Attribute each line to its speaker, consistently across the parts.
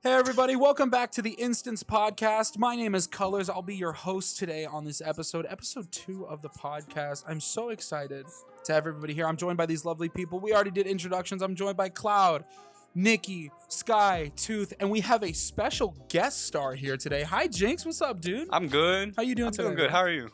Speaker 1: Hey everybody, welcome back to the Instance Podcast. My name is Colors. I'll be your host today on this episode 2 of the podcast. I'm so excited to have everybody here. I'm joined by these lovely people. We already did introductions. I'm joined by Cloud, Nikki, Sky, Tooth, and we have a special guest star here today. Hi Jinx, what's up, dude?
Speaker 2: I'm good.
Speaker 1: How you doing today?
Speaker 2: I'm doing good. How are you?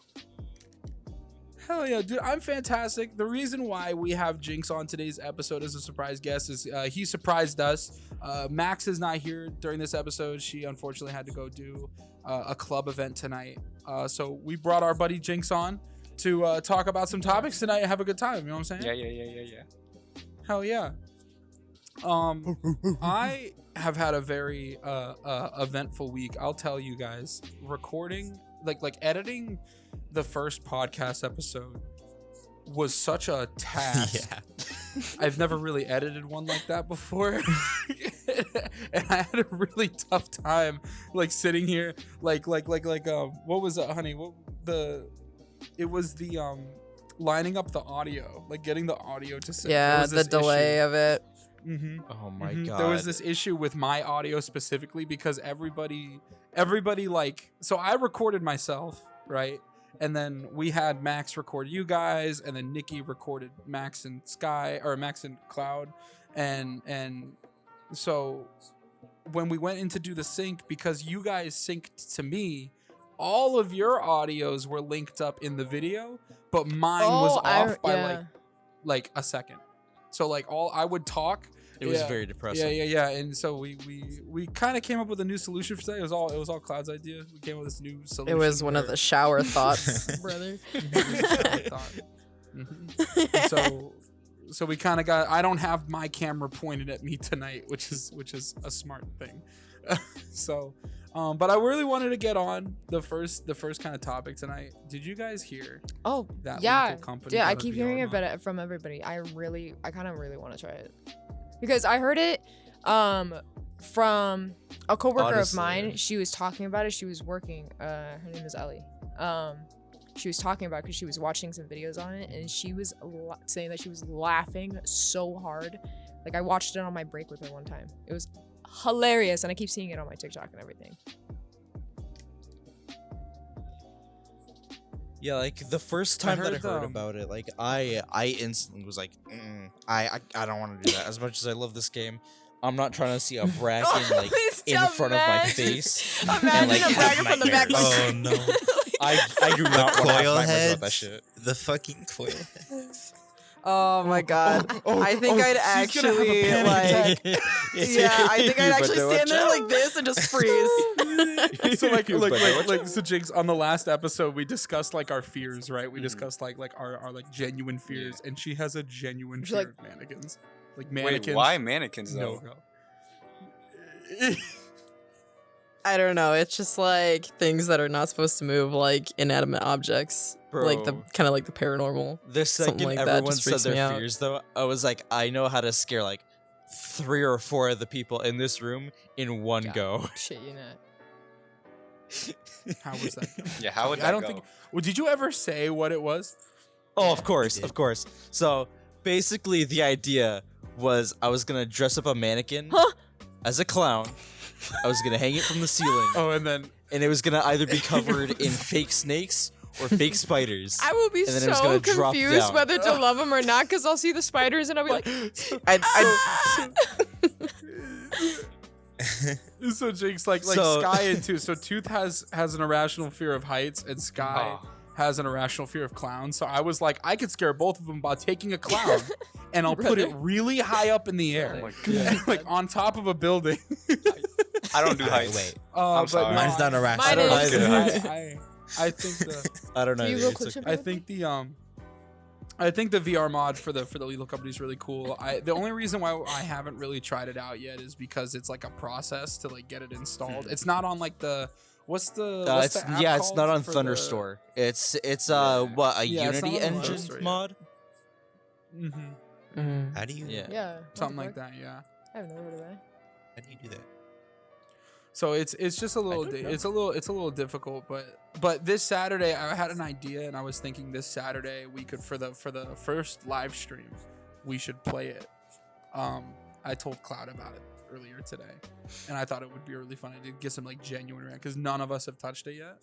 Speaker 1: Hell yeah, dude, I'm fantastic. The reason why we have Jinx on today's episode as a surprise guest is he surprised us. Max is not here during this episode. She unfortunately had to go do a club event tonight. So we brought our buddy Jinx on to talk about some topics tonight and have a good time. You know what I'm saying?
Speaker 2: Yeah.
Speaker 1: Hell yeah. I have had a very eventful week. I'll tell you guys. Recording, like editing the first podcast episode was such a task. Yeah. I've never really edited one like that before. And I had a really tough time like sitting here like what was it, honey? It was the lining up the audio, like getting the audio to sit.
Speaker 3: Yeah, the delay of it.
Speaker 1: Mm-hmm.
Speaker 4: Oh my god.
Speaker 1: There was this issue with my audio specifically because everybody like, so I recorded myself, right? And then we had Max record you guys, and then Nikki recorded Max and Sky, or Max and Cloud. And so when we went in to do the sync, because you guys synced to me, all of your audios were linked up in the video, but mine was off by like a second. So like I would talk.
Speaker 4: It was very depressing.
Speaker 1: Yeah. And so we kind of came up with a new solution for today. It was all Cloud's idea. We came up with this new solution.
Speaker 3: It was one of the shower thoughts, brother.
Speaker 1: So we kind of got. I don't have my camera pointed at me tonight, which is a smart thing. But I really wanted to get on the first kind of topic tonight. Did you guys hear?
Speaker 5: Oh,
Speaker 1: that
Speaker 5: yeah.
Speaker 1: Company
Speaker 5: Yeah, I keep hearing about it from everybody. I kind of really want to try it. Because I heard it from a coworker of mine. She was talking about it. She was working. Her name is Ellie. She was talking about it because she was watching some videos on it, and she was saying that she was laughing so hard. Like, I watched it on my break with her one time. It was hilarious, and I keep seeing it on my TikTok and everything.
Speaker 4: Yeah, like the first time that I heard about it, like I instantly was like, I don't want to do that. As much as I love this game, I'm not trying to see a bracken like in front of my face.
Speaker 5: Imagine a bracken from the back.
Speaker 4: Oh no, I do not want to have nightmares about that shit.
Speaker 6: The fucking coil heads.
Speaker 3: Oh my god. I think I'd actually
Speaker 4: I
Speaker 3: think I'd actually stand there like this and just freeze.
Speaker 1: So so Jinx, on the last episode we discussed like our fears, right? We discussed like our like genuine fears, and she has a genuine fear of mannequins. Like mannequins.
Speaker 2: Wait, why mannequins though?
Speaker 1: No.
Speaker 3: I don't know. It's just like things that are not supposed to move, like inanimate objects.
Speaker 4: Bro.
Speaker 3: Like the kind of like the paranormal.
Speaker 4: The second
Speaker 3: like that
Speaker 4: everyone
Speaker 3: just
Speaker 4: said
Speaker 3: freaks me
Speaker 4: their
Speaker 3: out.
Speaker 4: fears, though, I was like, I know how to scare like 3 or 4 of the people in this room in one go.
Speaker 5: Shit, you know.
Speaker 1: How was that?
Speaker 2: Yeah, how would that
Speaker 1: I don't
Speaker 2: go?
Speaker 1: think. Well, did you ever say what it was?
Speaker 4: Oh, of course. So basically, the idea was I was gonna dress up a mannequin as a clown. I was gonna hang it from the ceiling.
Speaker 1: Oh, and
Speaker 4: it was gonna either be covered in fake snakes or fake spiders.
Speaker 5: I will be
Speaker 4: And then it was gonna
Speaker 5: so
Speaker 4: drop
Speaker 5: confused
Speaker 4: down.
Speaker 5: whether to love them or not, because I'll see the spiders and I'll be like,
Speaker 1: So Jinx, like Sky and Tooth. So Tooth has an irrational fear of heights, and Sky has an irrational fear of clowns. So I was like, I could scare both of them by taking a clown and I'll put it really high up in the air, like on top of a building.
Speaker 2: I don't do heights.
Speaker 6: Wait,
Speaker 2: I'm sorry.
Speaker 6: mine's not irrational.
Speaker 5: Mine is.
Speaker 1: I think the
Speaker 4: I don't know.
Speaker 5: Do you
Speaker 4: either.
Speaker 5: go
Speaker 4: It's
Speaker 5: closer?
Speaker 4: okay.
Speaker 1: I think the VR mod for the Lethal Company is really cool. The only reason why I haven't really tried it out yet is because it's like a process to like get it installed. It's not on like the what's the app
Speaker 4: it's
Speaker 1: called
Speaker 4: not on
Speaker 1: for
Speaker 4: Thunderstore. It's what a Unity
Speaker 1: it's not on
Speaker 4: engine
Speaker 1: Thunderstore yet.
Speaker 4: mod.
Speaker 6: How do you?
Speaker 5: yeah.
Speaker 1: Something like that, yeah.
Speaker 5: I have never heard of that.
Speaker 6: How do you do that?
Speaker 1: So it's just a little it's a little difficult, but this Saturday I had an idea, and I was thinking this Saturday we could for the first live stream we should play it. I told Cloud about it earlier today, and I thought it would be really funny to get some like genuine reaction because none of us have touched it yet.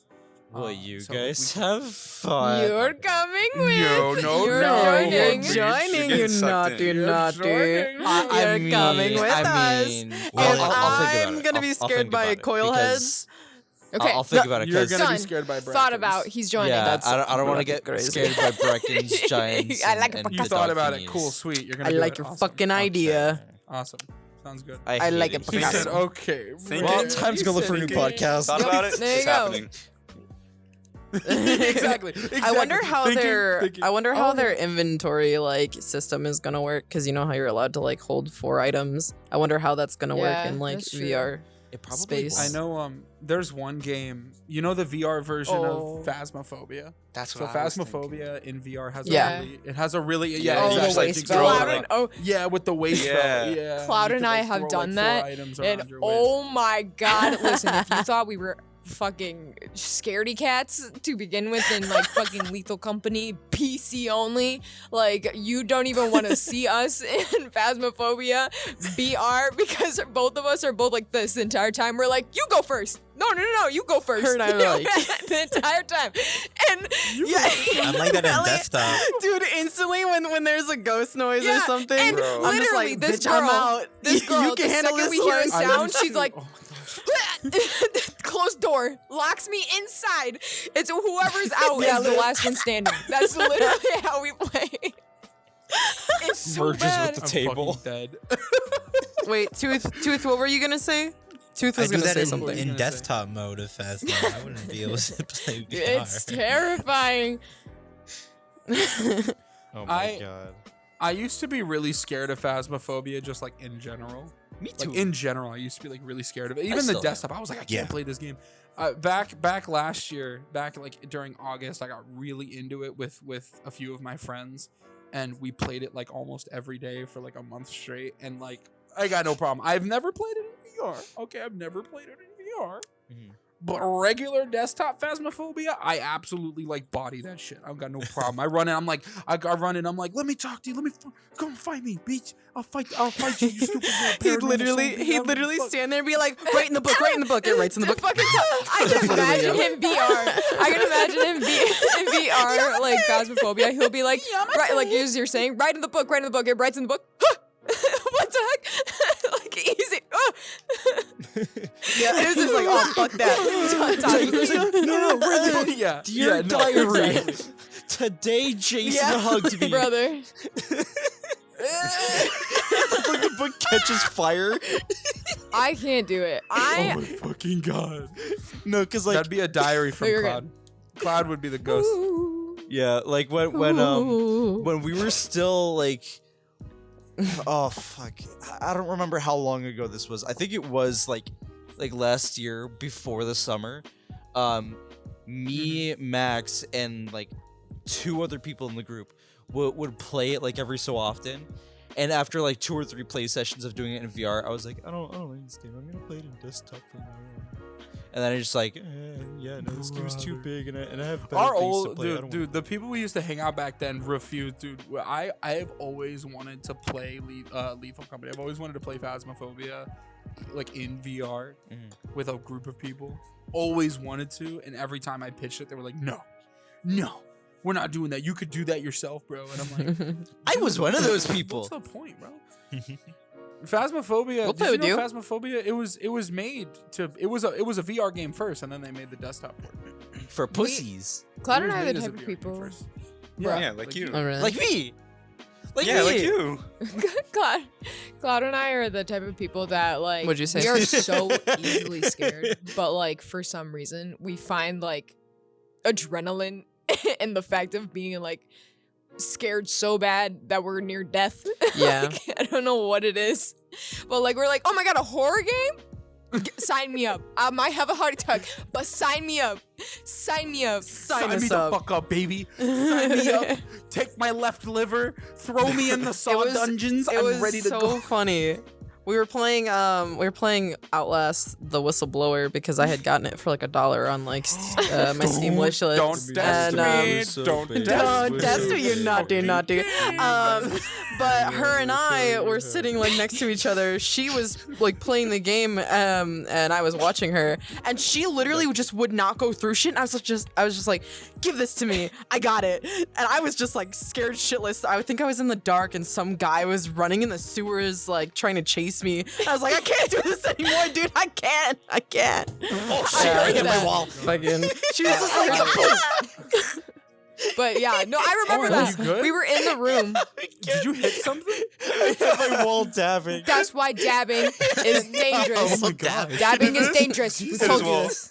Speaker 4: Well, you
Speaker 1: so
Speaker 4: guys
Speaker 1: we-
Speaker 4: have fun.
Speaker 5: You're coming with.
Speaker 1: No, no,
Speaker 5: You're
Speaker 1: no.
Speaker 5: joining.
Speaker 3: You're
Speaker 2: You're
Speaker 3: joining,
Speaker 2: getting
Speaker 3: you
Speaker 2: sucked
Speaker 3: naughty,
Speaker 2: in.
Speaker 1: You're
Speaker 3: naughty.
Speaker 1: joining.
Speaker 3: You're coming with us.
Speaker 4: mean,
Speaker 3: And
Speaker 4: I'll think about
Speaker 3: I'm
Speaker 4: it.
Speaker 3: gonna be
Speaker 4: I'll
Speaker 3: scared
Speaker 4: think
Speaker 3: by
Speaker 4: about it,
Speaker 3: coil
Speaker 4: because
Speaker 3: heads.
Speaker 5: Okay.
Speaker 4: I'll think about it
Speaker 1: You're
Speaker 4: because
Speaker 1: gonna be
Speaker 5: Son,
Speaker 1: scared by
Speaker 5: thought
Speaker 1: Brackens.
Speaker 5: about. He's joining.
Speaker 4: yeah,
Speaker 3: That's
Speaker 4: I don't want to
Speaker 3: fucking
Speaker 4: get
Speaker 3: crazy.
Speaker 4: scared by Brecken's giants.
Speaker 5: I like
Speaker 4: and,
Speaker 5: it.
Speaker 4: and
Speaker 1: You
Speaker 4: the
Speaker 1: thought about it.
Speaker 4: Dalkinis.
Speaker 1: Cool, sweet. You're gonna.
Speaker 3: I
Speaker 1: do
Speaker 3: like
Speaker 1: it.
Speaker 3: your
Speaker 1: Awesome.
Speaker 3: fucking idea.
Speaker 1: Awesome. Sounds good.
Speaker 3: I
Speaker 4: hate
Speaker 3: like
Speaker 4: it.
Speaker 3: it.
Speaker 1: He
Speaker 3: Fucking
Speaker 1: said, "Okay."
Speaker 2: Thank
Speaker 4: Well,
Speaker 2: you.
Speaker 4: time to go look for a new podcast.
Speaker 2: Thought about it.
Speaker 5: There you
Speaker 2: It's
Speaker 5: go.
Speaker 2: happening.
Speaker 1: exactly.
Speaker 3: I wonder how
Speaker 1: Thinking,
Speaker 3: their
Speaker 1: thinking.
Speaker 3: I wonder how
Speaker 5: Oh.
Speaker 3: their inventory like system is gonna work because you know how you're allowed to like hold 4 items. I wonder how that's gonna
Speaker 5: Yeah,
Speaker 3: work in like
Speaker 5: that's true.
Speaker 3: VR.
Speaker 4: It probably
Speaker 3: Space.
Speaker 1: I
Speaker 4: won't.
Speaker 1: know. There's one game. You know the VR version
Speaker 3: Oh.
Speaker 1: of Phasmophobia.
Speaker 2: That's
Speaker 1: So
Speaker 2: what I was thinking.
Speaker 1: Phasmophobia in VR has
Speaker 3: Yeah.
Speaker 1: a really. It has a really.
Speaker 2: Yeah,
Speaker 1: Yeah.
Speaker 2: you
Speaker 1: exactly.
Speaker 2: just, like,
Speaker 3: waist
Speaker 2: throw
Speaker 3: belt.
Speaker 2: it,
Speaker 5: Cloud
Speaker 2: like,
Speaker 5: and, oh,
Speaker 1: Yeah, with the waist
Speaker 2: Yeah.
Speaker 1: belt. Yeah.
Speaker 5: Cloud
Speaker 1: You
Speaker 5: and
Speaker 1: could,
Speaker 5: I
Speaker 1: like,
Speaker 5: have
Speaker 1: throw,
Speaker 5: done
Speaker 1: like, 4
Speaker 5: that,
Speaker 1: items
Speaker 5: and
Speaker 1: around your waist.
Speaker 5: oh my god, listen, if you thought we were fucking scaredy cats to begin with in like fucking Lethal Company PC only, like you don't even want to see us in Phasmophobia VR because both of us are both like this the entire time. We're like, you go first. No, you go first.
Speaker 3: Her and I are like-
Speaker 5: the entire time. And
Speaker 6: I'm like that in desktop.
Speaker 3: Dude, instantly when there's a ghost noise
Speaker 5: Yeah,
Speaker 3: or something,
Speaker 5: and
Speaker 2: Bro.
Speaker 3: I'm just
Speaker 5: literally
Speaker 3: like,
Speaker 5: this
Speaker 3: bitch, I'm
Speaker 5: girl-
Speaker 3: out.
Speaker 5: this girl,
Speaker 3: you can
Speaker 5: the
Speaker 3: handle
Speaker 5: second
Speaker 3: this
Speaker 5: we hear a
Speaker 3: one.
Speaker 5: sound, she's like,
Speaker 1: Oh my gosh.
Speaker 5: closed door, locks me inside. It's whoever's out
Speaker 3: Yeah,
Speaker 5: is the last one standing. That's literally how we play. It's so
Speaker 4: Merges
Speaker 5: bad.
Speaker 4: with
Speaker 1: I'm
Speaker 4: table.
Speaker 1: fucking dead.
Speaker 3: Wait, Tooth, what were you gonna say? Tooth
Speaker 6: I
Speaker 3: was
Speaker 6: do
Speaker 3: gonna
Speaker 6: that
Speaker 3: say
Speaker 6: in,
Speaker 3: something.
Speaker 6: in
Speaker 1: Gonna
Speaker 6: desktop mode of Phasma. I wouldn't be able to play VR.
Speaker 5: It's terrifying.
Speaker 4: Oh
Speaker 1: I-
Speaker 4: my god.
Speaker 1: I used to be really scared of Phasmophobia, just like in general.
Speaker 4: Me too.
Speaker 1: Like in general, I used to be like really scared of it. Even the
Speaker 6: still am.
Speaker 1: desktop, I was like, I can't
Speaker 6: Yeah.
Speaker 1: play this game. Back last year, back like during August, I got really into it with a few of my friends, and we played it like almost every day for like a month straight. And like, I got no problem. I've never played it in VR. Okay, I've never played it in VR.
Speaker 4: Mhm.
Speaker 1: But regular desktop Phasmophobia, I absolutely like body that shit. I've got no problem. I run in, I'm like, I'm like, let me talk to you. Come fight me, bitch. I'll fight you, you stupid little paranormal zombie.
Speaker 3: he'd
Speaker 1: I'm
Speaker 3: literally
Speaker 1: fuck-
Speaker 3: stand there and be like, write in the book, write in the book. It writes in the book.
Speaker 5: Fucking I can imagine him VR. I can imagine him in VR, like Phasmophobia. He'll be like, right, like you're saying, write in the book, it writes in the book. What the heck? Like easy.
Speaker 3: Yeah, it was just like, oh fuck that.
Speaker 4: No, really?
Speaker 1: Yeah.
Speaker 4: Dear
Speaker 1: yeah, no,
Speaker 4: diary.
Speaker 1: exactly.
Speaker 4: Today Jason
Speaker 3: Yeah.
Speaker 4: hugged me.
Speaker 5: Brother.
Speaker 4: Like the book catches fire.
Speaker 5: I can't do it.
Speaker 1: Oh my fucking god.
Speaker 4: No, because like
Speaker 1: That'd be a diary from
Speaker 5: you're
Speaker 1: Cloud. Cloud would be the ghost.
Speaker 4: yeah, like when we were still like oh fuck. I don't remember how long ago this was. I think it was like last year before the summer. Me, Max, and like 2 other people in the group would play it like every so often. And after like 2 or 3 play sessions of doing it in VR, I was like, I don't like this game. I'm gonna play it in desktop from now on. And then I just like, yeah, no, this game's too big, and I have better
Speaker 1: Our
Speaker 4: things to
Speaker 1: old
Speaker 4: play. I don't
Speaker 1: dude, the people we used to hang out back then refused, dude. I've always wanted to play Lethal Company. I've always wanted to play Phasmophobia, like in VR with a group of people. Always wanted to, and every time I pitched it, they were like, no, we're not doing that. You could do that yourself, bro. And I'm like,
Speaker 4: I was one of those people.
Speaker 1: what's the point, bro? Phasmophobia.
Speaker 3: We'll
Speaker 1: Did
Speaker 3: play
Speaker 1: you
Speaker 3: with
Speaker 1: know
Speaker 3: you.
Speaker 1: Phasmophobia? It was made to. It was a VR game first, and then they made the desktop port.
Speaker 4: For pussies.
Speaker 5: Cloud
Speaker 1: It
Speaker 5: and
Speaker 1: was
Speaker 5: I are the
Speaker 1: made as a
Speaker 5: type of
Speaker 1: VR game
Speaker 5: people.
Speaker 1: first.
Speaker 2: Yeah, like you.
Speaker 3: Oh, really?
Speaker 4: Like me. Like
Speaker 2: Yeah,
Speaker 4: me.
Speaker 2: like you.
Speaker 5: Cloud and I are the type of people that like
Speaker 3: What'd you say?
Speaker 5: we are so easily scared, but like for some reason we find like adrenaline in the fact of being like scared so bad that we're near death.
Speaker 3: Yeah.
Speaker 5: Like, I don't know what it is, but like we're like, oh my god, a horror game? Sign me up. I might have a heart attack, but sign me up. Sign me up.
Speaker 3: Sign
Speaker 1: me
Speaker 3: us
Speaker 1: the
Speaker 3: up.
Speaker 1: fuck up, baby. Sign me up. Take my left liver. Throw me in the saw
Speaker 3: was-
Speaker 1: dungeons.
Speaker 3: It
Speaker 1: I'm
Speaker 3: was
Speaker 1: ready to
Speaker 3: so
Speaker 1: go.
Speaker 3: funny. we were playing Outlast the Whistleblower because I had gotten it for like $1 on like my Steam wish list.
Speaker 1: Don't test me. Don't
Speaker 3: That's what you're not doing, not doing. But her and I were sitting like next to each other. She was like playing the game, and I was watching her, and she literally just would not go through shit. And I was just like, give this to me, I got it. And I was just like scared shitless. I think I was in the dark, and some guy was running in the sewers, like trying to chase me. I was like, I can't do this anymore, dude. I can't.
Speaker 4: Oh shit! I hit my wall.
Speaker 3: Fucking. She was just like.
Speaker 5: But yeah, no, I remember
Speaker 1: Oh,
Speaker 5: that.
Speaker 1: you good?
Speaker 5: We were in the room.
Speaker 1: Did you hit something?
Speaker 4: I hit my wall dabbing.
Speaker 5: That's why dabbing is dangerous.
Speaker 1: Oh my god.
Speaker 5: Dabbing is dangerous. We told you
Speaker 2: well.
Speaker 5: this.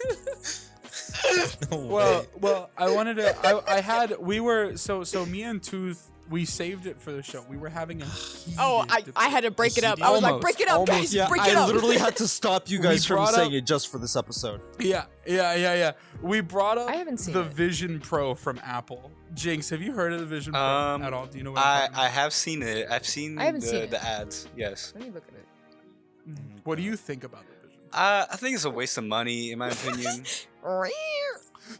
Speaker 6: No way.
Speaker 1: Well, I wanted to. We were so me and Tooth. We saved it for the show. We were having a.
Speaker 5: Oh, I had to break it up. I was like,
Speaker 1: Almost,
Speaker 5: break it up,
Speaker 1: almost.
Speaker 5: guys.
Speaker 4: Yeah,
Speaker 5: Break it
Speaker 4: I
Speaker 5: up.
Speaker 4: literally had to stop you guys from
Speaker 1: brought
Speaker 4: saying
Speaker 1: up-
Speaker 4: it just for this episode.
Speaker 1: Yeah. We brought up
Speaker 5: I haven't seen
Speaker 1: the
Speaker 5: it.
Speaker 1: Vision Pro from Apple. Jinx, have you heard of the Vision Pro at all? Do you know what I'm talking
Speaker 2: I have seen it. I've seen
Speaker 5: I haven't seen it.
Speaker 2: the ads. Yes.
Speaker 5: Let me look at it.
Speaker 1: about? What do you think about the Vision?
Speaker 2: I think it's a waste of money, in my opinion.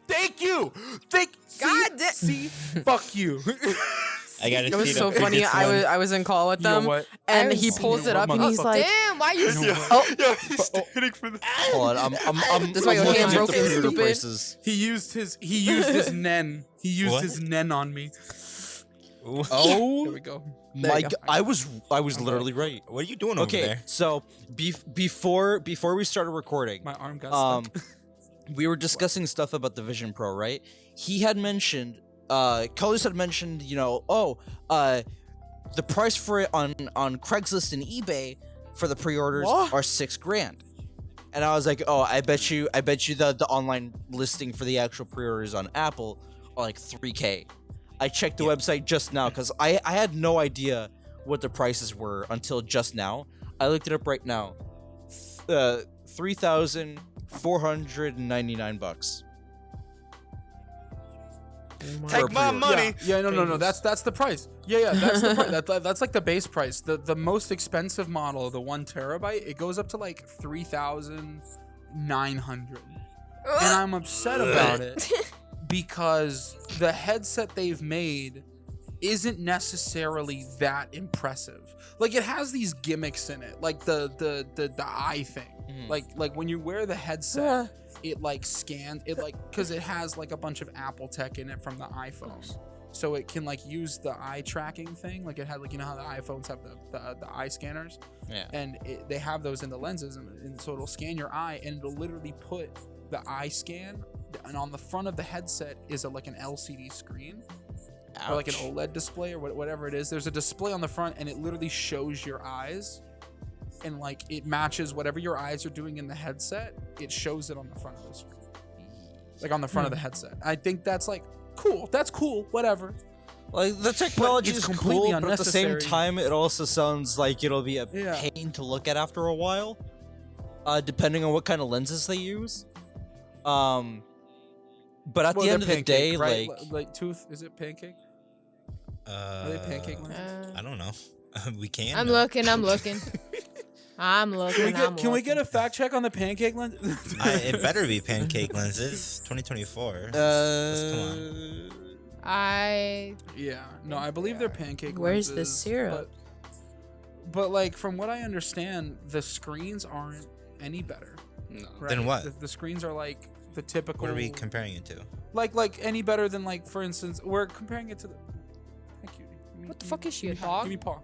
Speaker 1: Thank you.
Speaker 5: God
Speaker 1: See, fuck you.
Speaker 6: I gotta
Speaker 3: It was
Speaker 6: see
Speaker 3: so
Speaker 6: the
Speaker 3: funny.
Speaker 6: biggest
Speaker 3: I
Speaker 6: one.
Speaker 3: was in call with
Speaker 1: You know
Speaker 3: them,
Speaker 1: what?
Speaker 3: and
Speaker 5: I
Speaker 3: he
Speaker 5: haven't
Speaker 3: pulls
Speaker 1: seen
Speaker 3: it
Speaker 1: it.
Speaker 3: up, and he's
Speaker 1: Motherfucker.
Speaker 3: like,
Speaker 5: Damn, why you?
Speaker 2: Yeah, he's hitting for the.
Speaker 4: Hold on, I'm
Speaker 3: That's why your
Speaker 4: looking
Speaker 3: hand
Speaker 4: at
Speaker 3: broke,
Speaker 4: the
Speaker 3: you
Speaker 4: pre-order
Speaker 3: stupid.
Speaker 4: prices.
Speaker 1: He used his nen. He used
Speaker 6: What?
Speaker 1: his nen on me.
Speaker 6: Ooh.
Speaker 4: Oh
Speaker 1: There we go.
Speaker 3: There you
Speaker 4: my!
Speaker 3: go.
Speaker 4: I was literally right.
Speaker 6: What are you doing over
Speaker 4: Okay,
Speaker 6: there?
Speaker 4: so before we started recording,
Speaker 1: My arm got stuck.
Speaker 4: we were discussing stuff about the Vision Pro, right? He had mentioned, Colors had mentioned, the price for it on Craigslist and eBay for the pre-orders
Speaker 3: What?
Speaker 4: are $6,000, and I was like, oh, I bet you the online listing for the actual pre-orders on Apple are like $3,000. I checked the website just now because I had no idea what the prices were until just now. I looked it up right now. $3,499.
Speaker 2: Take my money.
Speaker 1: Yeah, no. That's the price. Yeah, that's the price. That's like the base price. The most expensive model, the 1 terabyte, it goes up to like 3,900. And I'm upset about it because the headset they've made isn't necessarily that impressive. Like it has these gimmicks in it, like the eye thing. Like when you wear the headset, it like scans it, like because it has like a bunch of Apple tech in it from the iPhone, so it can like use the eye tracking thing. Like it had like, you know how the iPhones have the eye scanners,
Speaker 4: Yeah.
Speaker 1: and they have those in the lenses, and so it'll scan your eye, and it'll literally put the eye scan, and on the front of the headset is like an LCD screen. Or like an OLED display or whatever it is. There's a display on the front, and it literally shows your eyes, and like it matches whatever your eyes are doing in the headset. It shows it on the front of the screen, like on the front of the headset. I think that's like cool. That's cool. Whatever.
Speaker 4: Like the technology
Speaker 1: it's
Speaker 4: is
Speaker 1: completely
Speaker 4: cool, but at the same
Speaker 1: unnecessary.
Speaker 4: time, it also sounds like it'll be a
Speaker 1: Yeah.
Speaker 4: pain to look at after a while, depending on what kind of lenses they use. But at
Speaker 1: Well,
Speaker 4: the end of
Speaker 1: they're
Speaker 4: the day,
Speaker 1: pancake, right?
Speaker 4: like
Speaker 1: like Tooth, is it pancake? Are they pancake lenses?
Speaker 6: I don't know. We can.
Speaker 5: I'm
Speaker 6: though.
Speaker 5: looking. I'm looking.
Speaker 1: Can we get a fact check on the pancake lens?
Speaker 6: It better be pancake lenses. 2024. Come on.
Speaker 1: Yeah, no, I believe they're pancake
Speaker 3: Where's the
Speaker 1: lenses.
Speaker 3: syrup?
Speaker 1: But like from what I understand, the screens aren't any better.
Speaker 2: No.
Speaker 1: Right?
Speaker 6: Then what?
Speaker 1: The screens are like the typical.
Speaker 6: What are we comparing it to?
Speaker 1: Like any better than like, for instance, we're comparing it to the. Thank you.
Speaker 5: What the fuck is she, a
Speaker 1: Give me
Speaker 5: dog?
Speaker 1: Give me paw.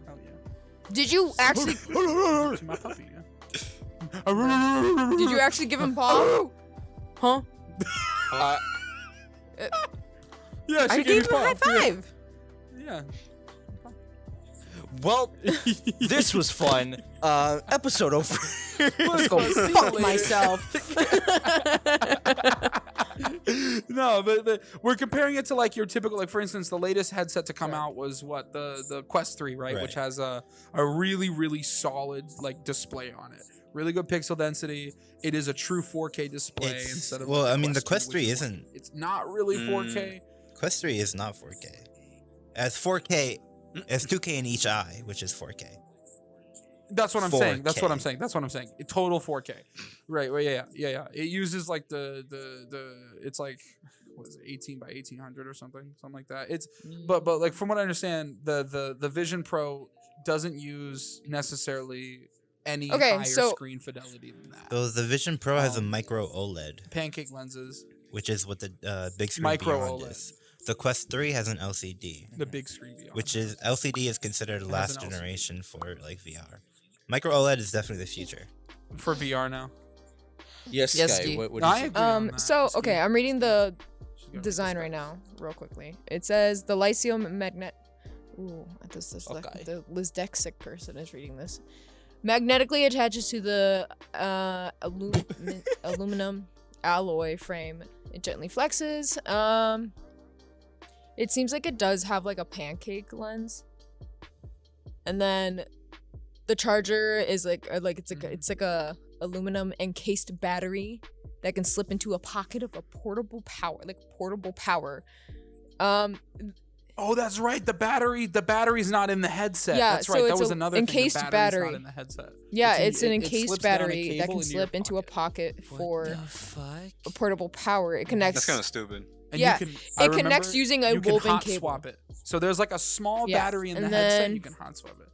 Speaker 1: Hell yeah.
Speaker 5: Did you actually?
Speaker 1: She's my puppy. Yeah.
Speaker 5: Did you actually give him paw?
Speaker 3: Huh?
Speaker 1: Yeah, she
Speaker 3: I
Speaker 1: gave
Speaker 3: gave
Speaker 1: me
Speaker 3: him a
Speaker 1: paw.
Speaker 3: high five.
Speaker 1: Yeah.
Speaker 4: well, this was fun. Episode over.
Speaker 1: Let's
Speaker 3: Go
Speaker 1: see you
Speaker 3: fuck
Speaker 1: later.
Speaker 3: myself.
Speaker 1: No, but we're comparing it to like your typical, like for instance, the latest headset to come out was what the Quest 3, right? Which has a really solid like display on it. Really good pixel density. It is a true 4K display instead of.
Speaker 6: Well,
Speaker 1: like
Speaker 6: I mean, the Quest 3
Speaker 1: which is,
Speaker 6: isn't.
Speaker 1: like, it's not really 4K.
Speaker 6: Quest 3 is not 4K. As 4K, as 2K in each eye, which is 4K.
Speaker 1: That's what I'm saying. That's what I'm
Speaker 6: 4K.
Speaker 1: saying. That's what I'm saying. Total 4K. Right. Well, yeah. It uses like the it's like what is it, 18 by 1800 or something like that. It's but like from what I understand, the Vision Pro doesn't use necessarily any higher screen fidelity than that.
Speaker 6: So the Vision Pro has a micro OLED,
Speaker 1: Pancake lenses,
Speaker 6: which is what the big screen
Speaker 1: Micro
Speaker 6: beyond
Speaker 1: OLED.
Speaker 6: is. The Quest 3 has an LCD,
Speaker 1: the big screen beyond.
Speaker 6: which is LCD is considered
Speaker 1: has
Speaker 6: last
Speaker 1: an LCD.
Speaker 6: generation for like VR. Micro OLED is definitely the future.
Speaker 1: For VR now.
Speaker 4: Yes,
Speaker 3: Yes,
Speaker 4: Sky.
Speaker 3: D.
Speaker 4: What do
Speaker 1: No,
Speaker 4: you
Speaker 1: I
Speaker 4: think?
Speaker 1: agree on that.
Speaker 5: So
Speaker 1: It's
Speaker 5: okay,
Speaker 1: good.
Speaker 5: I'm reading the
Speaker 1: She's got
Speaker 5: design
Speaker 1: respect.
Speaker 5: right now, real quickly. It says the lithium magnet. Ooh, this
Speaker 4: Okay.
Speaker 5: the dyslexic person is reading this. Magnetically attaches to the aluminum alloy frame. It gently flexes. It seems like it does have like a pancake lens, and then the charger is like it's like a aluminum encased battery that can slip into a pocket of a portable power.
Speaker 1: Oh, that's right. The battery's not in the headset.
Speaker 5: Yeah,
Speaker 1: That's
Speaker 5: so
Speaker 1: right. That
Speaker 5: it's
Speaker 1: was
Speaker 5: a
Speaker 1: another thing.
Speaker 5: encased
Speaker 1: The battery's
Speaker 5: battery.
Speaker 1: not in the headset.
Speaker 5: Yeah,
Speaker 1: in-
Speaker 5: it's an
Speaker 1: it
Speaker 5: encased
Speaker 1: slips down a
Speaker 5: battery that
Speaker 1: cable
Speaker 5: can
Speaker 1: into your
Speaker 5: slip into a
Speaker 1: pocket.
Speaker 5: pocket for
Speaker 4: The fuck?
Speaker 5: a portable power. It connects.
Speaker 2: That's kind of stupid.
Speaker 1: And
Speaker 5: Yeah,
Speaker 1: you can,
Speaker 5: it connects using a
Speaker 1: you can
Speaker 5: woven
Speaker 1: hot
Speaker 5: cable.
Speaker 1: swap it. So there's like a small
Speaker 5: Yeah,
Speaker 1: battery in the
Speaker 5: and
Speaker 1: headset.
Speaker 5: then-
Speaker 1: You can hot swap it.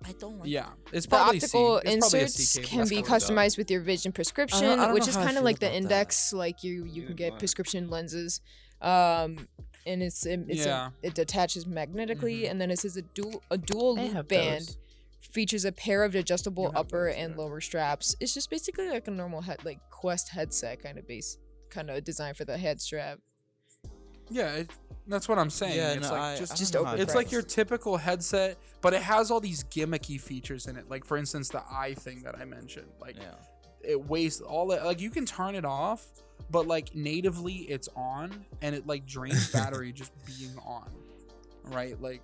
Speaker 4: I don't like
Speaker 1: Yeah, it's
Speaker 5: The
Speaker 1: probably
Speaker 5: optical
Speaker 1: C. It's probably a C
Speaker 5: inserts
Speaker 1: cable.
Speaker 5: can
Speaker 1: That's
Speaker 5: be
Speaker 1: kinda dumb.
Speaker 5: customized with your vision prescription,
Speaker 4: I don't
Speaker 5: which
Speaker 4: know
Speaker 5: is
Speaker 4: how I
Speaker 5: kind of
Speaker 4: feel
Speaker 5: like the
Speaker 4: about that.
Speaker 5: index. Like you can
Speaker 2: Neither
Speaker 5: get
Speaker 2: do I.
Speaker 5: prescription lenses, and
Speaker 1: Yeah.
Speaker 5: it attaches magnetically,
Speaker 1: Mhm.
Speaker 5: and then it says a dual
Speaker 3: I
Speaker 5: loop
Speaker 3: have
Speaker 5: band.
Speaker 3: those.
Speaker 5: Features a pair of adjustable
Speaker 1: You have
Speaker 5: upper
Speaker 1: those,
Speaker 5: and
Speaker 1: yeah.
Speaker 5: lower straps. It's just basically like a normal Quest headset kind of design for the head strap.
Speaker 1: Yeah, that's what I'm saying.
Speaker 4: Yeah,
Speaker 1: it's
Speaker 4: no,
Speaker 1: like
Speaker 4: I
Speaker 1: just
Speaker 4: don't know how I
Speaker 1: it's
Speaker 4: feel
Speaker 1: like your
Speaker 4: about
Speaker 1: typical headset, but it has all these gimmicky features in it. Like for instance, the eye thing that I mentioned. Like
Speaker 4: Yeah.
Speaker 1: it wastes all it. Like you can turn it off, but like natively it's on, and it like drains battery just being on. Right? Like,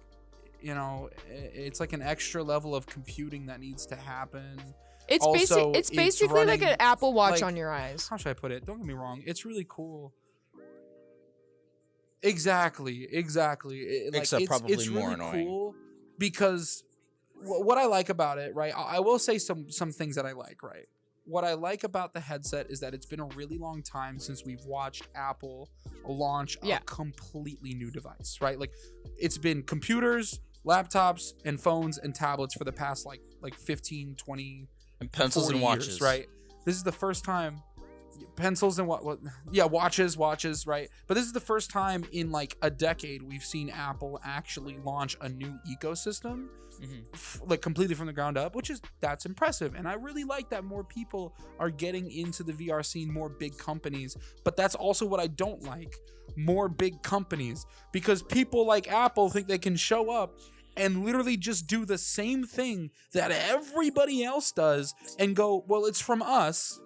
Speaker 1: you know, it's like an extra level of computing that needs to happen.
Speaker 5: It's
Speaker 1: Also,
Speaker 5: it's
Speaker 1: it's
Speaker 5: basically like
Speaker 1: running,
Speaker 5: an Apple Watch
Speaker 1: like-
Speaker 5: on your eyes.
Speaker 1: How should I put it? Don't get me wrong. It's really cool. Exactly. Like,
Speaker 4: Except probably
Speaker 1: it's
Speaker 4: more
Speaker 1: really
Speaker 4: annoying.
Speaker 1: cool because what I like about it, right? I will say some things that I like, right? What I like about the headset is that it's been a really long time since we've watched Apple launch
Speaker 5: Yeah.
Speaker 1: a completely new device, right? Like it's been computers, laptops, and phones and tablets for the past like 15, 20,
Speaker 4: And pencils
Speaker 1: 40
Speaker 4: and watches.
Speaker 1: years, right? This is the first time pencils and watches, right? But this is the first time in like a decade we've seen Apple actually launch a new ecosystem like completely from the ground up, that's impressive. And I really like that more people are getting into the VR scene, more big companies. But that's also what I don't like, more big companies, because people like Apple think they can show up and literally just do the same thing that everybody else does and go, well, it's from us,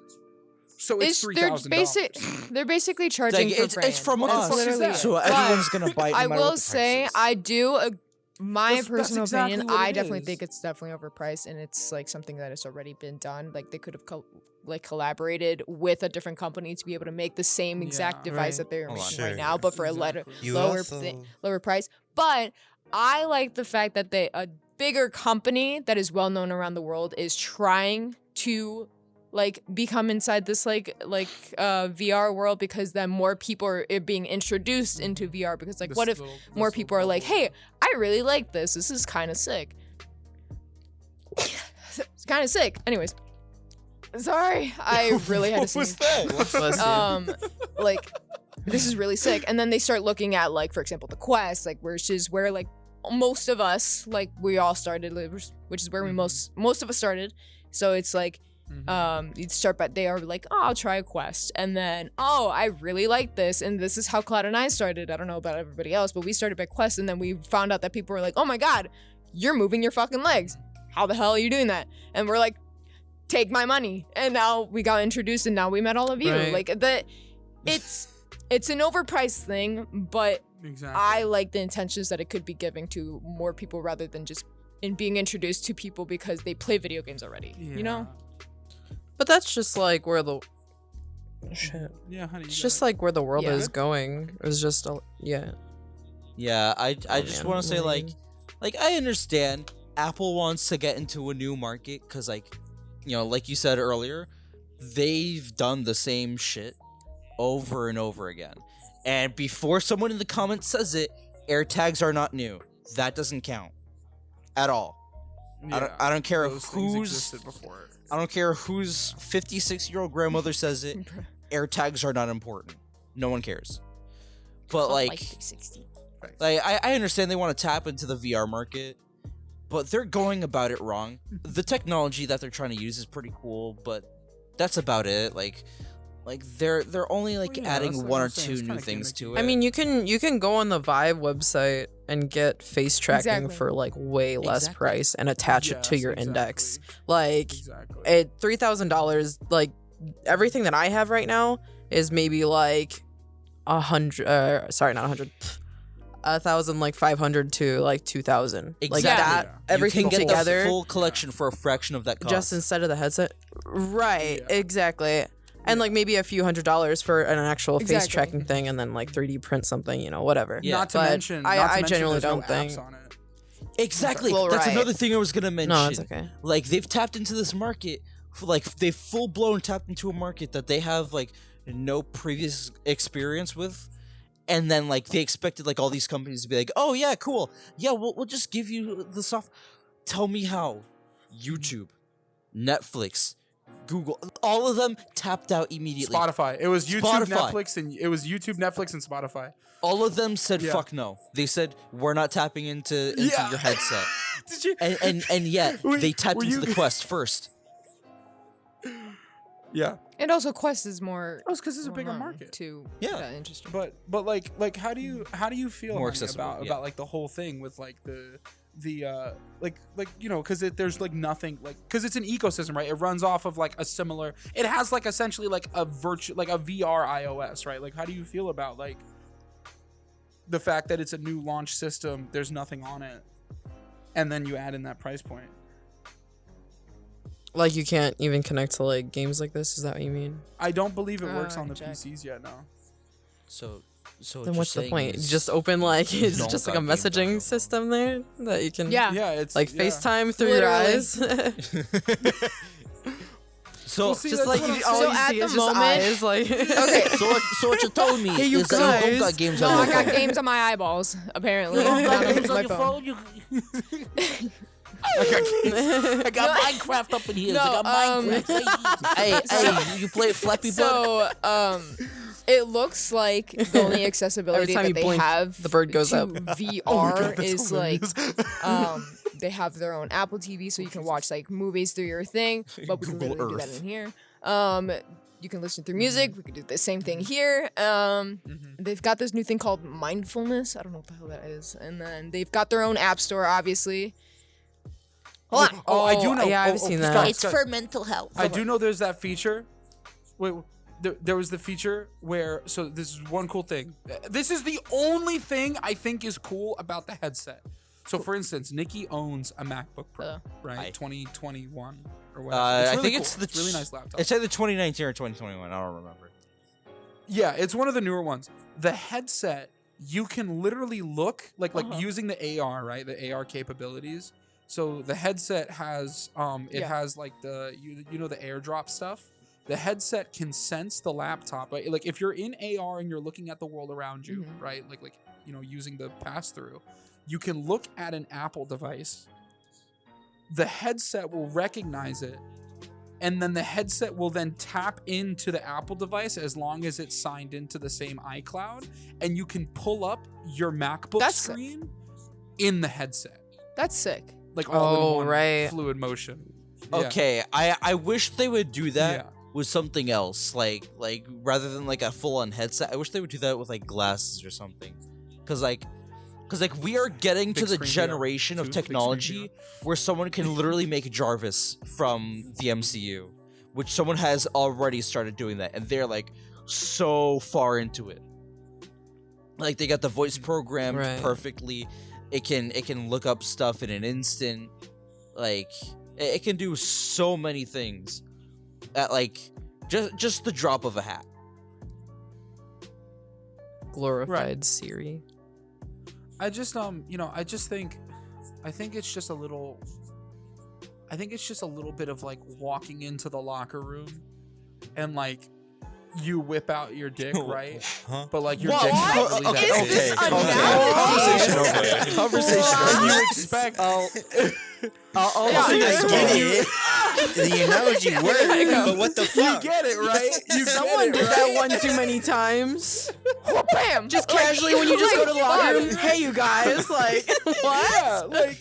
Speaker 1: so it's $3,000.
Speaker 5: They're basically charging
Speaker 4: Like,
Speaker 5: for
Speaker 4: it's
Speaker 5: brand.
Speaker 4: from
Speaker 1: What the
Speaker 4: us,
Speaker 1: fuck is
Speaker 5: literally
Speaker 1: that?
Speaker 4: so
Speaker 5: it.
Speaker 4: everyone's gonna buy it. No
Speaker 5: I
Speaker 4: matter what
Speaker 5: will
Speaker 4: the
Speaker 5: say,
Speaker 4: price is.
Speaker 5: I do. My
Speaker 1: That's
Speaker 5: personal
Speaker 1: exactly
Speaker 5: opinion,
Speaker 1: what
Speaker 5: I
Speaker 1: it
Speaker 5: definitely
Speaker 1: is.
Speaker 5: think it's definitely overpriced, and it's like something that has already been done. Like they could have collaborated with a different company to be able to make the same exact
Speaker 1: Yeah.
Speaker 5: device
Speaker 3: Right.
Speaker 5: that they're
Speaker 4: Hold on.
Speaker 5: making right
Speaker 6: Sure.
Speaker 5: now, but for
Speaker 1: Exactly.
Speaker 6: You
Speaker 5: lower
Speaker 6: also
Speaker 5: lower price. But I like the fact that a bigger company that is well known around the world is trying to like become inside this VR world, because then more people are being introduced into VR, because like what if more people are like, hey, I really like this. This is kind of sick. It's kind of sick. Anyways, sorry, I really had to
Speaker 4: What was
Speaker 5: sneeze.
Speaker 4: that?
Speaker 5: Like this is really sick. And then they start looking at like, for example, the Quest, like which is where like most of us, like we all started, which is where we most of us started. So it's like you'd start, but they are like, oh, I'll try a Quest, and then oh, I really like this, and this is how Cloud and I started. I don't know about everybody else, but we started by Quest, and then we found out that people were like, oh my god, you're moving your fucking legs. How the hell are you doing that? And we're like, take my money. And now we got introduced, and now we met all of you.
Speaker 3: Right.
Speaker 5: Like it's an overpriced thing, but
Speaker 1: Exactly.
Speaker 5: I like the intentions that it could be giving to more people rather than just in being introduced to people because they play video games already. You know?
Speaker 3: But that's just like where the shit.
Speaker 1: Yeah, honey.
Speaker 3: It's just like where the world
Speaker 5: Yeah.
Speaker 3: is going. It's just yeah.
Speaker 4: Yeah, I just
Speaker 3: man.
Speaker 4: want to say like I understand Apple wants to get into a new market because, like, like you said earlier, they've done the same shit over and over again. And before someone in the comments says it, AirTags are not new. That doesn't count at all.
Speaker 1: Yeah,
Speaker 4: I don't care
Speaker 1: those things
Speaker 4: whose
Speaker 1: existed before.
Speaker 4: I don't care whose 56-year-old grandmother says it. AirTags are not important. No one cares. But like
Speaker 5: 360.
Speaker 4: I understand they want to tap into the VR market, but they're going about it wrong. The technology that they're trying to use is pretty cool, but that's about it. Like they're only like
Speaker 1: Well, yeah, that's
Speaker 4: adding
Speaker 1: like
Speaker 4: one
Speaker 1: I'm
Speaker 4: or
Speaker 1: saying,
Speaker 4: two
Speaker 1: it's
Speaker 4: new
Speaker 1: kinda
Speaker 4: things
Speaker 1: gimmicky.
Speaker 4: to it.
Speaker 3: I mean, you can go on the Vive website and get face tracking
Speaker 5: Exactly.
Speaker 3: for like way less
Speaker 4: Exactly.
Speaker 3: price and attach it to
Speaker 1: Yes,
Speaker 3: your index.
Speaker 1: exactly.
Speaker 3: Like
Speaker 1: Exactly.
Speaker 3: at $3,000, like everything that I have right now is maybe like 100. Sorry, not 100. 1,000, like 500 to like 2,000. Like
Speaker 4: Exactly.
Speaker 3: that,
Speaker 1: Yeah.
Speaker 3: everything
Speaker 4: you can get
Speaker 3: together,
Speaker 4: the full collection for a fraction of that cost.
Speaker 3: just instead of the headset. Right.
Speaker 1: Yeah.
Speaker 3: Exactly. And like maybe a few $100s for an actual face
Speaker 5: Exactly.
Speaker 3: tracking thing, and then like 3D print something, whatever.
Speaker 4: Yeah.
Speaker 1: Not to
Speaker 3: But
Speaker 1: mention,
Speaker 3: I genuinely
Speaker 1: there's no
Speaker 3: don't think.
Speaker 1: apps on it.
Speaker 4: Exactly.
Speaker 3: Well,
Speaker 4: That's
Speaker 3: right.
Speaker 4: another thing I was gonna mention.
Speaker 3: No, it's okay.
Speaker 4: Like they've tapped into this market, like they've full blown tapped into a market that they have like no previous experience with, and then like they expected like all these companies to be like, oh yeah, cool, yeah, we'll just give you the soft. Tell me how. YouTube, Netflix, Google, all of them tapped out immediately.
Speaker 1: Spotify. It was YouTube,
Speaker 4: Spotify.
Speaker 1: Netflix, and Spotify.
Speaker 4: All of them said
Speaker 1: Yeah.
Speaker 4: fuck no. They said we're not tapping into
Speaker 1: Yeah.
Speaker 4: your headset.
Speaker 1: Did you?
Speaker 4: And yet
Speaker 1: Wait,
Speaker 4: they tapped
Speaker 1: were
Speaker 4: into
Speaker 1: you-
Speaker 4: the Quest first.
Speaker 1: Yeah,
Speaker 5: And also, Quest is more.
Speaker 1: that was because it's a bigger market.
Speaker 5: Too.
Speaker 4: Yeah.
Speaker 5: Interesting.
Speaker 1: But like how do you feel
Speaker 4: More
Speaker 1: honey,
Speaker 4: accessible,
Speaker 1: about
Speaker 4: yeah.
Speaker 1: about like the whole thing with like the like because there's like nothing like because it's an ecosystem, right? It runs off of like a similar. It has like essentially like a virtual like a VR iOS, right? Like how do you feel about like the fact that it's a new launch system? There's nothing on it, and then you add in that price point.
Speaker 3: Like you can't even connect to like games like this. Is that what you mean?
Speaker 1: I don't believe it
Speaker 5: Oh,
Speaker 1: works on the
Speaker 5: check.
Speaker 1: PCs yet. No.
Speaker 4: So
Speaker 3: Then what's the point? Just open like it's
Speaker 4: don't
Speaker 3: just like a
Speaker 4: got games on
Speaker 3: messaging
Speaker 4: your
Speaker 3: system there that you can
Speaker 5: Yeah.
Speaker 1: It's
Speaker 3: like
Speaker 1: yeah.
Speaker 3: FaceTime through
Speaker 5: Literally.
Speaker 3: your eyes.
Speaker 4: So
Speaker 1: Well, see,
Speaker 3: Just
Speaker 1: that's
Speaker 3: like
Speaker 1: what I'm
Speaker 3: you,
Speaker 1: saying.
Speaker 3: all
Speaker 5: So
Speaker 3: you
Speaker 5: at
Speaker 3: see
Speaker 5: the
Speaker 3: is just
Speaker 5: moment-
Speaker 3: eyes. Like
Speaker 5: Okay.
Speaker 4: so what you told me
Speaker 3: Hey, you
Speaker 4: is that you
Speaker 3: guys.
Speaker 4: both got games
Speaker 5: No,
Speaker 4: on
Speaker 5: I
Speaker 4: your
Speaker 5: got
Speaker 4: phone.
Speaker 5: games on my eyeballs. Apparently.
Speaker 1: You got games on
Speaker 5: My
Speaker 1: your
Speaker 5: phone.
Speaker 1: phone? I got Minecraft up in here.
Speaker 5: No,
Speaker 1: I got Minecraft.
Speaker 4: Hey, you play Flappy Bird?
Speaker 5: So, it looks like the only accessibility
Speaker 3: time
Speaker 5: that
Speaker 3: you
Speaker 5: they
Speaker 3: blink,
Speaker 5: have
Speaker 3: the bird goes
Speaker 5: to
Speaker 3: up.
Speaker 5: VR
Speaker 1: that's
Speaker 5: is like
Speaker 1: hilarious.
Speaker 5: they have their own Apple TV, so you can watch like movies through your thing. But we can
Speaker 4: Google
Speaker 5: literally do that
Speaker 4: Earth.
Speaker 5: in here. You can listen through music. We could do the same thing here. They've got this new thing called mindfulness. I don't know what the hell that is. And then they've got their own app store, obviously. Hold on.
Speaker 1: Oh, I do know.
Speaker 3: Yeah, I've seen that.
Speaker 1: Scott,
Speaker 3: It's
Speaker 1: Scott,
Speaker 4: mental health.
Speaker 1: I do know there's that feature. Wait, there was the feature where. So this is one cool thing. This is the only thing I think is cool about the headset. So for instance, Nikki owns a MacBook Pro, right?
Speaker 4: Hi.
Speaker 1: 2021 or whatever.
Speaker 4: I
Speaker 1: really
Speaker 4: think
Speaker 1: cool.
Speaker 4: it's the
Speaker 1: really nice laptop.
Speaker 4: It's either 2019 or 2021. I don't remember.
Speaker 1: Yeah, it's one of the newer ones. The headset, you can literally look like using the AR, right? The AR capabilities. So the headset has has like the you know the AirDrop stuff. The headset can sense the laptop. Like if you're in AR and you're looking at the world around you, right? Like using the pass through, you can look at an Apple device. The headset will recognize it. And then the headset will then tap into the Apple device as long as it's signed into the same iCloud, and you can pull up your MacBook
Speaker 5: That's sick.
Speaker 1: screen in the headset,
Speaker 5: That's sick.
Speaker 1: like all
Speaker 3: Oh,
Speaker 1: in one
Speaker 3: right.
Speaker 1: fluid motion. Yeah.
Speaker 4: Okay, I wish they would do that
Speaker 1: Yeah.
Speaker 4: with something else, like rather than like a full-on headset. I wish they would do that with like glasses or something, because we are getting to
Speaker 1: Big
Speaker 4: the
Speaker 1: screen VR.
Speaker 4: generation of
Speaker 1: Big screen
Speaker 4: technology
Speaker 1: VR.
Speaker 4: where someone can literally make Jarvis from the MCU, which someone has already started doing that, and they're like so far into it. Like they got the voice programmed
Speaker 3: Right.
Speaker 4: perfectly. It can look up stuff in an instant. Like it can do so many things at like just the drop of a hat.
Speaker 3: glorified Siri.
Speaker 1: I just I just think I think it's just a little bit of like walking into the locker room and like you whip out your dick, right?
Speaker 6: Huh?
Speaker 1: But like your
Speaker 3: What?
Speaker 1: dick's not really
Speaker 3: Okay,
Speaker 1: that
Speaker 3: is this
Speaker 1: big.
Speaker 3: analogy?
Speaker 4: Conversation over. Conversation
Speaker 1: And
Speaker 4: over.
Speaker 1: you expect
Speaker 4: I'll
Speaker 3: Yeah,
Speaker 4: say
Speaker 3: I
Speaker 4: this
Speaker 3: get
Speaker 4: again.
Speaker 6: The analogy worked, but what the
Speaker 1: you
Speaker 6: fuck?
Speaker 1: get it, right? You
Speaker 3: Someone
Speaker 1: get it,
Speaker 3: did
Speaker 1: right?
Speaker 3: that one too many times.
Speaker 5: Bam!
Speaker 3: Just casually when you just go to the locker room. Hey, you guys, like what?
Speaker 1: Yeah, like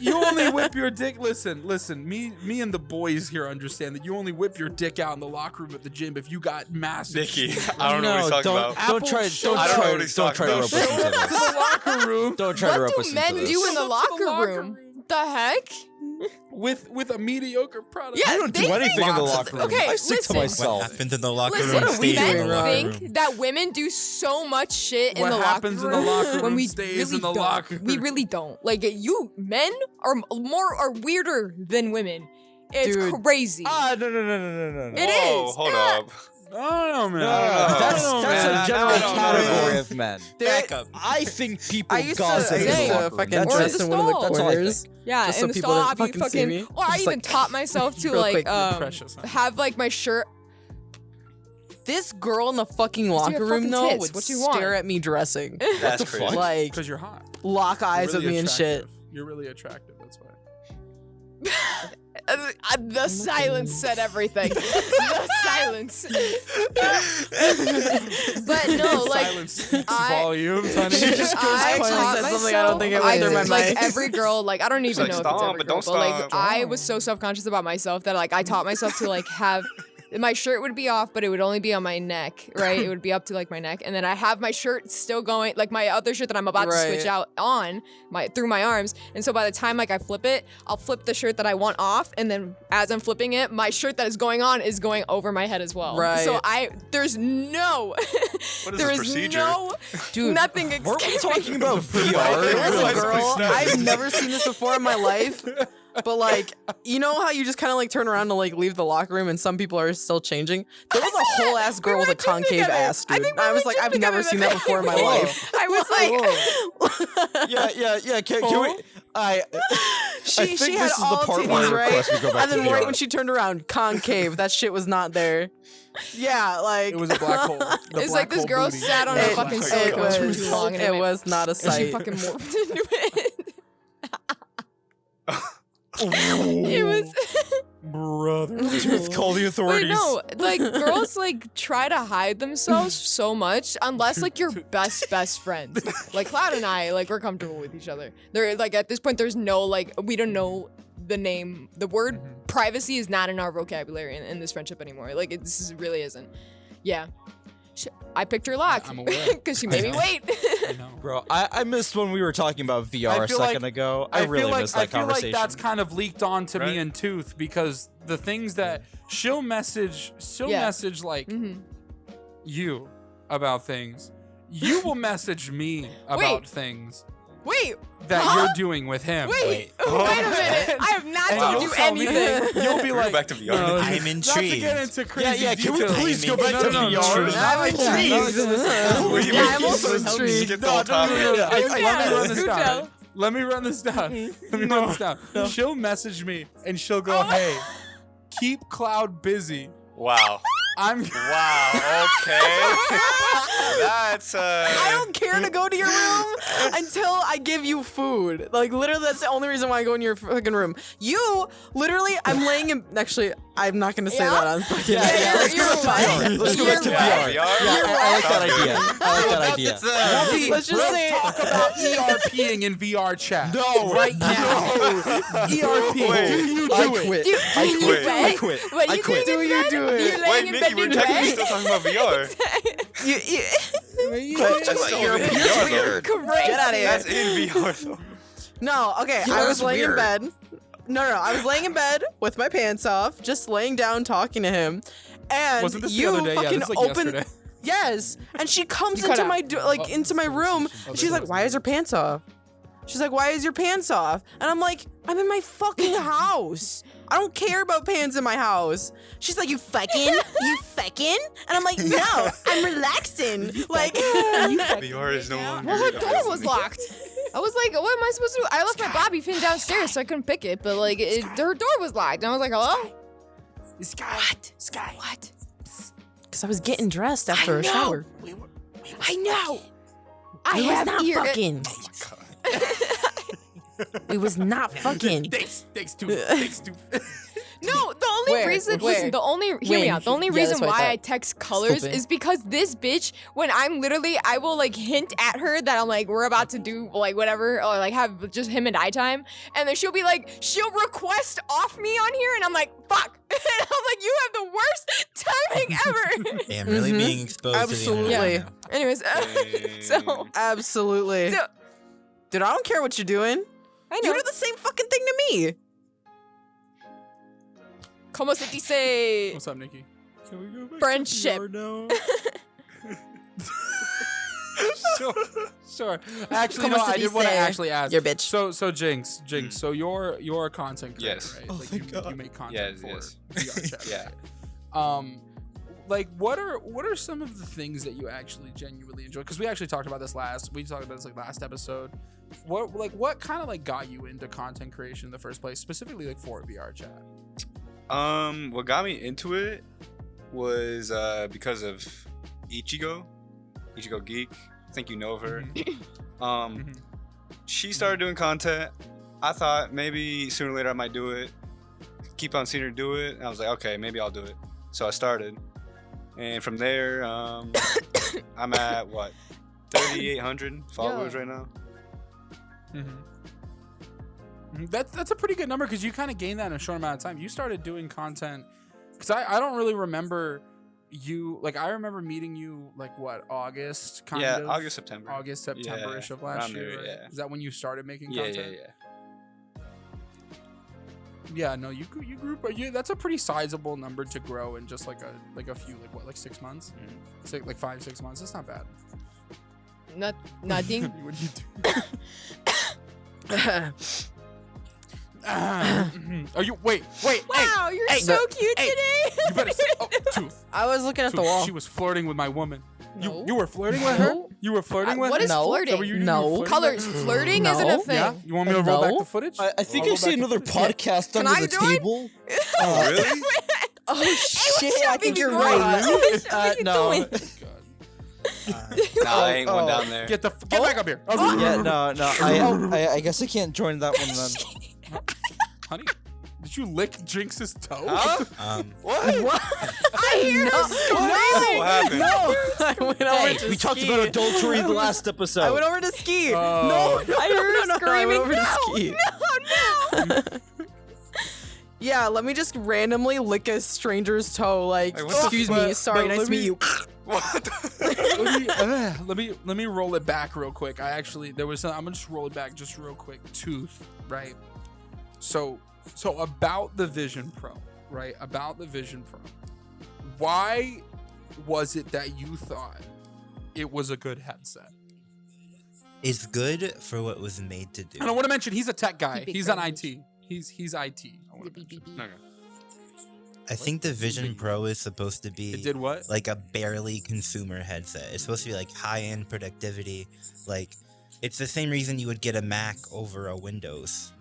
Speaker 1: you only whip your dick. Listen. Me and the boys here understand that you only whip your dick out in the locker room at the gym if you got massive.
Speaker 2: Nicky,
Speaker 1: shit.
Speaker 2: I don't know what he's talking about.
Speaker 4: Don't try.
Speaker 1: Apple
Speaker 2: I don't know what he's
Speaker 4: Don't try to
Speaker 2: talking
Speaker 4: rope us
Speaker 2: about.
Speaker 4: into
Speaker 1: To
Speaker 4: this.
Speaker 1: the locker room
Speaker 4: Don't try to rope
Speaker 5: What
Speaker 4: us
Speaker 5: do
Speaker 4: into
Speaker 5: men
Speaker 4: this.
Speaker 5: do in the
Speaker 1: Show up to
Speaker 5: locker
Speaker 1: the locker
Speaker 5: room?
Speaker 1: room.
Speaker 5: The heck?
Speaker 1: with a mediocre product.
Speaker 5: Yeah,
Speaker 4: I don't do
Speaker 5: they
Speaker 4: anything in the locker room.
Speaker 5: Okay,
Speaker 4: I stick to
Speaker 5: listen.
Speaker 6: What
Speaker 4: myself.
Speaker 6: happened in the locker
Speaker 5: Listen,
Speaker 6: room?
Speaker 3: What are we
Speaker 6: stays in
Speaker 3: doing
Speaker 6: the locker
Speaker 3: wrong?
Speaker 6: room.
Speaker 5: think that women do so much shit in
Speaker 1: What
Speaker 5: the locker
Speaker 1: happens
Speaker 5: room
Speaker 1: in the locker room
Speaker 5: when we
Speaker 1: stays
Speaker 5: really
Speaker 1: in the
Speaker 5: don't.
Speaker 1: locker room.
Speaker 5: We really don't. Like you men are weirder than women. It's
Speaker 3: Dude.
Speaker 5: crazy.
Speaker 4: No.
Speaker 5: It
Speaker 2: Whoa,
Speaker 5: is.
Speaker 2: hold up.
Speaker 1: I don't know, man.
Speaker 4: That's
Speaker 1: I don't know,
Speaker 4: that's
Speaker 1: man.
Speaker 4: a general
Speaker 1: I don't know,
Speaker 4: category
Speaker 1: man.
Speaker 4: of men.
Speaker 6: Back up.
Speaker 4: I think people
Speaker 3: I used
Speaker 4: gossip
Speaker 3: to
Speaker 4: in the locker room.
Speaker 3: fucking
Speaker 4: That's
Speaker 5: Or
Speaker 3: dress
Speaker 5: the
Speaker 3: in one of the
Speaker 5: stall.
Speaker 4: That's all I
Speaker 3: corners.
Speaker 5: Yeah,
Speaker 3: Just
Speaker 5: in
Speaker 3: so
Speaker 5: the
Speaker 3: people
Speaker 5: stall,
Speaker 3: don't
Speaker 5: I'd be
Speaker 3: fucking see me.
Speaker 5: or I
Speaker 3: Just
Speaker 5: even
Speaker 3: like-
Speaker 5: taught myself to
Speaker 3: Real
Speaker 5: like
Speaker 3: quick.
Speaker 1: Precious, huh?
Speaker 5: have like my shirt.
Speaker 3: This girl in the fucking
Speaker 5: you have
Speaker 3: locker room
Speaker 5: fucking
Speaker 3: though
Speaker 5: tits.
Speaker 3: would
Speaker 5: What you want?
Speaker 3: stare at me dressing,
Speaker 2: That's
Speaker 4: the
Speaker 2: crazy.
Speaker 4: fuck?
Speaker 3: like
Speaker 1: Because you're hot.
Speaker 3: lock eyes
Speaker 1: You're
Speaker 3: with
Speaker 1: really
Speaker 3: me and shit.
Speaker 1: attractive. You're really attractive. That's why.
Speaker 5: The silence said everything. The silence. But no, like
Speaker 1: Silence speaks
Speaker 5: I-
Speaker 1: volumes, honey.
Speaker 5: I
Speaker 3: quiet.
Speaker 5: taught
Speaker 3: Said
Speaker 5: myself.
Speaker 3: something I don't think it went through my
Speaker 5: like
Speaker 3: mind.
Speaker 5: every girl, like I don't even
Speaker 2: like,
Speaker 5: know if
Speaker 2: stop,
Speaker 5: it's every
Speaker 2: but
Speaker 5: girl,
Speaker 2: don't
Speaker 5: but like
Speaker 2: stop.
Speaker 5: I was so self-conscious about myself that like I taught myself to like have. My shirt would be off, but it would only be on my neck, right? It would be up to like my neck, and then I have my shirt still going, like my other shirt that I'm about to switch
Speaker 3: Right.
Speaker 5: out on through my arms. And so by the time like I flip it, I'll flip the shirt that I want off, and then as I'm flipping it, my shirt that is going on is going over my head as well.
Speaker 3: Right.
Speaker 5: So there's no,
Speaker 2: What is
Speaker 5: there
Speaker 2: this
Speaker 5: is
Speaker 2: procedure?
Speaker 5: no,
Speaker 3: Dude,
Speaker 5: nothing.
Speaker 4: Weren't we
Speaker 5: escaping.
Speaker 4: talking about
Speaker 3: There
Speaker 4: VR?
Speaker 3: was a girl. I've never seen this before in my life. But like, you know how you just kind of like turn around to like leave the locker room and some people are still changing? There was a whole ass girl with a
Speaker 5: were gym
Speaker 3: concave
Speaker 5: together.
Speaker 3: ass,
Speaker 5: I
Speaker 3: dude.
Speaker 5: think we
Speaker 3: I was
Speaker 5: were
Speaker 3: like,
Speaker 5: gym
Speaker 3: I've never
Speaker 5: together
Speaker 3: seen
Speaker 5: that
Speaker 3: that before in my
Speaker 5: day.
Speaker 3: life.
Speaker 5: I was like,
Speaker 4: Yeah. Can we? I
Speaker 3: She
Speaker 4: think
Speaker 3: had
Speaker 4: this is
Speaker 3: all
Speaker 4: the part where I
Speaker 3: titties, right?
Speaker 4: request we go back
Speaker 3: And then
Speaker 4: to
Speaker 3: right
Speaker 4: VR.
Speaker 3: when she turned around, concave, that shit was not there. Yeah, like
Speaker 1: It was a black hole. The
Speaker 5: it's
Speaker 1: black
Speaker 5: like this
Speaker 1: hole
Speaker 5: girl
Speaker 1: booty.
Speaker 5: sat on a
Speaker 3: It-
Speaker 5: fucking
Speaker 3: it
Speaker 5: silicone
Speaker 3: was-
Speaker 5: for too long. And
Speaker 3: it was not a
Speaker 5: and she
Speaker 3: sight.
Speaker 5: fucking morphed into it. It was.
Speaker 1: Brother.
Speaker 4: Dude, call the
Speaker 5: Wait,
Speaker 4: authorities.
Speaker 5: no, like girls like try to hide themselves so much unless like your best friend. Like Cloud and I, like we're comfortable with each other. There, like at this point, there's no like we don't know the name. The word privacy is not in our vocabulary in this friendship anymore. Like really isn't. Yeah, I picked her lock
Speaker 1: I'm aware.
Speaker 5: because she made me wait.
Speaker 1: I know.
Speaker 4: Bro, I missed when we were talking about VR
Speaker 1: I
Speaker 4: a
Speaker 1: feel
Speaker 4: second
Speaker 1: like-
Speaker 4: ago. I really missed that
Speaker 1: feel
Speaker 4: conversation.
Speaker 1: like that's kind of leaked on to me
Speaker 2: Right.
Speaker 1: and Tooth because the things that she'll message
Speaker 5: Yeah.
Speaker 1: like
Speaker 5: Mhm.
Speaker 1: you about things. You will message me about things
Speaker 5: Wait,
Speaker 1: that
Speaker 5: Huh?
Speaker 1: you're doing with him.
Speaker 5: wait a minute! I have not
Speaker 1: And
Speaker 5: told
Speaker 1: you'll
Speaker 5: you
Speaker 1: tell me-
Speaker 5: anything.
Speaker 1: You'll be
Speaker 2: We're
Speaker 1: like,
Speaker 2: back to VR.
Speaker 1: no,
Speaker 6: I'm
Speaker 1: not to
Speaker 6: intrigued.
Speaker 1: get into crazy
Speaker 4: yeah, can we
Speaker 1: details.
Speaker 4: please go back to
Speaker 1: No,
Speaker 4: VR?
Speaker 1: not like that.
Speaker 3: Please.
Speaker 5: Yeah, I'm also intrigued.
Speaker 2: Skip the whole topic.
Speaker 1: Let me run this
Speaker 5: Who
Speaker 1: down.
Speaker 5: knows?
Speaker 1: Let me run this down. Let me run this down. She'll message me and she'll go, "Hey, keep Cloud busy."
Speaker 2: Wow.
Speaker 1: I'm
Speaker 2: Wow. Okay. That's
Speaker 3: I don't care to go to your room until I give you food. Like, literally, that's the only reason why I go in your fucking room. You, literally, I'm laying in. Actually, I'm not going to say
Speaker 5: Yeah?
Speaker 3: that on fucking.
Speaker 4: Yeah, let's go back to VR. Let's go back to
Speaker 5: You're
Speaker 4: VR.
Speaker 5: right.
Speaker 4: Yeah, I like that
Speaker 2: Sounds good.
Speaker 4: idea. I like that idea.
Speaker 3: Let's just say.
Speaker 1: talk about ERPing in VR chat.
Speaker 4: No,
Speaker 1: right now. ERP.
Speaker 2: Wait.
Speaker 1: Do you do
Speaker 4: I
Speaker 1: it?
Speaker 4: quit.
Speaker 5: Do
Speaker 4: I
Speaker 5: you
Speaker 4: quit.
Speaker 5: bet?
Speaker 4: I quit.
Speaker 5: What
Speaker 4: I
Speaker 5: you
Speaker 4: quit.
Speaker 5: doing
Speaker 3: Do
Speaker 5: in
Speaker 3: you
Speaker 5: bed?
Speaker 3: do
Speaker 5: You're
Speaker 3: it?
Speaker 5: laying
Speaker 2: Wait,
Speaker 5: in
Speaker 2: Nikki,
Speaker 5: bed
Speaker 2: we're
Speaker 5: doing
Speaker 2: technically
Speaker 5: bed?
Speaker 2: still talking about VR. That's still
Speaker 4: You're
Speaker 2: in
Speaker 4: weird.
Speaker 2: VR,
Speaker 4: Weird.
Speaker 2: though.
Speaker 5: Crazy.
Speaker 3: Get out of here.
Speaker 2: That's in VR, though.
Speaker 3: No, okay.
Speaker 4: Yeah,
Speaker 3: I was
Speaker 4: that's
Speaker 3: laying in
Speaker 4: weird.
Speaker 3: bed. No. I was laying in bed with my pants off, just laying down, talking to him. And
Speaker 1: Wasn't this the
Speaker 3: you
Speaker 1: other day? Yeah,
Speaker 3: fucking
Speaker 1: this was like
Speaker 3: open.
Speaker 1: yesterday.
Speaker 3: Yes, and she comes
Speaker 5: You cut
Speaker 3: into
Speaker 5: out.
Speaker 3: my into my room.
Speaker 1: Oh,
Speaker 3: She's like, "Why is her pants off?" She's like, "Why is your pants off?" And I'm like, "I'm in my fucking house. I don't care about pants in my house." She's like, "You fucking, you fucking," and I'm like, "No, I'm relaxing." Like,
Speaker 2: VR is no longer.
Speaker 5: Well, her door was locked. I was like, what am I supposed to do? I left my bobby pin downstairs, so I couldn't pick it. But like, her door was locked, and I was like, hello.
Speaker 1: Sky.
Speaker 3: What?
Speaker 1: Sky.
Speaker 5: What?
Speaker 3: Because I was getting dressed after a shower.
Speaker 5: I know.
Speaker 3: We was not fucking.
Speaker 2: Oh my god.
Speaker 3: We was not fucking.
Speaker 1: Thanks, too.
Speaker 5: No, the only
Speaker 3: Where?
Speaker 5: reason,
Speaker 3: Where?
Speaker 5: listen, hear me
Speaker 3: When?
Speaker 5: out. The only
Speaker 3: Yeah,
Speaker 5: reason
Speaker 3: that's what I
Speaker 5: why
Speaker 3: thought.
Speaker 5: I text colors
Speaker 3: Stupid.
Speaker 5: is because this bitch, when I will like hint at her that I'm like, we're about to do like whatever, or like have just him and I time, and then she'll be like, she'll request off me on here, and I'm like, fuck. And I'm like, you have the worst timing ever.
Speaker 6: Damn, really
Speaker 3: Mhm.
Speaker 6: being exposed to the
Speaker 3: Absolutely.
Speaker 6: internet now.
Speaker 5: Anyways, so
Speaker 3: Absolutely.
Speaker 5: So-
Speaker 3: Dude, I don't care what you're doing.
Speaker 5: I know.
Speaker 3: You do the same fucking thing to me.
Speaker 5: Como se dice?
Speaker 1: What's up, Nikki? Can we go back
Speaker 5: Friendship.
Speaker 1: To VR now? Sure. Actually,
Speaker 3: Como
Speaker 1: no.
Speaker 3: se
Speaker 1: I did want to
Speaker 3: dice?
Speaker 1: actually ask.
Speaker 3: Your bitch.
Speaker 1: So Jinx. So you're a content creator,
Speaker 2: Yes.
Speaker 1: right?
Speaker 4: Oh,
Speaker 1: like
Speaker 4: thank God.
Speaker 1: you make content
Speaker 2: Yes,
Speaker 1: for VR chat.
Speaker 2: Yeah.
Speaker 1: Like what are some of the things that you actually genuinely enjoy? Because we actually talked about this last last episode. What kind of like got you into content creation in the first place, specifically like for VR chat?
Speaker 2: What got me into it was because of Ichigo Geek. I think you know of her.
Speaker 1: Mhm.
Speaker 2: She started doing content. I thought maybe sooner or later I might do it. Keep on seeing her do it. And I was like, okay, maybe I'll do it. So I started. And from there, I'm at what, 3,800 followers right now.
Speaker 1: That's a pretty good number because you kind of gained that in a short amount of time. You started doing content because I don't really remember you. Like I remember meeting you like what, August kind of?
Speaker 2: August, September.
Speaker 1: August, September-ish of last
Speaker 2: around
Speaker 1: year.
Speaker 2: there,
Speaker 1: Right?
Speaker 2: yeah.
Speaker 1: Is that when you started making
Speaker 2: Yeah,
Speaker 1: content?
Speaker 2: yeah.
Speaker 1: Yeah, no, you grew, but that's a pretty sizable number to grow in just like a few 6 months,
Speaker 2: Mhm.
Speaker 1: like 5-6 months. That's not bad.
Speaker 5: Nothing.
Speaker 1: What do you do? Are you wait?
Speaker 5: Wow, you're
Speaker 1: hey,
Speaker 5: so cute
Speaker 1: hey,
Speaker 5: today.
Speaker 1: You better say, Tooth.
Speaker 3: I was looking at the
Speaker 1: Tooth,
Speaker 3: wall.
Speaker 1: She was flirting with my woman.
Speaker 5: No.
Speaker 1: You were flirting with her?
Speaker 3: No.
Speaker 1: You were flirting with
Speaker 5: What
Speaker 1: her?
Speaker 5: is
Speaker 3: No.
Speaker 5: flirting?
Speaker 1: Is that what you did?
Speaker 3: No.
Speaker 1: You were flirting
Speaker 5: Colors.
Speaker 1: with her?
Speaker 5: Flirting
Speaker 3: No.
Speaker 5: isn't a thing.
Speaker 1: Yeah. You want me to roll back
Speaker 3: No.
Speaker 1: the footage?
Speaker 4: I think
Speaker 1: I'll
Speaker 4: I
Speaker 1: roll
Speaker 4: see
Speaker 1: back the
Speaker 4: another
Speaker 1: footage.
Speaker 4: podcast
Speaker 5: Can
Speaker 4: under
Speaker 5: I
Speaker 4: the
Speaker 5: join?
Speaker 4: table.
Speaker 2: Oh, really?
Speaker 3: Oh shit!
Speaker 5: what's
Speaker 3: I
Speaker 5: up,
Speaker 3: think
Speaker 5: baby
Speaker 3: you're
Speaker 5: girl?
Speaker 3: right.
Speaker 5: What you
Speaker 4: No.
Speaker 5: doing?
Speaker 2: Nah, I ain't going down there.
Speaker 1: Get back up here.
Speaker 4: Yeah, no. I guess I can't join that one then.
Speaker 1: Honey, did you lick Jinx's toe?
Speaker 2: Huh?
Speaker 4: What?
Speaker 5: I hear her screaming.
Speaker 2: What happened?
Speaker 3: No, I went over to
Speaker 4: We talked
Speaker 3: ski.
Speaker 4: about adultery the last episode.
Speaker 3: I went over to ski.
Speaker 1: Oh.
Speaker 3: No,
Speaker 5: I heard her
Speaker 3: no,
Speaker 5: screaming.
Speaker 3: I went over to ski.
Speaker 5: No.
Speaker 3: Yeah, let me just randomly lick a stranger's toe. Like,
Speaker 2: Hey, what the
Speaker 3: excuse
Speaker 1: fuck?
Speaker 3: me, sorry,
Speaker 1: But
Speaker 3: nice
Speaker 1: let
Speaker 3: to meet
Speaker 1: me-
Speaker 3: you.
Speaker 2: What? the-
Speaker 1: let me roll it back real quick. I'm gonna just roll it back just real quick. Tooth, right? So about the Vision Pro, right? About the Vision Pro. Why was it that you thought it was a good headset?
Speaker 6: It's good for what was made to do.
Speaker 1: And I want to mention he's a tech guy.
Speaker 5: Big
Speaker 1: He's on
Speaker 5: language.
Speaker 1: IT. He's IT. I wanna mention.
Speaker 2: Okay.
Speaker 6: I think the Vision Pro is supposed to be
Speaker 1: It did what?
Speaker 6: like a barely consumer headset. It's supposed to be like high-end productivity. Like, it's the same reason you would get a Mac over a Windows.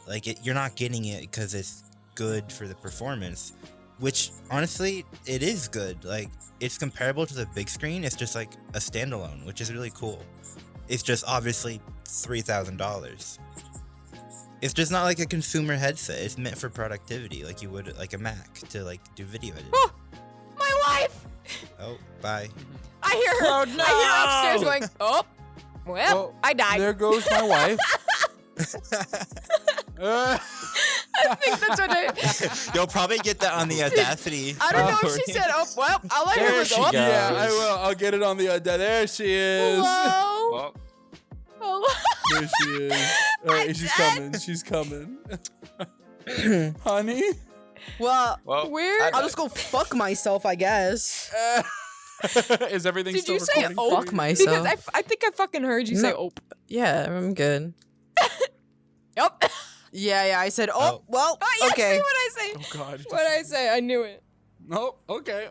Speaker 6: Like, you're not getting it because it's good for the performance, which honestly, it is good. Like, it's comparable to the big screen. It's just like a standalone, which is really cool. It's just obviously $3,000. It's just not like a consumer headset. It's meant for productivity, like you would like a Mac to like do video editing.
Speaker 5: Oh, my wife.
Speaker 6: Oh, bye.
Speaker 5: I hear her.
Speaker 3: Oh, no.
Speaker 5: I hear her upstairs going, oh, well,
Speaker 1: Well,
Speaker 5: I died.
Speaker 1: There goes my wife.
Speaker 5: I think that's what I.
Speaker 6: You'll probably get that on the Audacity.
Speaker 5: I don't know if she said, oh, well, I'll let
Speaker 4: There
Speaker 5: her
Speaker 4: she
Speaker 5: go.
Speaker 4: goes.
Speaker 1: Yeah, I will. I'll get it on the. There she is.
Speaker 5: Hello.
Speaker 2: Well,
Speaker 5: Hello.
Speaker 1: There she is. All right, she's coming. She's coming. Honey.
Speaker 3: Well,
Speaker 2: well,
Speaker 5: Where-
Speaker 3: I'll just go fuck myself, I guess.
Speaker 1: Is everything
Speaker 5: Did
Speaker 1: still
Speaker 5: you say
Speaker 1: recording?
Speaker 5: oh?
Speaker 3: Fuck myself.
Speaker 5: Because I think I fucking heard you say
Speaker 3: No.
Speaker 5: oh.
Speaker 3: Yeah, I'm good.
Speaker 5: Yep.
Speaker 3: Yeah, I said,
Speaker 6: Oh.
Speaker 3: well,
Speaker 5: Oh, yeah,
Speaker 3: okay.
Speaker 5: see what I say.
Speaker 1: Oh God.
Speaker 5: What I say, I knew it.
Speaker 1: Oh, okay.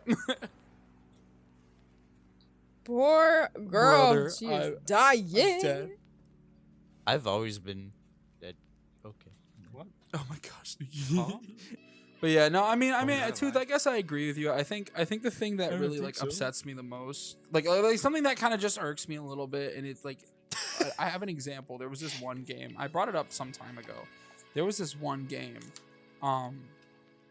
Speaker 5: Poor girl.
Speaker 1: Brother,
Speaker 5: She's
Speaker 1: I'm
Speaker 5: dying.
Speaker 1: dead.
Speaker 4: I've always been dead. Okay.
Speaker 1: Oh my gosh. But yeah, no, I mean,
Speaker 2: yeah,
Speaker 1: Tooth, I guess I agree with you. I think the thing that really like upsets me the most, like something that kind of just irks me a little bit, and it's like, I have an example. There was this one game I brought it up some time ago. There was this one game,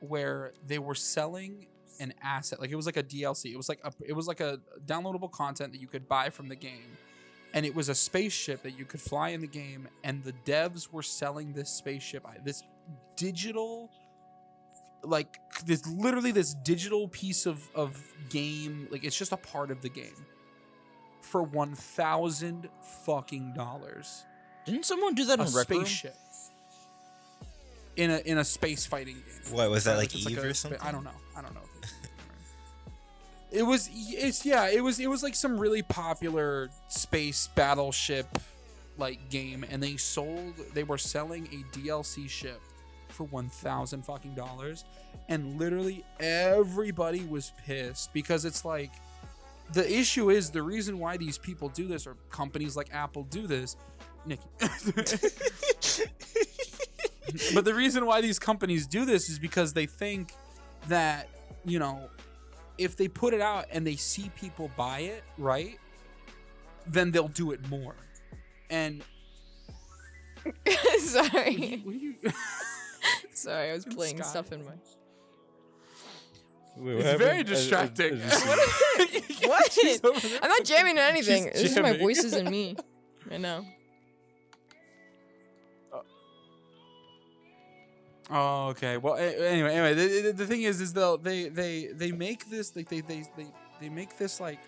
Speaker 1: where they were selling an asset, like it was like a DLC. It was like a downloadable content that you could buy from the game, and it was a spaceship that you could fly in the game, and the devs were selling this spaceship, this digital, like this literally this digital piece of game, like it's just a part of the game, for $1,000 fucking dollars.
Speaker 4: Didn't someone do that in Rec Room?
Speaker 1: Spaceship in a space fighting game.
Speaker 6: What was that, like
Speaker 1: It's
Speaker 6: Eve
Speaker 1: a
Speaker 6: or something?
Speaker 1: I don't know. It was like some really popular space battleship like game, and they were selling a DLC ship for $1,000 fucking dollars, and literally everybody was pissed, because it's like, the issue is, the reason why these people do this, or companies like Apple do this, Nikki. But the reason why these companies do this is because they think that, you know, if they put it out and they see people buy it, right, then they'll do it more. And
Speaker 5: Sorry.
Speaker 1: what you
Speaker 5: Sorry, I was playing stuff in my.
Speaker 4: Wait,
Speaker 1: it's very distracting.
Speaker 5: What? I'm not jamming to anything.
Speaker 1: She's
Speaker 5: This is my
Speaker 1: jamming.
Speaker 5: voice isn't me. I know.
Speaker 1: Oh, okay. Well, anyway, the thing is they make this, like they make this like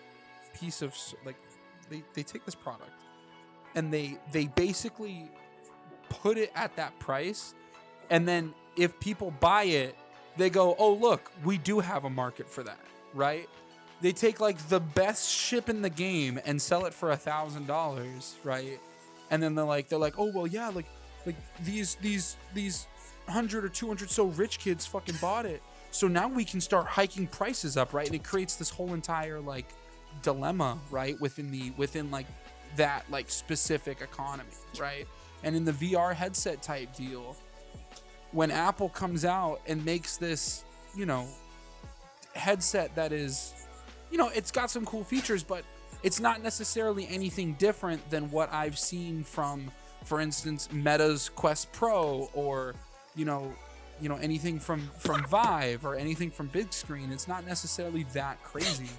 Speaker 1: piece of, like, they take this product and they basically put it at that price, and then if people buy it, they go, oh look, we do have a market for that, right? They take like the best ship in the game and sell it for $1,000, right? And then they're like, oh well, yeah, like these 100 or 200 so rich kids fucking bought it, so now we can start hiking prices up, right? And it creates this whole entire like dilemma, right, within like that like specific economy, right? And in the VR headset type deal, when Apple comes out and makes this, you know, headset that is, you know, it's got some cool features, but it's not necessarily anything different than what I've seen from, for instance, Meta's Quest Pro, or you know anything from Vive, or anything from Big Screen. It's not necessarily that crazy.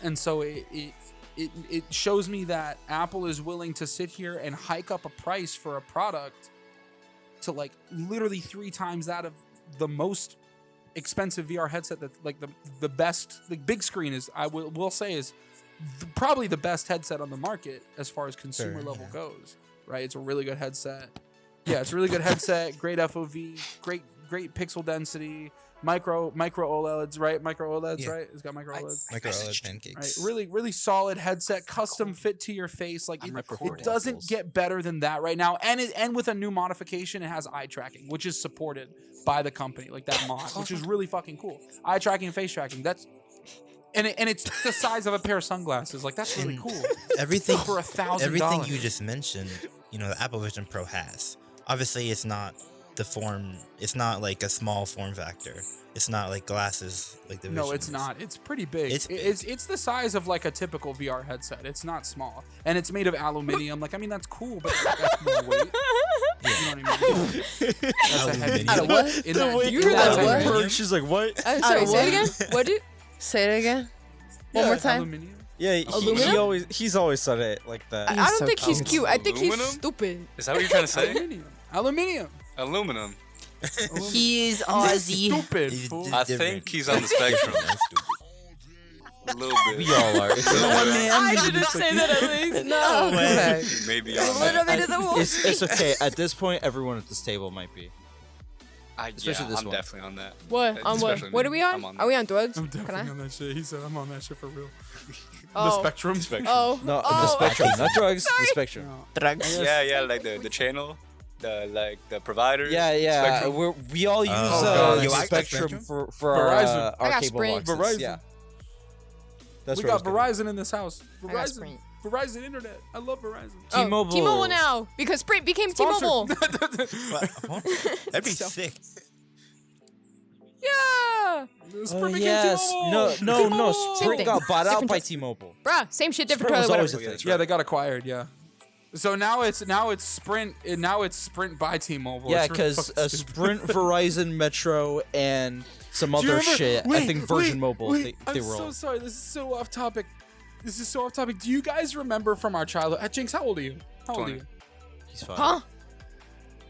Speaker 1: And so it shows me that Apple is willing to sit here and hike up a price for a product to like literally 3 times that of the most expensive VR headset, that like the best, like Big Screen is, I will say, is probably the best headset on the market as far as consumer level goes, right? It's a really good headset. Yeah, it's a really good headset, great FOV, great pixel density, micro OLEDs, right? Micro OLEDs,
Speaker 6: Yeah.
Speaker 1: right? It's got micro OLEDs.
Speaker 6: Micro OLED pancakes.
Speaker 1: Right, really solid headset, custom fit to your face. Like it doesn't get better than that right now. And with a new modification, it has eye tracking, which is supported by the company, like that mod, which is really fucking cool. Eye tracking and face tracking. And it's the size of a pair of sunglasses. Like that's really cool.
Speaker 6: Everything
Speaker 1: For $1,000.
Speaker 6: Everything you just mentioned, you know, the Apple Vision Pro has. Obviously, it's not the form. It's not like a small form factor. It's not like glasses like the Vision.
Speaker 1: No, it's
Speaker 6: is.
Speaker 1: not. It's pretty big.
Speaker 6: It's big.
Speaker 1: It's the size of like a typical VR headset. It's not small, and it's made of aluminium. Like I mean, that's cool, but that's more weight. You know what I mean? That's a heavy.
Speaker 6: Aluminium.
Speaker 3: What?
Speaker 1: In that,
Speaker 3: You heard
Speaker 1: that's
Speaker 3: that
Speaker 1: a
Speaker 3: what?
Speaker 1: heavy-
Speaker 4: She's like, what?
Speaker 5: I'm sorry,
Speaker 3: what?
Speaker 5: say it again. What did?
Speaker 3: Say it again. One
Speaker 1: Yeah,
Speaker 3: more time.
Speaker 1: Aluminium.
Speaker 4: Yeah,
Speaker 5: Aluminum?
Speaker 4: he's always said it like that.
Speaker 5: I don't
Speaker 3: so
Speaker 5: think he's
Speaker 3: cute.
Speaker 5: cute. I think he's
Speaker 2: Aluminum?
Speaker 5: stupid.
Speaker 2: Is that what you're trying to say?
Speaker 1: Aluminium.
Speaker 2: Aluminum.
Speaker 3: He's
Speaker 1: Stupid.
Speaker 6: He's
Speaker 1: Fool.
Speaker 2: I
Speaker 6: different.
Speaker 2: think he's on the spectrum.
Speaker 6: That's stupid.
Speaker 2: A little bit.
Speaker 4: We all are.
Speaker 5: I didn't say that at least.
Speaker 3: No. Okay.
Speaker 2: Maybe
Speaker 5: A
Speaker 2: on
Speaker 5: little
Speaker 2: that.
Speaker 5: bit of the wolf.
Speaker 4: It's okay. At this point, everyone at this table might be. Especially
Speaker 2: Yeah,
Speaker 4: this
Speaker 2: I'm
Speaker 4: one.
Speaker 2: definitely on that.
Speaker 5: What? On what?
Speaker 2: Especially
Speaker 5: What
Speaker 2: me.
Speaker 5: are we on?
Speaker 2: I'm on
Speaker 5: Are we on drugs?
Speaker 1: I'm
Speaker 5: Can
Speaker 1: definitely
Speaker 5: I?
Speaker 1: on that shit. He said I'm on that shit for real.
Speaker 5: Oh.
Speaker 1: The spectrum.
Speaker 5: Oh.
Speaker 4: No,
Speaker 5: oh.
Speaker 4: the spectrum, not drugs. The spectrum.
Speaker 1: No.
Speaker 3: Drugs.
Speaker 2: Yeah, like the channel, the provider.
Speaker 4: Yeah.
Speaker 2: Spectrum.
Speaker 4: We all use
Speaker 1: God, you
Speaker 6: like the
Speaker 4: spectrum
Speaker 6: Spectrum?
Speaker 4: for
Speaker 1: Verizon.
Speaker 4: our
Speaker 5: I got
Speaker 4: cable
Speaker 5: Sprint.
Speaker 4: boxes.
Speaker 1: Verizon.
Speaker 4: Yeah. That's
Speaker 1: We
Speaker 4: where I
Speaker 1: got
Speaker 4: was going.
Speaker 1: Verizon in this house.
Speaker 5: I got
Speaker 1: Verizon.
Speaker 5: Sprint.
Speaker 1: Verizon Internet. I love Verizon.
Speaker 4: T-Mobile.
Speaker 5: T-Mobile now because Sprint became T-Mobile.
Speaker 6: That'd be sick.
Speaker 5: Yeah.
Speaker 1: Sprint became
Speaker 4: Yes.
Speaker 1: T-Mobile.
Speaker 4: No.
Speaker 5: Same
Speaker 4: Sprint
Speaker 5: thing.
Speaker 4: got bought out
Speaker 5: Different
Speaker 4: by
Speaker 5: t-
Speaker 4: T-Mobile.
Speaker 5: Bruh, same shit, different
Speaker 4: Sprint was
Speaker 5: toilet.
Speaker 4: always a
Speaker 5: Whatever.
Speaker 4: thing.
Speaker 1: Yeah, they got acquired. Yeah. So now it's Sprint. Now it's Sprint by T-Mobile.
Speaker 4: Yeah,
Speaker 1: It's really
Speaker 4: because
Speaker 1: fucking stupid.
Speaker 4: Sprint, Verizon, Metro, and some
Speaker 1: Do you
Speaker 4: other
Speaker 1: remember-
Speaker 4: shit. I
Speaker 1: wait,
Speaker 4: think Virgin Mobile.
Speaker 1: wait,
Speaker 4: They
Speaker 1: I'm
Speaker 4: were
Speaker 1: so
Speaker 4: all.
Speaker 1: sorry. This is so off topic. Do you guys remember from our childhood? Jinx, how old are you? How old are
Speaker 2: 20.
Speaker 1: you?
Speaker 4: He's fine.
Speaker 5: Huh?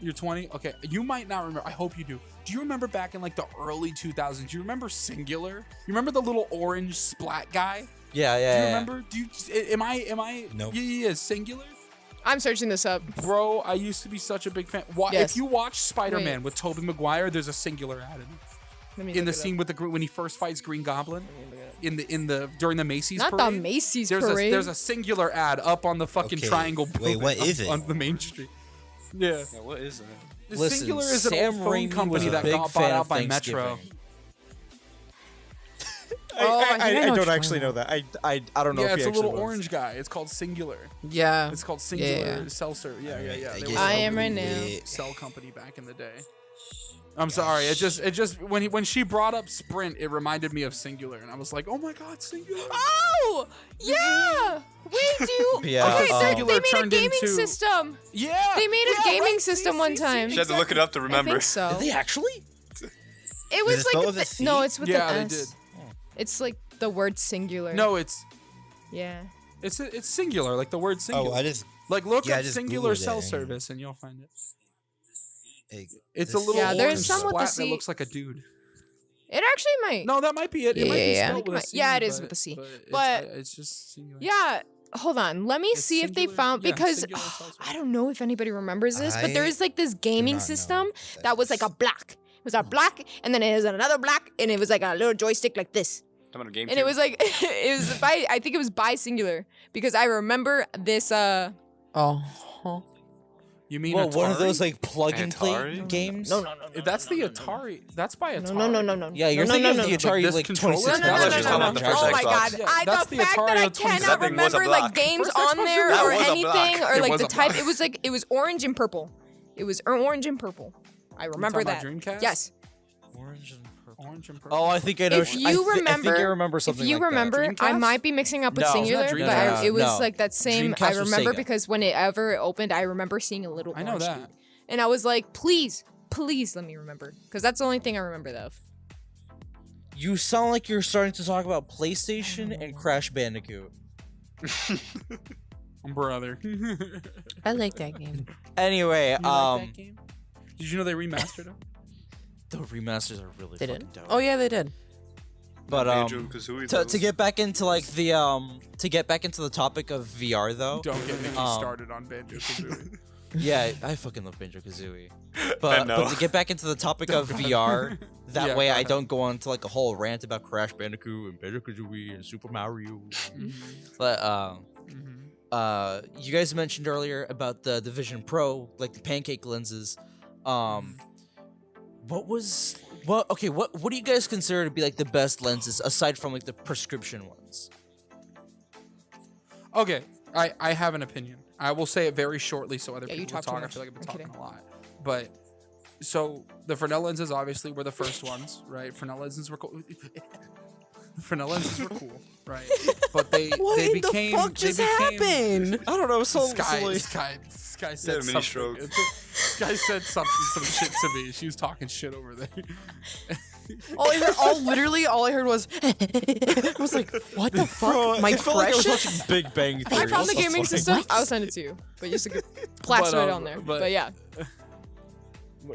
Speaker 1: You're 20? Okay. You might not remember. I hope you do. Do you remember back in like the early 2000s? Do you remember Singular? You remember the little orange splat guy?
Speaker 4: Yeah.
Speaker 1: Do you remember? Do you am I
Speaker 6: Nope.
Speaker 1: Yeah, Singular?
Speaker 5: I'm searching this up.
Speaker 1: Bro, I used to be such a big fan.
Speaker 5: Yes.
Speaker 1: If you watch Spider-Man
Speaker 5: Wait.
Speaker 1: with Tobey Maguire, there's a Singular ad
Speaker 5: Let me
Speaker 1: in the
Speaker 5: look it
Speaker 1: scene
Speaker 5: up.
Speaker 1: with the when he first fights Green Goblin.
Speaker 5: Let me look it up.
Speaker 1: In the during the Macy's
Speaker 5: Not
Speaker 1: parade.
Speaker 5: the Macy's
Speaker 1: there's
Speaker 5: parade.
Speaker 1: there's a Singular ad up on the fucking
Speaker 6: Okay,
Speaker 1: triangle
Speaker 6: wait,
Speaker 1: building
Speaker 6: what is it?
Speaker 1: on the main street. Yeah.
Speaker 2: Yeah, what is that?
Speaker 1: The
Speaker 4: Listen,
Speaker 1: Singular is an
Speaker 4: Sam
Speaker 1: old phone
Speaker 4: Raimi
Speaker 1: company
Speaker 4: was a
Speaker 1: that
Speaker 4: big
Speaker 1: got
Speaker 4: fan
Speaker 1: bought out
Speaker 4: of
Speaker 1: by Metro.
Speaker 4: Thanksgiving.
Speaker 5: Oh, I think I know
Speaker 4: don't
Speaker 5: which
Speaker 4: actually
Speaker 5: one.
Speaker 4: know that. I don't know
Speaker 1: Yeah,
Speaker 4: if
Speaker 1: it's
Speaker 4: he
Speaker 1: a little
Speaker 4: actually was.
Speaker 1: orange guy. It's called Singular.
Speaker 3: Yeah.
Speaker 1: It's called Singular
Speaker 3: Yeah.
Speaker 1: Cell Service. Yeah. They
Speaker 6: I
Speaker 1: were
Speaker 6: guess
Speaker 5: I
Speaker 1: a
Speaker 5: am right now.
Speaker 6: Yeah.
Speaker 1: cell company back in the day. I'm sorry. It just when she brought up Sprint, it reminded me of Singular, and I was like, oh my god, Singular.
Speaker 5: Oh, yeah. We do.
Speaker 4: Yeah,
Speaker 5: Okay, so
Speaker 1: Singular
Speaker 5: they made a
Speaker 1: turned
Speaker 5: gaming
Speaker 1: into-
Speaker 5: system.
Speaker 1: Yeah.
Speaker 5: They made a
Speaker 1: yeah,
Speaker 5: gaming
Speaker 1: right,
Speaker 5: system one time.
Speaker 2: She had to look it up to
Speaker 5: I
Speaker 2: remember.
Speaker 5: think so.
Speaker 4: Did they actually?
Speaker 5: It was
Speaker 6: it
Speaker 5: like
Speaker 6: spelled with a C?
Speaker 5: no, it's with
Speaker 1: Yeah,
Speaker 5: an
Speaker 1: they
Speaker 5: S.
Speaker 1: did.
Speaker 5: It's like the word singular.
Speaker 1: No, it's
Speaker 5: Yeah.
Speaker 1: singular, like the word singular.
Speaker 6: Oh, I just
Speaker 1: like look
Speaker 6: yeah, I
Speaker 1: up
Speaker 6: just
Speaker 1: Singular
Speaker 6: Googled it
Speaker 1: Cell
Speaker 6: and-
Speaker 1: Service and you'll find it. It's
Speaker 6: this-
Speaker 1: a little
Speaker 5: Yeah, there's
Speaker 1: orange
Speaker 5: some with the
Speaker 1: splat
Speaker 5: C.
Speaker 1: that looks like a dude.
Speaker 5: It actually might.
Speaker 1: No, that might be it. It might be
Speaker 3: Yeah.
Speaker 1: spelled with a
Speaker 5: Might-
Speaker 1: C.
Speaker 5: yeah, it is
Speaker 1: but-
Speaker 5: with a C.
Speaker 1: But
Speaker 5: But-
Speaker 1: it's just singular.
Speaker 5: Yeah. Hold on. Let me
Speaker 1: It's
Speaker 5: see if they
Speaker 1: singular-
Speaker 5: found
Speaker 1: yeah,
Speaker 5: because
Speaker 1: singular cell service.
Speaker 5: I don't know if anybody remembers this, but there
Speaker 6: I
Speaker 5: is like this
Speaker 6: do
Speaker 5: gaming
Speaker 6: not know
Speaker 5: system
Speaker 6: what
Speaker 5: that was like a
Speaker 6: is.
Speaker 5: black. It was a black, and then it was another black, and it was like a little joystick like this.
Speaker 2: I'm on a GameCube.
Speaker 5: And it was like it was by I think it was by Singular because I remember this
Speaker 3: Oh.
Speaker 1: You mean
Speaker 4: Well,
Speaker 1: Atari?
Speaker 4: one of those like plug and play
Speaker 2: Atari?
Speaker 4: games.
Speaker 5: no.
Speaker 1: That's the Atari. That's by Atari.
Speaker 5: No.
Speaker 4: Yeah, you're
Speaker 5: no,
Speaker 4: thinking
Speaker 5: no,
Speaker 4: of
Speaker 5: no,
Speaker 4: the
Speaker 5: no.
Speaker 4: Atari
Speaker 1: This
Speaker 4: like
Speaker 1: controller?
Speaker 4: 26.
Speaker 5: No, no, no,
Speaker 2: That's
Speaker 5: no,
Speaker 2: just
Speaker 5: no,
Speaker 2: talking
Speaker 5: no.
Speaker 2: about the first
Speaker 5: Oh my
Speaker 2: Xbox.
Speaker 5: god.
Speaker 1: Yeah, that's
Speaker 5: The
Speaker 1: the
Speaker 5: fact
Speaker 1: Atari
Speaker 5: that I
Speaker 1: on 26.
Speaker 5: cannot
Speaker 2: That thing was a
Speaker 5: remember like
Speaker 2: block.
Speaker 5: games
Speaker 1: First
Speaker 5: on
Speaker 1: Xbox
Speaker 5: there
Speaker 1: was
Speaker 5: or
Speaker 2: a block.
Speaker 5: anything or
Speaker 2: It
Speaker 5: like
Speaker 2: was
Speaker 5: the
Speaker 2: a
Speaker 5: type.
Speaker 2: block.
Speaker 5: It was orange and purple. It was orange and purple. I remember
Speaker 1: talking
Speaker 5: that.
Speaker 1: about Dreamcast?
Speaker 5: Yes.
Speaker 4: Orange and purple.
Speaker 1: Orange and purple.
Speaker 4: Oh, I think I know.
Speaker 5: If you
Speaker 4: I think I
Speaker 5: remember,
Speaker 4: remember
Speaker 5: if
Speaker 4: something
Speaker 5: you
Speaker 4: like that.
Speaker 5: remember, I
Speaker 1: Dreamcast?
Speaker 5: might be mixing up with
Speaker 4: No,
Speaker 5: Singular,
Speaker 1: it's not
Speaker 5: but
Speaker 1: Dreamcast.
Speaker 5: it was
Speaker 4: No.
Speaker 5: like that same.
Speaker 4: Dreamcast
Speaker 5: I
Speaker 4: was
Speaker 5: remember
Speaker 4: Sega.
Speaker 5: because whenever it opened, I remember seeing a little
Speaker 1: I know
Speaker 5: orange
Speaker 1: that.
Speaker 5: dude. And I was like, please let me remember. Because that's the only thing I remember of.
Speaker 4: You sound like you're starting to talk about PlayStation and Crash Bandicoot.
Speaker 1: Brother.
Speaker 3: I like that game.
Speaker 4: Anyway,
Speaker 1: You like that game? Did you know they remastered them?
Speaker 4: the remasters are really
Speaker 3: They
Speaker 4: fucking
Speaker 3: did?
Speaker 4: dope.
Speaker 3: Oh yeah, they did.
Speaker 4: But
Speaker 2: Banjo-Kazooie,
Speaker 4: to get back into like the to get back into the topic of VR though.
Speaker 1: Don't get me
Speaker 4: Um,
Speaker 1: started on Banjo Kazooie.
Speaker 4: Yeah, I fucking love Banjo Kazooie.
Speaker 2: I
Speaker 4: But
Speaker 2: know.
Speaker 4: to get back into the topic of VR, that
Speaker 1: Yeah,
Speaker 4: way
Speaker 1: go
Speaker 4: I
Speaker 1: ahead.
Speaker 4: don't go on to like a whole rant about Crash Bandicoot and Banjo Kazooie and Super Mario. But you guys mentioned earlier about the Vision Pro, like the pancake lenses. What do you guys consider to be like the best lenses aside from like the prescription ones?
Speaker 1: Okay, I have an opinion. I will say it very shortly so other
Speaker 5: Yeah, you
Speaker 1: people
Speaker 5: talk
Speaker 1: can
Speaker 5: too
Speaker 1: talk. I
Speaker 5: much.
Speaker 1: feel like I've been
Speaker 5: I'm
Speaker 1: talking
Speaker 5: kidding.
Speaker 1: a lot. But so the Fresnel lenses obviously were the first ones, right? Fresnel lenses were cool. Fresnel lenses were cool, right? But they became
Speaker 3: the fuck just
Speaker 1: they became,
Speaker 3: happened?
Speaker 4: I don't know.
Speaker 1: This guy said
Speaker 2: a mini
Speaker 1: something.
Speaker 2: stroke.
Speaker 1: This guy said some shit to me. She was talking shit over there.
Speaker 3: All I heard was I was like, what the fuck? My
Speaker 4: I felt like I was
Speaker 3: precious?
Speaker 4: watching Big Bang Theory.
Speaker 5: I found the
Speaker 4: What
Speaker 5: gaming
Speaker 4: fuck?
Speaker 5: system. I'll send it to you. But just to plaster it on there. But yeah.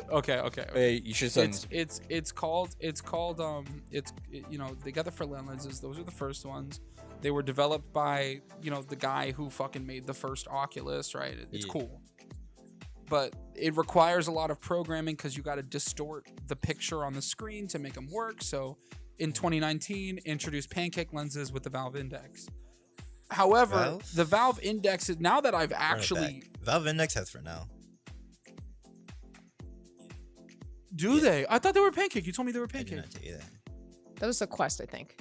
Speaker 1: Okay.
Speaker 4: Hey, you should send.
Speaker 1: It's called you know, they got the Fresnel lenses. Those are the first ones. They were developed by, you know, the guy who fucking made the first Oculus, right? It's
Speaker 4: Yeah.
Speaker 1: cool. But it requires a lot of programming because you got to distort the picture on the screen to make them work. So in 2019, introduced pancake lenses with the Valve Index. However,
Speaker 6: Valve?
Speaker 1: the Valve Index is now that I've
Speaker 6: Run it
Speaker 1: actually
Speaker 6: back. Valve Index has for now.
Speaker 1: do they? I thought they were pancake. You told me they were
Speaker 6: I did
Speaker 1: pancake.
Speaker 6: not tell you that.
Speaker 5: That was a quest, I think.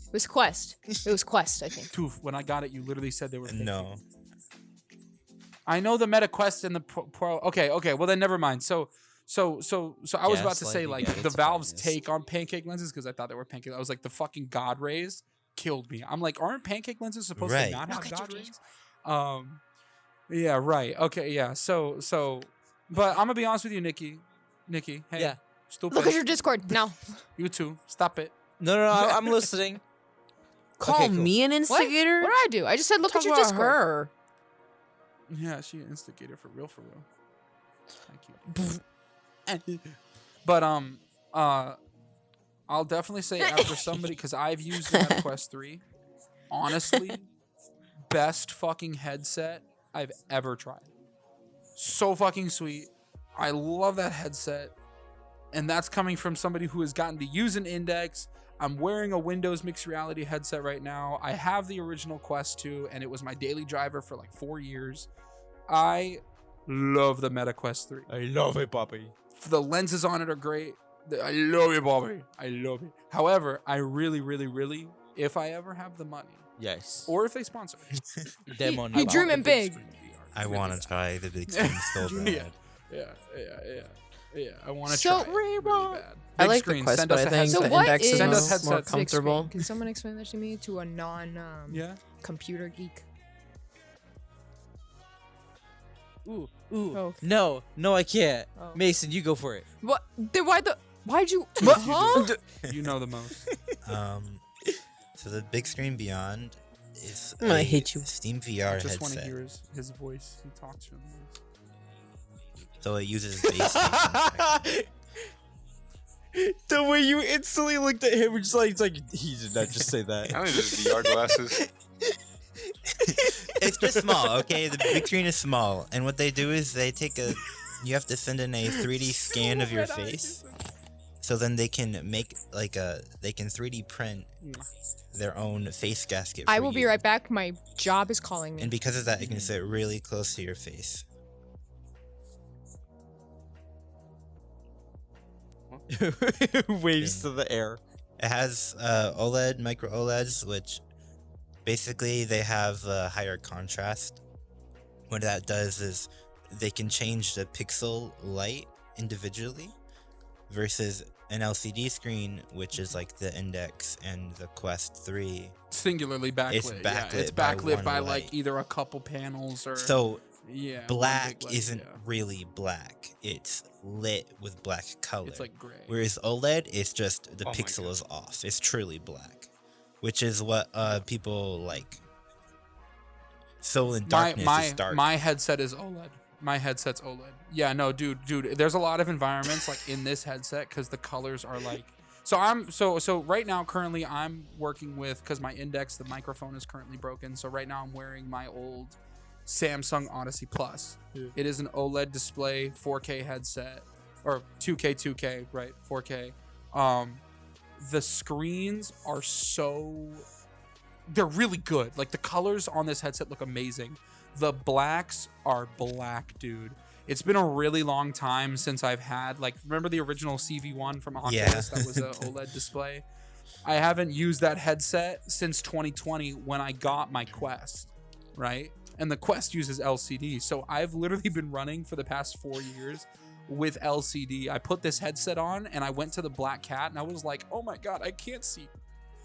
Speaker 5: It was Quest. It was Quest, I think.
Speaker 1: Toof, when I got it, you literally said they were fake.
Speaker 6: No.
Speaker 1: I know the Meta Quest and the Pro. Okay, well then never mind. So I was about to say
Speaker 4: Gaslighting,
Speaker 1: like
Speaker 4: yeah,
Speaker 1: the
Speaker 4: it's
Speaker 1: Valve's
Speaker 4: finest.
Speaker 1: take on pancake lenses because I thought they were pancake. I was like the fucking God rays killed me. I'm like, aren't pancake lenses supposed to
Speaker 6: Right.
Speaker 1: not have
Speaker 5: Look at
Speaker 1: God
Speaker 5: you,
Speaker 1: rays? Yeah, right. Okay, yeah. So, but I'm gonna be honest with you, Nikki. Nikki, hey,
Speaker 4: Yeah.
Speaker 1: stupid.
Speaker 5: Look at your Discord now.
Speaker 1: You too. Stop it.
Speaker 4: No, I'm listening.
Speaker 3: Call
Speaker 4: Okay, cool.
Speaker 3: me an
Speaker 5: What?
Speaker 3: instigator?
Speaker 5: What did I do? I just said look
Speaker 3: Talk
Speaker 5: at your
Speaker 3: about
Speaker 5: Discord.
Speaker 3: her.
Speaker 1: Yeah, she an instigator for real, for real. Thank you. But I'll definitely say after somebody because I've used the Meta Quest 3. Honestly, best fucking headset I've ever tried. So fucking sweet. I love that headset. And that's coming from somebody who has gotten to use an Index. I'm wearing a Windows mixed reality headset right now. I have the original Quest 2, and it was my daily driver for like 4 years. I love the Meta Quest 3.
Speaker 4: I love it, Poppy.
Speaker 1: The lenses on it are great. I love it, Bobby. I love it. However, I really, really, really, if I ever have the money,
Speaker 4: Yes.
Speaker 1: or if they sponsor me,
Speaker 4: Demon.
Speaker 5: He
Speaker 1: I
Speaker 5: drew
Speaker 1: want
Speaker 5: him
Speaker 1: the
Speaker 5: big.
Speaker 1: screen VR.
Speaker 6: I
Speaker 1: Really
Speaker 6: want to
Speaker 1: bad.
Speaker 6: try the big screen so
Speaker 1: Yeah.
Speaker 6: bad.
Speaker 1: Yeah. I want to
Speaker 5: So,
Speaker 1: try it really bad.
Speaker 3: I
Speaker 1: Big
Speaker 3: like
Speaker 1: screen,
Speaker 3: the Quest,
Speaker 1: send
Speaker 3: but
Speaker 1: us
Speaker 3: I
Speaker 1: a
Speaker 3: think
Speaker 1: headset.
Speaker 3: the
Speaker 5: So what
Speaker 3: Index is
Speaker 5: is-
Speaker 1: Send us
Speaker 3: more
Speaker 1: headsets.
Speaker 5: Big
Speaker 3: comfortable.
Speaker 5: screen. Can someone explain that to me to a non
Speaker 1: Yeah.
Speaker 5: computer geek?
Speaker 4: Ooh.
Speaker 5: Oh.
Speaker 4: No, I can't.
Speaker 5: Oh.
Speaker 4: Mason, you go for it.
Speaker 5: What? Then why'd you?
Speaker 1: What?
Speaker 5: Huh?
Speaker 1: You know the most.
Speaker 6: So the big screen beyond is
Speaker 3: I'm gonna
Speaker 6: a
Speaker 3: hate you.
Speaker 6: Steam VR
Speaker 1: I just want to
Speaker 6: headset.
Speaker 1: hear his voice. He talks from this.
Speaker 6: So it uses base station.
Speaker 4: The way you instantly looked at him, it's like he did not just say that.
Speaker 2: I don't need the VR glasses.
Speaker 6: It's just small, okay? The big screen is small, and what they do is they take a. You have to send in a 3D scan of your face, so then they can make they can 3D print their own face gasket.
Speaker 5: I
Speaker 6: for
Speaker 5: will be
Speaker 6: you.
Speaker 5: right back. My job is calling me.
Speaker 6: And because of that, it can sit really close to your face.
Speaker 4: Waves to the air.
Speaker 6: It has OLED, micro OLEDs, which basically they have higher contrast. What that does is they can change the pixel light individually versus an LCD screen, which is like the Index and the Quest 3.
Speaker 1: Singularly backlit.
Speaker 6: It's
Speaker 1: yeah,
Speaker 6: backlit
Speaker 1: it's
Speaker 6: by
Speaker 1: backlit
Speaker 6: one
Speaker 1: by
Speaker 6: light.
Speaker 1: like either a couple panels or
Speaker 6: So
Speaker 1: yeah. one
Speaker 6: black
Speaker 1: big light,
Speaker 6: isn't
Speaker 1: yeah.
Speaker 6: really black. It's lit with black color.
Speaker 1: It's like gray.
Speaker 6: Whereas OLED is just the
Speaker 2: Oh my
Speaker 6: pixel
Speaker 2: God.
Speaker 6: is off. It's truly black, which is what people like. Soul in Darkness is dark.
Speaker 1: My headset is OLED. My headset's OLED. Yeah, no, dude. There's a lot of environments like in this headset because the colors are like. So so right now currently I'm working with because my Index the microphone is currently broken. So right now I'm wearing my old Samsung Odyssey Plus.
Speaker 4: Yeah.
Speaker 1: It is an OLED display 4K headset or 2K right 4K. The screens are they're really good. Like the colors on this headset look amazing. The blacks are black, dude. It's been a really long time since I've had remember the original CV1 from Oculus
Speaker 6: Yeah.
Speaker 1: that was an OLED display. I haven't used that headset since 2020 when I got my Quest, right? And the Quest uses LCD. So I've literally been running for the past 4 years with LCD. I put this headset on and I went to the Black Cat and I was like, "Oh my god, I can't see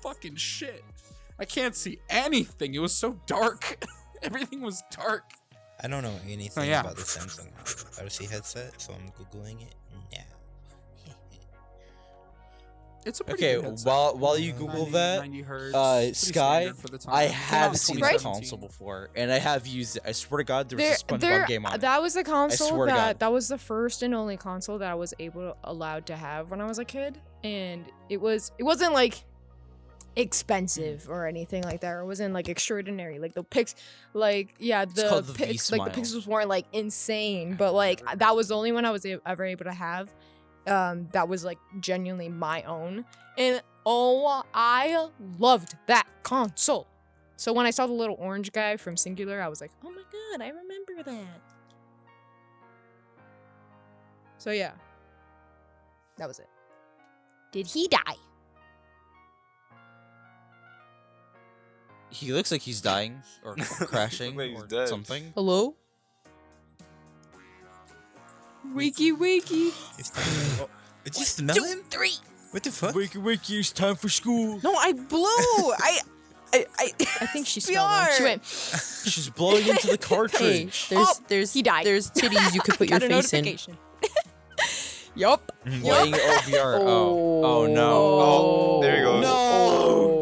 Speaker 1: fucking shit. I can't see anything. It was so dark." Everything was dark.
Speaker 6: I don't know anything
Speaker 1: yeah.
Speaker 6: about the Samsung Odyssey headset, so I'm googling it now.
Speaker 1: It's a pretty
Speaker 4: Okay,
Speaker 1: good headset.
Speaker 4: while you Google
Speaker 1: 90
Speaker 4: that,
Speaker 1: 90 hertz, pretty
Speaker 4: Sky,
Speaker 1: standard for the time.
Speaker 4: I
Speaker 1: It came out
Speaker 4: have
Speaker 1: in
Speaker 4: seen the
Speaker 1: 2017.
Speaker 4: console before, and I have used it. I swear to God, there was a SpongeBob game on it.
Speaker 5: That was the console
Speaker 4: swear to God.
Speaker 5: that was the first and only console that I was allowed to have when I was a kid, and it wasn't like expensive or anything like that, or it wasn't like extraordinary. Like the pics, like yeah,
Speaker 4: called the
Speaker 5: pics, like the
Speaker 4: V-Smile.
Speaker 5: pixels weren't like insane, but like that was the only one I was ever able to have. That was like genuinely my own, and oh, I loved that console. So when I saw the little orange guy from Singular, I was like, oh my god, I remember that. So yeah, that was it. Did he die?
Speaker 4: He looks like he's dying or crashing
Speaker 2: Like he's
Speaker 4: or
Speaker 2: dead.
Speaker 4: something.
Speaker 3: Hello?
Speaker 5: Wakey, wakey.
Speaker 6: Did you smell him?
Speaker 3: 3.
Speaker 6: What the fuck?
Speaker 4: wakey, it's time for school.
Speaker 3: No, I blew. I
Speaker 5: I think she smelled him.
Speaker 3: VR.
Speaker 5: She went,
Speaker 4: She's blowing into the
Speaker 3: Hey,
Speaker 4: cartridge.
Speaker 3: there's
Speaker 5: he died.
Speaker 3: There's titties you could put your
Speaker 5: got a
Speaker 3: face in.
Speaker 5: notification. Yup.
Speaker 4: Playing OVR. Oh no.
Speaker 2: Oh, there he goes.
Speaker 3: No.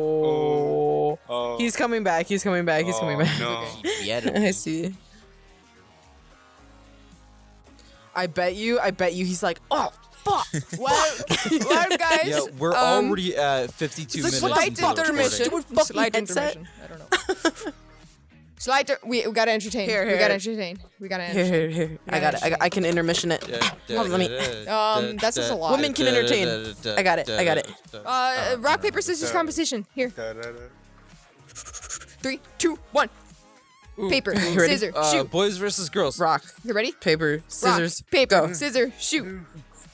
Speaker 2: Oh.
Speaker 3: He's coming back. He's coming back. He's coming back.
Speaker 2: No.
Speaker 3: I see. I bet you he's like, oh, fuck.
Speaker 5: Well, guys.
Speaker 4: Yeah, we're already at 52
Speaker 3: It's
Speaker 4: minutes
Speaker 3: like,
Speaker 4: into
Speaker 3: what
Speaker 4: the
Speaker 3: the
Speaker 4: recording.
Speaker 3: Stupid fucking
Speaker 5: Slight
Speaker 3: headset.
Speaker 5: intermission. I don't know. We gotta entertain.
Speaker 3: Here,
Speaker 5: We
Speaker 3: here.
Speaker 5: gotta entertain. We gotta
Speaker 3: Here,
Speaker 5: entertain.
Speaker 3: here. I got it. I can intermission it. Hold on, let me.
Speaker 5: That's just a lot.
Speaker 3: Women can entertain. I got it.
Speaker 5: Rock, paper, scissors competition. Here.
Speaker 2: Da-da-da.
Speaker 5: 3, 2, 1. Paper,
Speaker 3: You ready?
Speaker 5: scissors, shoot.
Speaker 4: Boys versus girls.
Speaker 3: Rock,
Speaker 5: You ready?
Speaker 3: paper, scissors,
Speaker 5: Rock, paper,
Speaker 3: go.
Speaker 5: scissors, shoot.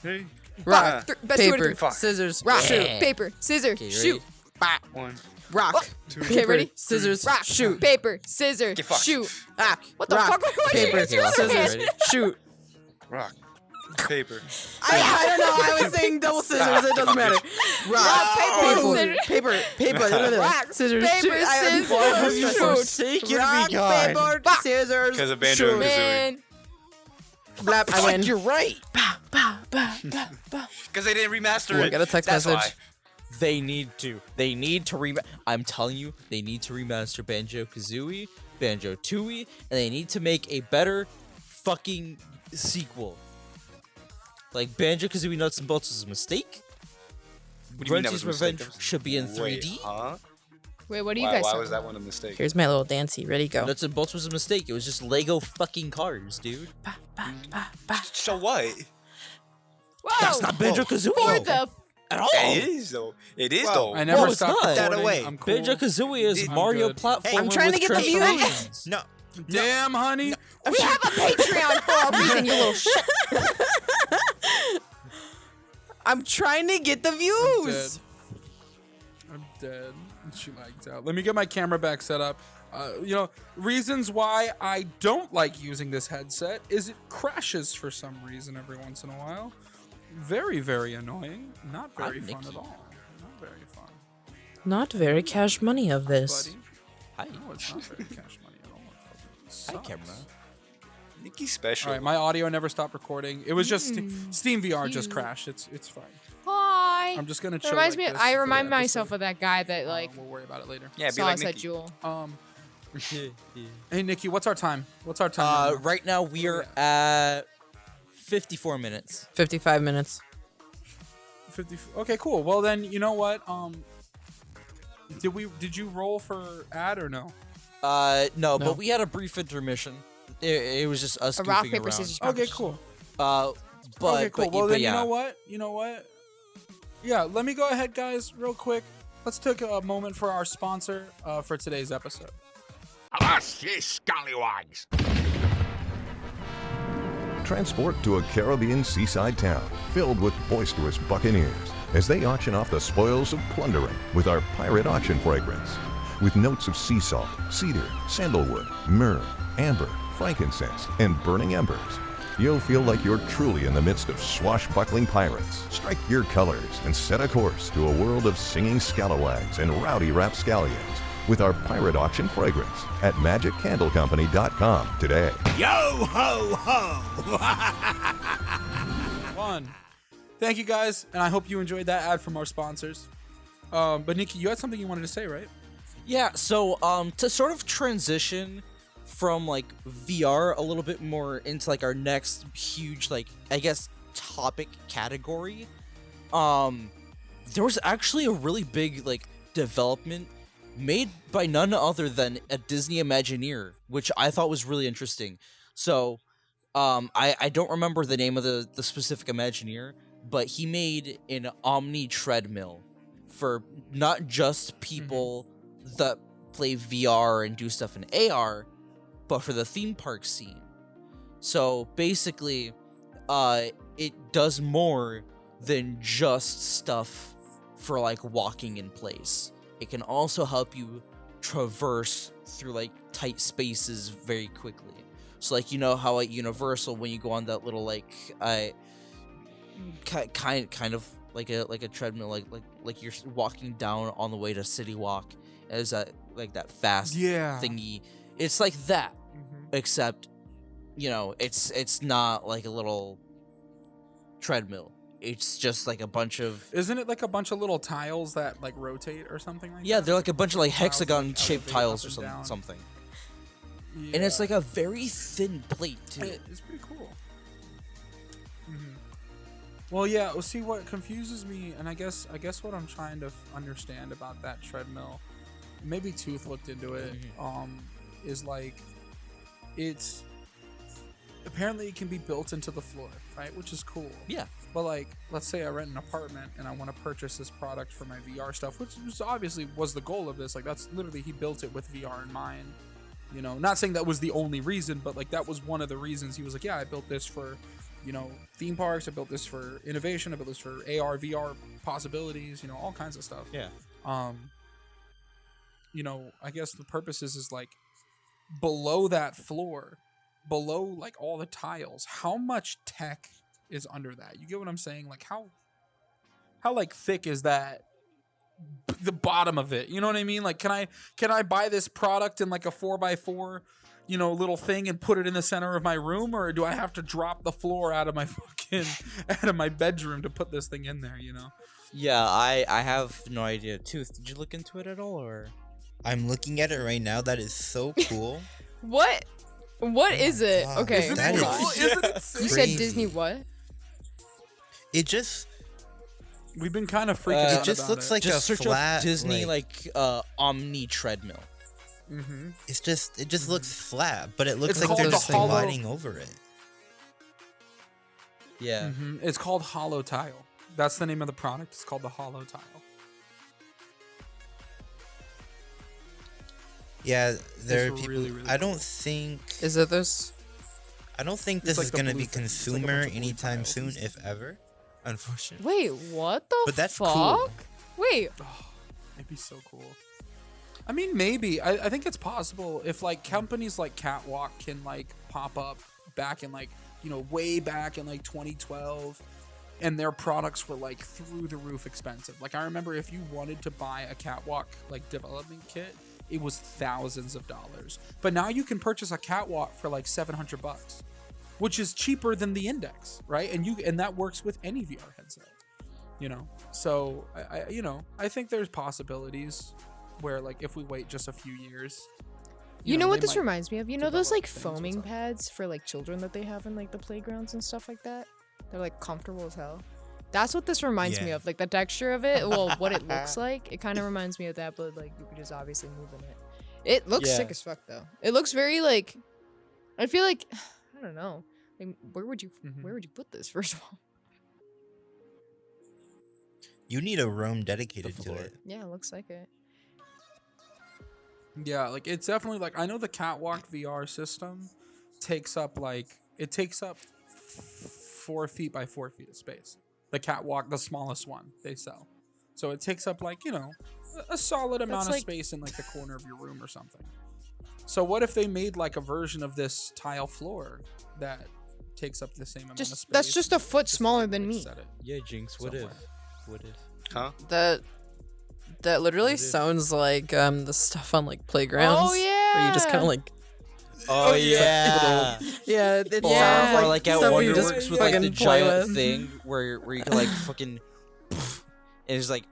Speaker 2: Hey.
Speaker 3: Rock,
Speaker 5: Best two out of
Speaker 3: paper,
Speaker 5: three.
Speaker 3: scissors,
Speaker 5: Rock,
Speaker 3: shoot.
Speaker 5: paper, scissors,
Speaker 4: Okay,
Speaker 5: shoot. Bah.
Speaker 2: 1,
Speaker 3: Rock,
Speaker 2: 2,
Speaker 5: Okay,
Speaker 3: paper,
Speaker 5: ready?
Speaker 3: scissors,
Speaker 5: Rock,
Speaker 3: shoot.
Speaker 5: paper, scissors,
Speaker 2: Get fucked.
Speaker 5: shoot.
Speaker 3: Ah,
Speaker 5: What the
Speaker 3: rock,
Speaker 5: fuck? Why did you
Speaker 3: paper,
Speaker 5: use your other
Speaker 3: scissors,
Speaker 5: hand?
Speaker 4: Ready?
Speaker 3: shoot.
Speaker 2: rock, paper.
Speaker 3: I don't know. I was saying double scissors. It doesn't matter. Rock, paper,
Speaker 5: Rock,
Speaker 3: scissors,
Speaker 5: paper,
Speaker 3: shoot.
Speaker 5: scissors,
Speaker 3: Why have you
Speaker 5: shoot.
Speaker 3: forsaken me,
Speaker 4: God?
Speaker 3: paper, scissors,
Speaker 2: Because of Banjo and
Speaker 3: shoot.
Speaker 2: Kazooie.
Speaker 5: Man.
Speaker 3: Blap, I win.
Speaker 4: You're right.
Speaker 2: Because they didn't remaster
Speaker 3: Ooh, I
Speaker 2: it.
Speaker 3: got a text
Speaker 2: That's
Speaker 3: message.
Speaker 2: why.
Speaker 4: They need to. I'm telling you, they need to remaster Banjo-Kazooie, Banjo-Tooie, and they need to make a better fucking sequel. Like, Banjo-Kazooie Nuts and Bolts was a mistake.
Speaker 2: What do you mean that
Speaker 4: Grunty's
Speaker 2: was a mistake?
Speaker 4: Revenge
Speaker 2: That was-
Speaker 4: should be in
Speaker 2: Wait,
Speaker 4: 3D.
Speaker 2: huh?
Speaker 5: Wait, what do you
Speaker 2: Why,
Speaker 5: guys
Speaker 2: why
Speaker 5: talking
Speaker 2: was that
Speaker 5: about?
Speaker 2: one a mistake?
Speaker 3: Here's my little dancey. Ready, go.
Speaker 4: Nuts and Bolts was a mistake. It was just Lego fucking cars, dude.
Speaker 2: So what?
Speaker 5: Whoa!
Speaker 4: That's not Banjo-Kazooie.
Speaker 5: For the
Speaker 4: at all.
Speaker 2: It is though. It is though.
Speaker 1: I never
Speaker 4: Well, it's
Speaker 1: stopped
Speaker 4: not.
Speaker 1: recording.
Speaker 6: That away.
Speaker 1: I'm cool.
Speaker 4: Banjo-Kazooie is
Speaker 1: I'm
Speaker 4: Mario
Speaker 1: good.
Speaker 4: platformer
Speaker 3: I'm trying to
Speaker 4: with
Speaker 3: get the views.
Speaker 4: transformations.
Speaker 6: No.
Speaker 1: Damn, honey.
Speaker 5: We have a Patreon for a reason, you little shit.
Speaker 3: I'm trying to get the views.
Speaker 1: I'm dead. She lagged out. Let me get my camera back set up. Reasons why I don't like using this headset is it crashes for some reason every once in a while. Very, very annoying. Not very fun
Speaker 4: Nikki.
Speaker 1: at all. Not very fun,
Speaker 3: Not very cash money of this.
Speaker 1: buddy.
Speaker 4: Hi.
Speaker 1: No, it's not very cash money at all. It
Speaker 4: Hi,
Speaker 1: sucks.
Speaker 4: camera.
Speaker 2: Nikki's special.
Speaker 1: All right, my audio never stopped recording. It was just Steam VR just
Speaker 5: cute.
Speaker 1: crashed. It's fine.
Speaker 5: Hi.
Speaker 1: I'm just gonna
Speaker 5: That
Speaker 1: chill.
Speaker 5: reminds
Speaker 1: like
Speaker 5: me.
Speaker 1: this
Speaker 5: I
Speaker 1: for the
Speaker 5: remind myself
Speaker 1: episode.
Speaker 5: of that guy that like
Speaker 1: We'll worry about it later.
Speaker 2: yeah, be
Speaker 5: saw
Speaker 2: like
Speaker 5: us at
Speaker 2: Nikki.
Speaker 5: Jewel.
Speaker 1: Hey Nikki, what's our time? What's our time? right now?
Speaker 4: Right now we are at 54 minutes.
Speaker 3: 55 minutes.
Speaker 1: 50. Okay, cool. Well then, you know what? Did you roll for ad or no?
Speaker 4: No,
Speaker 3: No.
Speaker 4: but we had a brief intermission. It was just us
Speaker 5: A rock
Speaker 4: goofing
Speaker 5: paper
Speaker 4: around.
Speaker 5: scissors.
Speaker 1: Okay,
Speaker 5: competition.
Speaker 1: cool.
Speaker 4: But
Speaker 1: Okay, cool.
Speaker 4: but,
Speaker 1: Well
Speaker 4: but
Speaker 1: then,
Speaker 4: yeah.
Speaker 1: you know what? Yeah, let me go ahead, guys, real quick. Let's take a moment for our sponsor for today's episode.
Speaker 7: Us, ye scallywags!
Speaker 8: Transport to a Caribbean seaside town filled with boisterous buccaneers as they auction off the spoils of plundering with our pirate auction fragrance. With notes of sea salt, cedar, sandalwood, myrrh, amber, frankincense, and burning embers, you'll feel like you're truly in the midst of swashbuckling pirates. Strike your colors and set a course to a world of singing scalawags and rowdy rapscallions with our pirate auction fragrance at magiccandlecompany.com today.
Speaker 7: Yo ho ho!
Speaker 1: One. Thank you guys, and I hope you enjoyed that ad from our sponsors. But Nikki, you had something you wanted to say, right?
Speaker 4: Yeah, so to sort of transition from like VR a little bit more into like our next huge like I guess topic category, there was actually a really big like development made by none other than a Disney Imagineer, which I thought was really interesting. So I don't remember the name of the specific Imagineer, but he made an Omni treadmill for not just people that play VR and do stuff in AR, but for the theme park scene. So basically, it does more than just stuff for like walking in place. It can also help you traverse through like tight spaces very quickly. So like you know how at Universal when you go on that little like kind of like a treadmill like you're walking down on the way to City Walk as that like that fast thingy. It's like that, except you know it's not like a little treadmill. It's just like a bunch of...
Speaker 1: Isn't it like a bunch of little tiles that like rotate or something like that?
Speaker 4: Yeah, they're like a bunch of like hexagon
Speaker 1: like,
Speaker 4: shaped tiles or something. Yeah. And it's like a very thin plate too.
Speaker 1: It's pretty cool. Well, yeah. Well, see, what confuses me, and I guess what I'm trying to understand about that treadmill, maybe Tooth looked into it, is like, it's apparently it can be built into the floor, right? Which is cool.
Speaker 4: Yeah.
Speaker 1: But like, let's say I rent an apartment and I want to purchase this product for my VR stuff, which obviously was the goal of this. Like, that's literally, he built it with VR in mind. You know, not saying that was the only reason, but like that was one of the reasons. He was like, yeah, I built this for, you know, theme parks. I built this for innovation. I built this for AR, VR possibilities, you know, all kinds of stuff.
Speaker 4: Yeah.
Speaker 1: You know, I guess the purpose is like below that floor, below like all the tiles, how much tech is under that? You get what I'm saying? Like how like thick is that? The bottom of it, you know what I mean? Like, can I buy this product in like a 4x4, you know, little thing and put it in the center of my room, or do I have to drop the floor out of my bedroom to put this thing in there? You know?
Speaker 4: Yeah, I have no idea. Tooth, did you look into it at all, or?
Speaker 6: I'm looking at it right now. That is so cool.
Speaker 5: What is it?
Speaker 6: God,
Speaker 5: Okay,
Speaker 1: Isn't it cool? Isn't it sick?
Speaker 5: you said Disney what?
Speaker 6: It just
Speaker 1: We've been kind of freaking out
Speaker 6: it just
Speaker 1: about
Speaker 6: looks
Speaker 1: it.
Speaker 6: like
Speaker 4: Just
Speaker 6: a
Speaker 4: search
Speaker 6: flat
Speaker 4: up Disney
Speaker 6: like,
Speaker 4: Omni treadmill.
Speaker 6: it just looks flat, but it looks
Speaker 1: It's
Speaker 6: like
Speaker 1: called
Speaker 6: there's
Speaker 1: the
Speaker 6: just
Speaker 1: hollow-
Speaker 6: lighting over it.
Speaker 4: Yeah.
Speaker 1: It's called Hollow Tile. That's the name of the product. It's called the Hollow Tile.
Speaker 6: Yeah, there are
Speaker 1: It's
Speaker 6: people.
Speaker 1: really, really
Speaker 6: I don't think.
Speaker 3: Is it this?
Speaker 6: I don't think
Speaker 1: It's
Speaker 6: this
Speaker 1: like
Speaker 6: is
Speaker 1: the
Speaker 6: gonna
Speaker 1: blue
Speaker 6: be
Speaker 1: thing. It's like a bunch
Speaker 6: consumer
Speaker 1: of blue
Speaker 6: anytime
Speaker 1: tiles
Speaker 6: soon,
Speaker 1: and
Speaker 6: if ever. Unfortunately.
Speaker 5: Wait, what the
Speaker 6: But that's
Speaker 5: fuck?
Speaker 6: cool.
Speaker 5: Wait,
Speaker 1: It'd be so cool. I mean, maybe. I think it's possible if like companies like Catwalk can like pop up back in like, you know, way back in like 2012, and their products were like through the roof expensive. Like I remember if you wanted to buy a Catwalk like development kit, it was thousands of dollars. But now you can purchase a Catwalk for like $700, which is cheaper than the Index, right? And that works with any VR headset, you know. So I think there's possibilities where like if we wait just a few years.
Speaker 5: you know what
Speaker 1: they
Speaker 5: this
Speaker 1: might
Speaker 5: reminds me of? You know those
Speaker 1: develop
Speaker 5: like
Speaker 1: things
Speaker 5: foaming
Speaker 1: with stuff.
Speaker 5: pads for like children that they have in like the playgrounds and stuff like that? They're like comfortable as hell. That's what this reminds me
Speaker 6: Yeah.
Speaker 5: of. Like the texture of it, well, what it looks like. It kind of reminds me of that, but like you could just obviously move in it. It looks sick
Speaker 4: Yeah.
Speaker 5: as fuck though. It looks very like, I feel like, I don't know. Like, where would you put this first of all?
Speaker 6: You need a room dedicated to
Speaker 4: floor.
Speaker 6: it.
Speaker 5: Yeah, it looks like it.
Speaker 1: Yeah, like it's definitely like I know the Catwalk VR system takes up 4 feet by 4 feet of space. The Catwalk, the smallest one they sell, so it takes up like, you know, a solid amount of
Speaker 5: like-
Speaker 1: space in like the corner of your room or something. So what if they made like a version of this tile floor that takes up the same amount of space?
Speaker 5: That's just a foot
Speaker 1: Just,
Speaker 5: smaller
Speaker 1: like,
Speaker 5: than me.
Speaker 1: set it
Speaker 4: Yeah, Jinx. What if?
Speaker 1: somewhere.
Speaker 4: What if?
Speaker 2: Huh?
Speaker 3: That literally
Speaker 4: What if-
Speaker 3: sounds like the stuff on like playgrounds.
Speaker 5: Oh,
Speaker 3: Where you just kind
Speaker 5: yeah.
Speaker 3: of like
Speaker 4: Oh yeah.
Speaker 3: yeah, it
Speaker 5: Yeah.
Speaker 3: sounds like
Speaker 4: Or like at
Speaker 3: stuff you just
Speaker 4: Wonderworks with like the
Speaker 3: fucking play
Speaker 4: giant
Speaker 3: with.
Speaker 4: thing where you can like fucking and it just like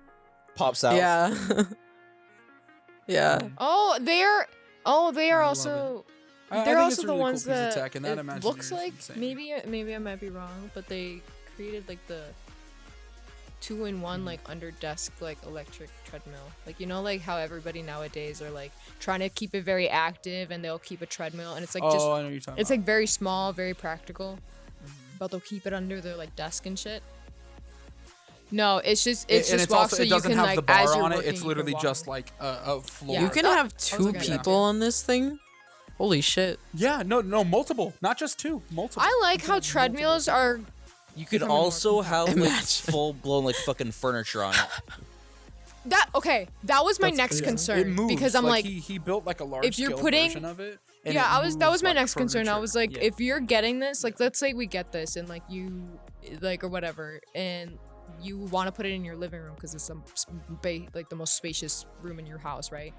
Speaker 4: pops out.
Speaker 3: Yeah. yeah.
Speaker 5: Oh, they are
Speaker 1: love
Speaker 5: also.
Speaker 1: I
Speaker 5: They're
Speaker 1: think
Speaker 5: also
Speaker 1: it's a
Speaker 5: the
Speaker 1: really cool
Speaker 5: ones
Speaker 1: piece of
Speaker 5: that
Speaker 1: tech, and that
Speaker 5: it
Speaker 1: Imagineering
Speaker 5: looks
Speaker 1: is
Speaker 5: like
Speaker 1: insane.
Speaker 5: maybe I might be wrong, but they created like the 2-in-1 like under desk like electric treadmill. Like, you know, like how everybody nowadays are like trying to keep it very active and they'll keep a treadmill and it's like
Speaker 1: I
Speaker 5: just
Speaker 1: know what you're talking
Speaker 5: it's
Speaker 1: about.
Speaker 5: like very small, very practical, but they'll keep it under their like desk and shit. No, it's just
Speaker 1: And
Speaker 5: just
Speaker 1: it's
Speaker 5: walk
Speaker 1: also,
Speaker 5: so
Speaker 1: it
Speaker 5: you
Speaker 1: doesn't
Speaker 5: can
Speaker 1: have
Speaker 5: like
Speaker 1: the bar
Speaker 5: as you're
Speaker 1: on it.
Speaker 5: working,
Speaker 1: It's
Speaker 5: you can
Speaker 1: literally
Speaker 5: walk
Speaker 1: just
Speaker 5: in.
Speaker 1: like a floor.
Speaker 5: Yeah.
Speaker 3: You can
Speaker 5: Oh,
Speaker 3: have
Speaker 5: I was
Speaker 3: two
Speaker 5: looking at that.
Speaker 3: people on this thing. Holy shit.
Speaker 1: Yeah, no, multiple, not just two, multiple.
Speaker 5: I like
Speaker 1: You
Speaker 5: how
Speaker 1: can have
Speaker 5: treadmills
Speaker 1: multiple.
Speaker 5: are
Speaker 4: You could
Speaker 5: Becoming more
Speaker 4: also have like
Speaker 3: Imagine.
Speaker 4: full blown like fucking furniture on it.
Speaker 5: That was my next concern
Speaker 1: It moves.
Speaker 5: because I'm like,
Speaker 1: he built like a large
Speaker 5: if you're
Speaker 1: scale
Speaker 5: putting-
Speaker 1: version of it. And
Speaker 5: yeah,
Speaker 1: it
Speaker 5: that was
Speaker 1: moves
Speaker 5: my
Speaker 1: like
Speaker 5: next concern. I
Speaker 1: furniture.
Speaker 5: was like,
Speaker 1: Yeah.
Speaker 5: if you're getting this, like, let's say we get this and like you, like, or whatever, and you want to put it in your living room because it's like the most spacious room in your house, right?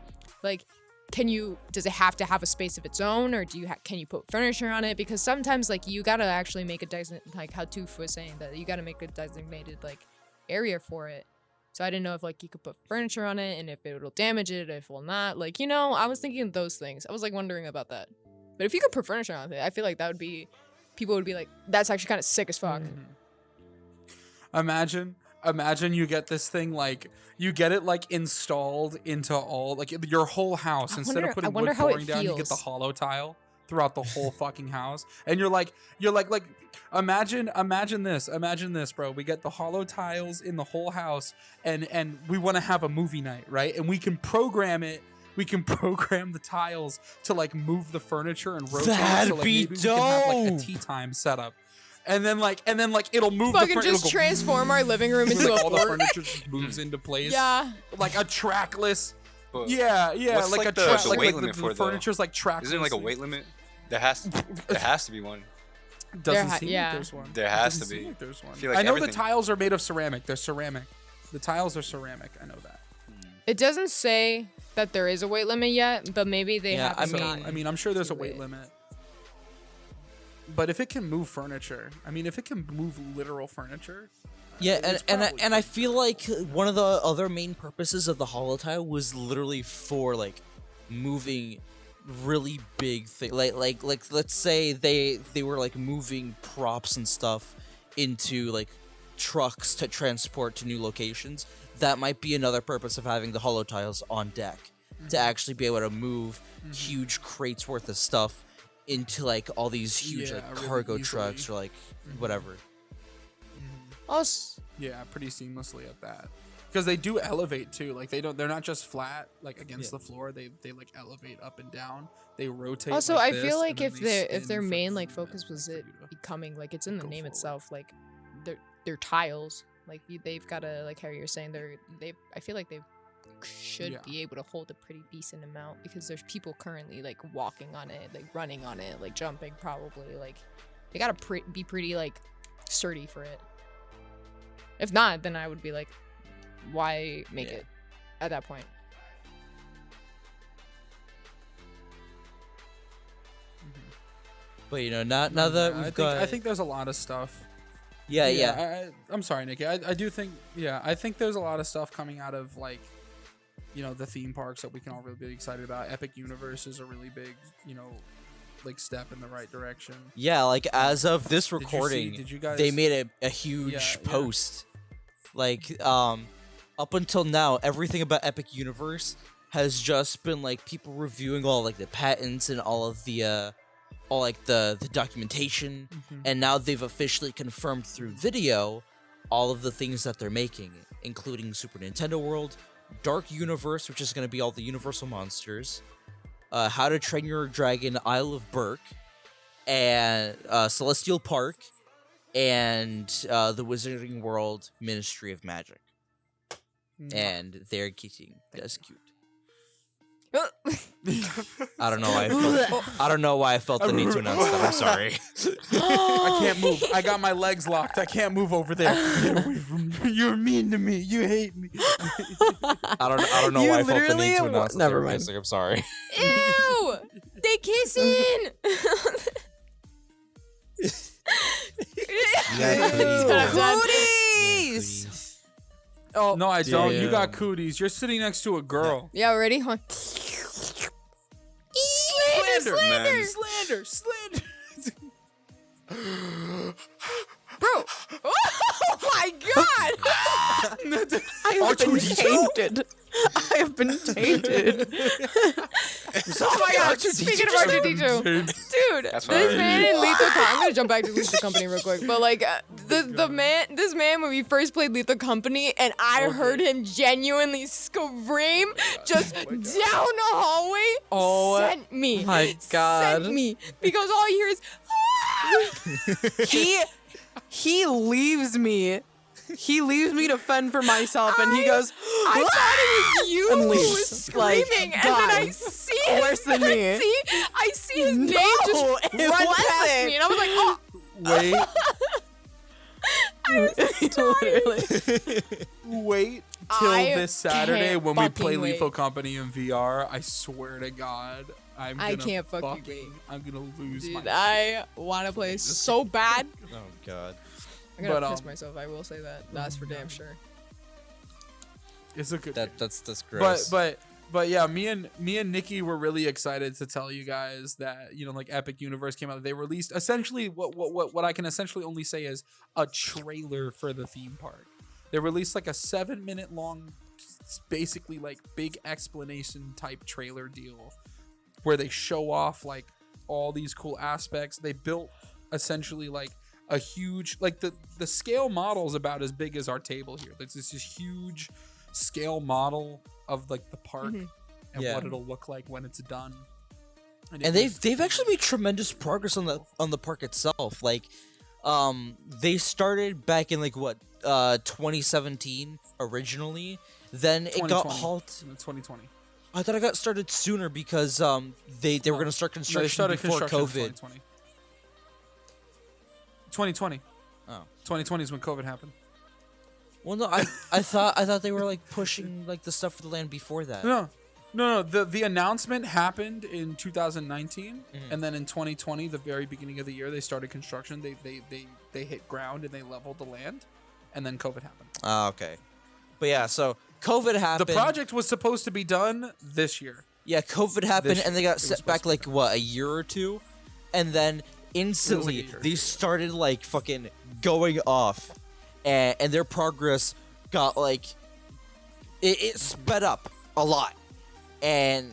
Speaker 5: Like, does it have to have a space of its own, or can you put furniture on it? Because sometimes like you gotta actually make a like how Toof was saying that you gotta make a designated like area for it. So I didn't know if like you could put furniture on it and if it will damage it, if it will not. Like, you know, I was thinking of those things. I was like wondering about that. But if you could put furniture on it, I feel like people would be like, that's actually kind of sick as fuck.
Speaker 1: Imagine you get this thing, like you get it like installed into all like your whole house. Instead of putting wood flooring down, you get the hollow tile throughout the whole fucking house. And you're like imagine this, bro. We get the hollow tiles in the whole house, and we want to have a movie night, right? And we can program it. We can program the tiles to like move the furniture and rotate.
Speaker 4: That'd
Speaker 1: so, like,
Speaker 4: be
Speaker 1: maybe we can have like a
Speaker 4: dope.
Speaker 1: tea time setup. And then like it'll move
Speaker 5: Fucking
Speaker 1: the
Speaker 5: just transform our living room into
Speaker 1: like
Speaker 5: a
Speaker 1: all the
Speaker 5: fort.
Speaker 1: furniture just moves into place.
Speaker 5: Yeah.
Speaker 1: Like a trackless.
Speaker 2: But
Speaker 1: Yeah,
Speaker 2: what's,
Speaker 1: like
Speaker 2: like,
Speaker 1: a
Speaker 2: the-
Speaker 1: track.
Speaker 2: the
Speaker 1: Like
Speaker 2: weight
Speaker 1: the
Speaker 2: limit for it, though?
Speaker 1: furniture's like trackless.
Speaker 2: Is there like a weight limit? There has to be one.
Speaker 1: Doesn't seem
Speaker 5: yeah.
Speaker 1: like there's one.
Speaker 2: There has
Speaker 1: Doesn't
Speaker 2: to
Speaker 1: seem
Speaker 2: be.
Speaker 1: like there's one.
Speaker 2: I feel like
Speaker 1: I know the
Speaker 2: everything-
Speaker 1: tiles are made of ceramic. They're ceramic. The tiles are ceramic. I know that.
Speaker 5: It doesn't say that there is a weight limit yet, but maybe they
Speaker 4: Yeah,
Speaker 5: have.
Speaker 4: I
Speaker 1: So,
Speaker 4: mean-
Speaker 1: I mean, I'm sure there's a
Speaker 5: do
Speaker 1: weight
Speaker 5: it.
Speaker 1: limit. But if it can move furniture, I mean, if it can move literal furniture.
Speaker 4: Yeah,
Speaker 1: it's
Speaker 4: and
Speaker 1: probably
Speaker 4: I feel like one of the other main purposes of the holotile was literally for like moving really big thing, like let's say they were like moving props and stuff into like trucks to transport to new locations. That might be another purpose of having the holotiles on deck, to actually be able to move huge crates worth of stuff into like all these huge
Speaker 1: Yeah,
Speaker 4: like
Speaker 1: really
Speaker 4: cargo
Speaker 1: easily.
Speaker 4: trucks or like whatever.
Speaker 1: Yeah, pretty seamlessly at that. Because they do elevate too. Like they're not just flat like against the floor. They like elevate up and down. They rotate.
Speaker 5: Also,
Speaker 1: like
Speaker 5: I
Speaker 1: this,
Speaker 5: feel
Speaker 1: and
Speaker 5: like
Speaker 1: then
Speaker 5: if
Speaker 1: they
Speaker 5: their
Speaker 1: spin
Speaker 5: main
Speaker 1: for
Speaker 5: like
Speaker 1: you
Speaker 5: focus
Speaker 1: and
Speaker 5: was
Speaker 1: for
Speaker 5: it
Speaker 1: you to
Speaker 5: becoming like it's in the
Speaker 1: go
Speaker 5: name
Speaker 1: forward.
Speaker 5: itself, like they're tiles. Like they've got to, like how you're saying, I feel like they should
Speaker 1: Yeah.
Speaker 5: be able to hold a pretty decent amount, because there's people currently like walking on it, like running on it, like jumping probably. Like they gotta be pretty like sturdy for it. If not, then I would be like, why make it at that point?
Speaker 4: But you know, now that
Speaker 1: Yeah,
Speaker 4: we've
Speaker 1: I
Speaker 4: got,
Speaker 1: think there's a lot of stuff.
Speaker 4: yeah.
Speaker 1: I'm sorry, Nikki. I do think, I think there's a lot of stuff coming out of like, the theme parks that we can all really be excited about. Epic Universe is a really big, like step in the right direction.
Speaker 4: Yeah, like as of this
Speaker 1: you see-
Speaker 4: recording,
Speaker 1: did you guys-
Speaker 4: they made a huge
Speaker 1: Yeah.
Speaker 4: post. Like, up until now, everything about Epic Universe has just been like people reviewing all like the patents and all of the all like the documentation, and now they've officially confirmed through video all of the things that they're making, including Super Nintendo World, Dark Universe, which is going to be all the Universal monsters, How to Train Your Dragon Isle of Berk, and Celestial Park, and the Wizarding World Ministry of Magic. And they're getting that's cute. I don't know why I felt the need to announce that. I'm sorry.
Speaker 1: I can't move. I got my legs locked. I can't move over there. Get away from me. You're mean to me. You hate me.
Speaker 4: I don't know
Speaker 3: You
Speaker 4: why I felt the
Speaker 3: literally-
Speaker 4: need to announce that.
Speaker 3: never
Speaker 4: they were
Speaker 3: mind.
Speaker 4: kissing. I'm sorry.
Speaker 5: Ew! They kissing.
Speaker 6: You got cooties.
Speaker 3: Cooties!
Speaker 1: Oh no, I don't. You
Speaker 4: Damn.
Speaker 1: got cooties. You're sitting next to a girl.
Speaker 5: Yeah, ready? Huh?
Speaker 2: Man.
Speaker 1: Slander.
Speaker 5: Bro. Oh my god!
Speaker 3: I have been tainted. I have been tainted.
Speaker 5: Oh my god, speaking of R2D2. Dude,
Speaker 2: That's
Speaker 5: this
Speaker 2: fine.
Speaker 5: man in Lethal Company, I'm gonna jump back to Lethal Company real quick, but like, this man when we first played Lethal Company, and I heard him genuinely scream just down the hallway,
Speaker 3: Oh
Speaker 5: sent me.
Speaker 3: my God.
Speaker 5: Sent me. Because all you hear is, "Ah!"
Speaker 3: He leaves me he leaves me to fend for myself, and he goes,
Speaker 5: I thought it was you
Speaker 3: and
Speaker 5: who
Speaker 3: leaves.
Speaker 5: was screaming, and then I see his,
Speaker 3: worse than me.
Speaker 5: I see his name
Speaker 3: it
Speaker 5: just run past
Speaker 3: wasn't.
Speaker 5: me, and I was like, oh.
Speaker 1: Wait,
Speaker 3: Literally.
Speaker 1: wait till
Speaker 5: I
Speaker 1: this Saturday
Speaker 5: can't
Speaker 1: when we
Speaker 5: fucking
Speaker 1: play
Speaker 5: wait.
Speaker 1: Lethal Company in VR. I swear to God,
Speaker 5: I
Speaker 1: gonna
Speaker 5: can't fucking wait.
Speaker 1: I'm gonna lose
Speaker 5: Dude,
Speaker 1: my.
Speaker 5: I want to play so bad.
Speaker 4: Oh god.
Speaker 5: I'm gonna
Speaker 1: But,
Speaker 5: piss myself. I will say that. That's for damn sure.
Speaker 1: It's a good. game.
Speaker 4: That's gross.
Speaker 1: But yeah, me and Nikki were really excited to tell you guys that, you know, like Epic Universe came out. They released essentially what I can essentially only say is a trailer for the theme park. They released like a 7-minute long, basically like big explanation type trailer deal where they show off like all these cool aspects. They built essentially like a huge, like the scale model is about as big as our table here. There's this huge scale model of like the park and
Speaker 4: Yeah.
Speaker 1: what it'll look like when it's done.
Speaker 4: And they've actually made tremendous progress on the park itself. Like, they started back in like what 2017 originally. Then it got
Speaker 1: 2020.
Speaker 4: halted.
Speaker 1: 2020.
Speaker 4: I thought it got started sooner because they were gonna start
Speaker 1: No, they
Speaker 4: construction
Speaker 1: started
Speaker 4: before
Speaker 1: construction in
Speaker 4: COVID.
Speaker 1: 2020.
Speaker 4: Oh.
Speaker 1: 2020 is when COVID happened.
Speaker 4: Well, no, I thought they were like pushing like the stuff for the land before that.
Speaker 1: No. The announcement happened in 2019, and then in 2020, the very beginning of the year, they started construction. They hit ground and they leveled the land, and then COVID happened.
Speaker 4: Oh, okay. But yeah, so COVID happened.
Speaker 1: The project was supposed to be done this year.
Speaker 4: Yeah, COVID happened,
Speaker 1: This
Speaker 4: and they
Speaker 1: year.
Speaker 4: got
Speaker 1: It was
Speaker 4: set
Speaker 1: supposed
Speaker 4: back
Speaker 1: to be
Speaker 4: like
Speaker 1: done.
Speaker 4: what, a year or two, and then instantly
Speaker 1: year.
Speaker 4: they started like fucking going off, and their progress got like it sped up a lot, and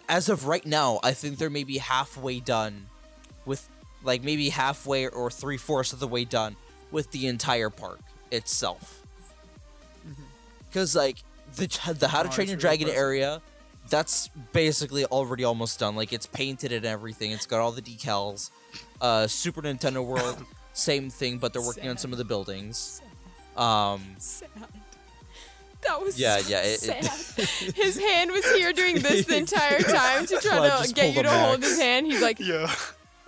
Speaker 4: as of right now, I think they're maybe halfway done with like maybe halfway or 3/4 of the way done with the entire park itself. Because like the How to Train Your Dragon area, that's basically already almost done. Like it's painted and everything. It's got all the decals. Super Nintendo World, same thing, but they're working on some of the buildings.
Speaker 5: Sad. That was
Speaker 4: Yeah,
Speaker 5: so
Speaker 4: yeah,
Speaker 5: sad. His hand was here doing this the entire time to try
Speaker 4: Clyde
Speaker 5: to
Speaker 4: just
Speaker 5: get
Speaker 4: pulled
Speaker 5: you
Speaker 4: a
Speaker 5: to hold
Speaker 4: Max.
Speaker 5: his hand. He's like,
Speaker 2: Yeah.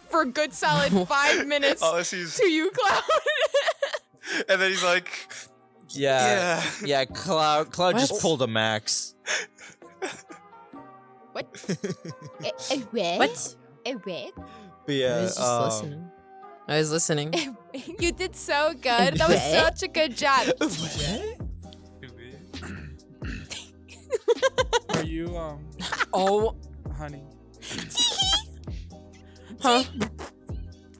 Speaker 5: for a good solid 5 minutes
Speaker 2: All I see is,
Speaker 5: to you, Cloud.
Speaker 2: and then he's like,
Speaker 4: Yeah, Cloud just pulled a Max.
Speaker 5: What?
Speaker 3: What?
Speaker 4: But yeah,
Speaker 3: I was just listening. I was listening.
Speaker 5: You did so good. That was such a good job.
Speaker 1: Are you
Speaker 3: Oh,
Speaker 1: honey?
Speaker 3: huh?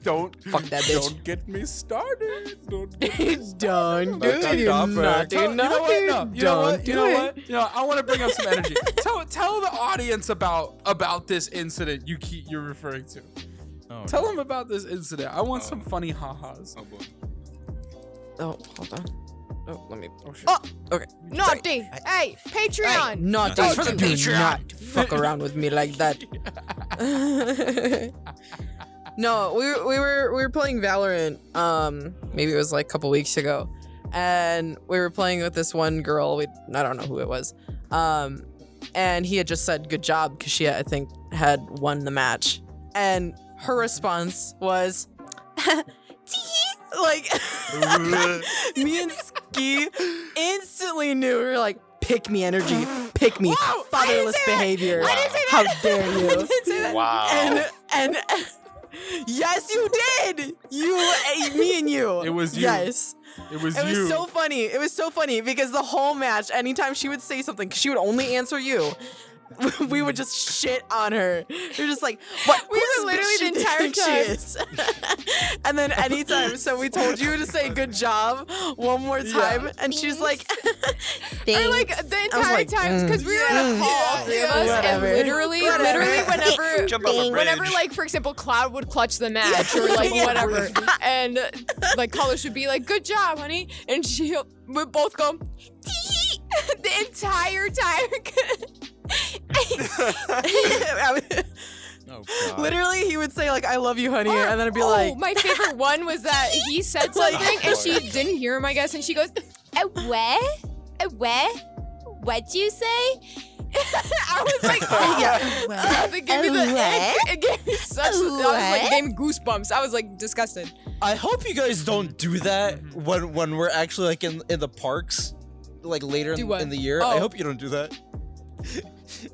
Speaker 1: Don't
Speaker 3: Fuck that bitch.
Speaker 1: Don't get me started. Don't get me
Speaker 3: Don't do
Speaker 4: Like a
Speaker 3: it. You're
Speaker 4: dopper.
Speaker 3: naughty,
Speaker 1: You know what?
Speaker 3: naughty.
Speaker 1: No, you know
Speaker 3: Don't
Speaker 1: what?
Speaker 3: do
Speaker 1: You know
Speaker 3: it.
Speaker 1: what? You know, I want to bring up some energy. Tell the audience about this incident you're referring to.
Speaker 4: Oh,
Speaker 1: Tell them about this incident. I want some funny ha-has.
Speaker 2: oh boy.
Speaker 3: Oh, hold on. Oh, let me.
Speaker 1: Oh shit.
Speaker 3: Oh, okay.
Speaker 5: Naughty. Hey, Patreon.
Speaker 3: Naughty.
Speaker 6: Thanks for the
Speaker 3: Do
Speaker 6: Patreon.
Speaker 3: not fuck around with me like that. No, we were playing Valorant. Maybe it was like a couple weeks ago, and we were playing with this one girl. I don't know who it was. And he had just said good job because she I think had won the match, and her response was, like, me and Ski instantly knew. We were like, pick me energy, pick me,
Speaker 5: Wow,
Speaker 3: fatherless behavior.
Speaker 5: I didn't say
Speaker 3: How
Speaker 5: that.
Speaker 3: dare you?
Speaker 5: I didn't say that.
Speaker 2: Wow.
Speaker 3: And yes, you did. Me and you.
Speaker 1: It was you.
Speaker 3: Yes.
Speaker 1: It was
Speaker 3: It
Speaker 1: you.
Speaker 3: was so funny. It was so funny because the whole match, anytime she would say something, 'cause she would only answer you, we would just shit on her. You're just like, what?
Speaker 5: We
Speaker 3: who's
Speaker 5: were
Speaker 3: this
Speaker 5: literally
Speaker 3: bitch
Speaker 5: the
Speaker 3: she
Speaker 5: entire
Speaker 3: think she is? And then anytime, so we told you to say good job one more time, and she's like,
Speaker 5: Or like the entire
Speaker 3: like,
Speaker 5: time because we were on a call, three of us, and
Speaker 3: Whatever.
Speaker 5: literally
Speaker 3: Whatever.
Speaker 2: Jump off a
Speaker 5: whenever,
Speaker 2: bridge.
Speaker 5: like, for example, Cloud would clutch the match or like
Speaker 3: Yeah.
Speaker 5: whatever, and like Colors would be like, "Good job, honey," and she would both go "Tee." The entire time.
Speaker 4: oh Oh God.
Speaker 3: Literally, he would say like, "I love you, honey," and then I'd be like,
Speaker 5: my favorite one was that he said something and she didn't hear him, I guess, and she goes, what? What'd you say? I was like, it gave me such, it gave me goosebumps. I was like disgusted.
Speaker 4: I hope you guys don't do that when we're actually like in the parks, like later in the year. I hope you don't do that.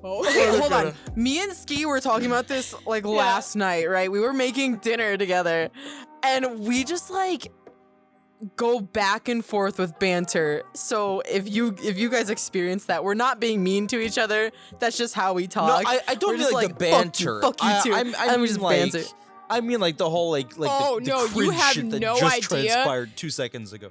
Speaker 3: Okay, hold on. Me and Ski were talking about this like last night, right? We were making dinner together, and we just like go back and forth with banter. So if you guys experience that, we're not being mean to each other. That's just how we talk.
Speaker 4: No, I don't mean like the banter.
Speaker 3: Fuck you too.
Speaker 4: I
Speaker 3: we just
Speaker 4: like,
Speaker 3: banter.
Speaker 4: I mean like the whole like
Speaker 5: Oh,
Speaker 4: the
Speaker 5: no, you
Speaker 4: cringe
Speaker 5: have
Speaker 4: shit that
Speaker 5: no
Speaker 4: just
Speaker 5: idea.
Speaker 4: transpired 2 seconds ago.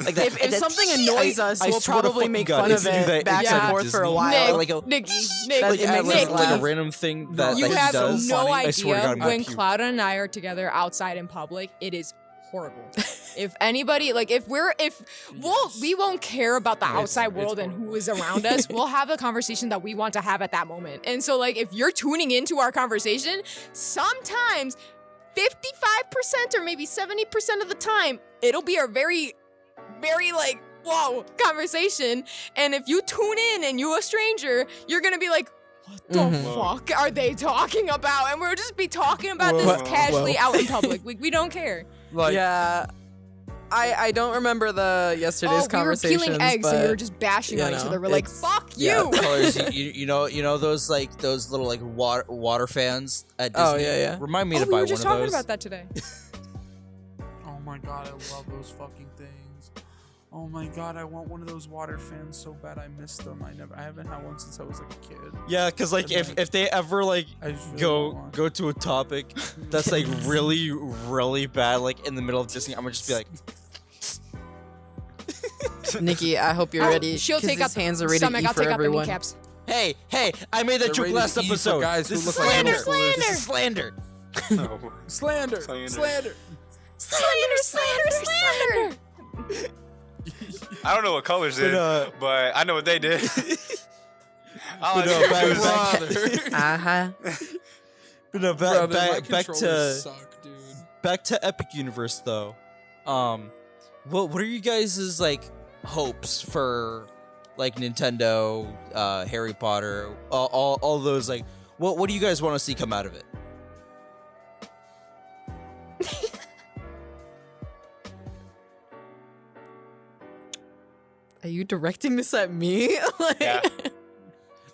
Speaker 4: Like that,
Speaker 3: If something annoys us, we'll
Speaker 4: swear to
Speaker 3: probably
Speaker 4: fucking
Speaker 3: make
Speaker 4: God,
Speaker 3: fun
Speaker 4: if
Speaker 3: of
Speaker 4: you do
Speaker 3: it
Speaker 4: that
Speaker 3: back
Speaker 4: inside
Speaker 3: and
Speaker 4: of
Speaker 3: forth for a
Speaker 4: Disney,
Speaker 3: while.
Speaker 4: like a
Speaker 5: Nick,
Speaker 3: That it makes me
Speaker 4: like a
Speaker 3: laugh.
Speaker 4: random thing that
Speaker 5: you
Speaker 4: he
Speaker 5: have
Speaker 4: does.
Speaker 5: no
Speaker 4: I swear to God,
Speaker 5: idea
Speaker 4: I'm gonna
Speaker 5: when
Speaker 4: puke.
Speaker 5: Cloud and I are together outside in public, it is horrible. If anybody, like, we won't care about the outside world and who is around us. We'll have a conversation that we want to have at that moment. And so, like, if you're tuning into our conversation, sometimes 55% or maybe 70% of the time, it'll be a very, very, like, whoa conversation. And if you tune in and you're a stranger, you're gonna be like, what the fuck are they talking about? And we'll just be talking about this casually out in public. We don't care.
Speaker 1: Like,
Speaker 3: Yeah. I don't remember yesterday's
Speaker 5: We were
Speaker 3: conversations.
Speaker 5: peeling eggs and we
Speaker 3: but
Speaker 5: were just bashing on each other. We're like,
Speaker 3: it's-
Speaker 5: fuck
Speaker 4: Yeah,
Speaker 5: you.
Speaker 4: colors, you know those like those little like water fans at Disney.
Speaker 3: Oh, yeah.
Speaker 4: Remind me
Speaker 5: Oh,
Speaker 4: to
Speaker 5: we
Speaker 4: buy
Speaker 5: were
Speaker 4: one
Speaker 5: just
Speaker 4: of
Speaker 5: talking
Speaker 4: those.
Speaker 5: about that today.
Speaker 1: oh my god, I love those fucking things. Oh my god, I want one of those water fans so bad. I miss them. I haven't had one since I was like a kid.
Speaker 4: Yeah, because like if they ever like
Speaker 1: I just really want one.
Speaker 4: go to a topic that's like really really bad, like in the middle of Disney, I'm gonna just be like,
Speaker 3: Nikki, I hope you're ready.
Speaker 5: She'll
Speaker 3: 'cause
Speaker 5: take out
Speaker 3: these hands are
Speaker 5: the
Speaker 3: rated
Speaker 5: stomach.
Speaker 3: E
Speaker 5: I'll
Speaker 3: for
Speaker 5: take out the
Speaker 3: everyone.
Speaker 5: kneecaps.
Speaker 4: hey, I made that
Speaker 1: They're
Speaker 4: joke
Speaker 1: rated
Speaker 4: last
Speaker 1: E for
Speaker 4: episode.
Speaker 1: guys who
Speaker 4: This
Speaker 1: look
Speaker 4: is
Speaker 1: like
Speaker 4: slander.
Speaker 1: homeschoolers.
Speaker 4: This is slander.
Speaker 2: No.
Speaker 1: Slander.
Speaker 2: Slander.
Speaker 5: Slander.
Speaker 2: I don't know what colors did,
Speaker 4: But,
Speaker 2: but I know what they did. All I
Speaker 4: but,
Speaker 2: know
Speaker 4: back-
Speaker 2: is
Speaker 3: Uh-huh.
Speaker 4: But no,
Speaker 1: Brother, my
Speaker 4: back
Speaker 1: controllers
Speaker 4: to
Speaker 1: suck, dude.
Speaker 4: back to Epic Universe though. What are you guys' like hopes for like Nintendo, Harry Potter, all those like what do you guys want to see come out of it?
Speaker 3: Are you directing this at me? Like,
Speaker 2: Yeah.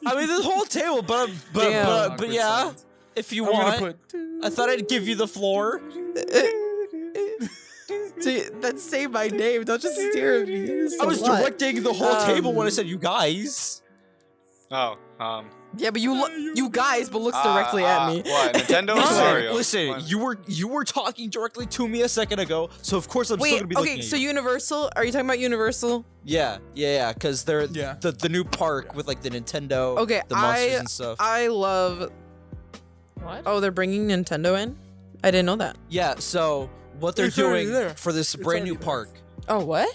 Speaker 4: I mean, this whole table, but
Speaker 3: Damn.
Speaker 1: Awkward
Speaker 4: yeah,
Speaker 1: silence.
Speaker 4: if you
Speaker 1: I'm gonna
Speaker 4: want,
Speaker 1: put.
Speaker 4: I thought I'd give you the floor.
Speaker 3: See, that's say my name. Don't just stare at me. It's
Speaker 4: I
Speaker 3: a
Speaker 4: was
Speaker 3: lot.
Speaker 4: directing the whole table when I said you guys.
Speaker 2: Oh,
Speaker 3: Yeah, but you guys, but looks directly at me.
Speaker 2: What, Nintendo or
Speaker 4: Listen,
Speaker 2: Mario?
Speaker 4: listen,
Speaker 2: One.
Speaker 4: you were talking directly to me a second ago, so of course I'm still
Speaker 3: Wait,
Speaker 4: gonna be looking
Speaker 3: okay,
Speaker 4: at
Speaker 3: so
Speaker 4: you.
Speaker 3: Universal? Are you talking about Universal?
Speaker 4: Yeah, because they're
Speaker 1: Yeah.
Speaker 4: the new park with like the Nintendo,
Speaker 3: Okay,
Speaker 4: the monsters and stuff.
Speaker 3: I love.
Speaker 5: What?
Speaker 3: Oh, they're bringing Nintendo in. I didn't know that.
Speaker 4: Yeah, so what they're
Speaker 1: It's already
Speaker 4: doing
Speaker 1: there.
Speaker 4: for this
Speaker 1: It's
Speaker 4: brand new
Speaker 1: already there.
Speaker 4: park,
Speaker 3: Oh, what?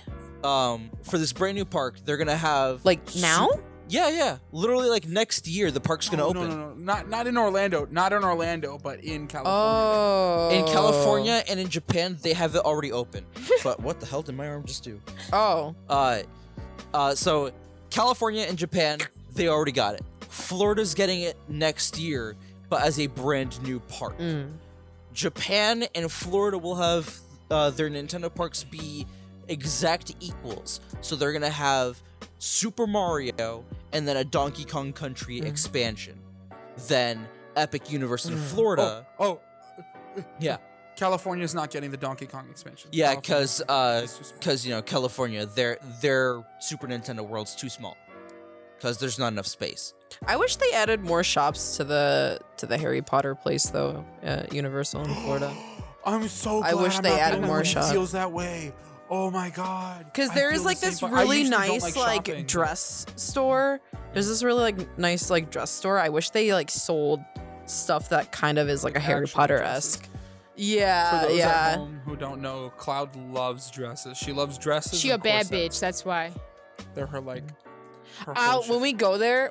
Speaker 4: for this brand new park, they're gonna have
Speaker 3: Like now?
Speaker 4: Yeah, literally like next year the park's gonna
Speaker 1: Oh,
Speaker 4: open.
Speaker 1: No, not in Orlando. Not in Orlando, but in California.
Speaker 3: Oh.
Speaker 4: In California and in Japan, they have it already open. But what the hell did my arm just do?
Speaker 3: Oh.
Speaker 4: So California and Japan, they already got it. Florida's getting it next year, but as a brand new park. Japan and Florida will have their Nintendo parks be exact equals. So they're gonna have Super Mario and then a Donkey Kong Country expansion. Then Epic Universe in Florida.
Speaker 1: Oh,
Speaker 4: Yeah.
Speaker 1: California's not getting the Donkey Kong expansion.
Speaker 4: Yeah,
Speaker 1: California-
Speaker 4: because you know California, their Super Nintendo world's too small, because there's not enough space.
Speaker 3: I wish they added more shops to the Harry Potter place though. Universal in Florida.
Speaker 1: I'm so glad
Speaker 3: I wish
Speaker 1: I'm
Speaker 3: they
Speaker 1: not the
Speaker 3: added
Speaker 1: only
Speaker 3: more
Speaker 1: one who
Speaker 3: shops.
Speaker 1: feels that way. Oh my god.
Speaker 3: Because
Speaker 1: I
Speaker 3: there
Speaker 1: feel
Speaker 3: is
Speaker 1: the
Speaker 3: like
Speaker 1: same
Speaker 3: this
Speaker 1: vibe. I
Speaker 3: really
Speaker 1: usually don't
Speaker 3: nice like
Speaker 1: shopping.
Speaker 3: dress store. There's this really like nice like dress store. I wish they like sold stuff that kind of is like a Harry
Speaker 1: Actually
Speaker 3: Potter
Speaker 1: dresses.
Speaker 3: esque. Yeah,
Speaker 1: For those at
Speaker 3: yeah.
Speaker 1: home who don't know, Cloud loves dresses. She loves dresses.
Speaker 5: She a
Speaker 1: and
Speaker 5: bad
Speaker 1: corsets.
Speaker 5: bitch. That's why.
Speaker 1: They're her like. Her whole shit.
Speaker 3: When we go there,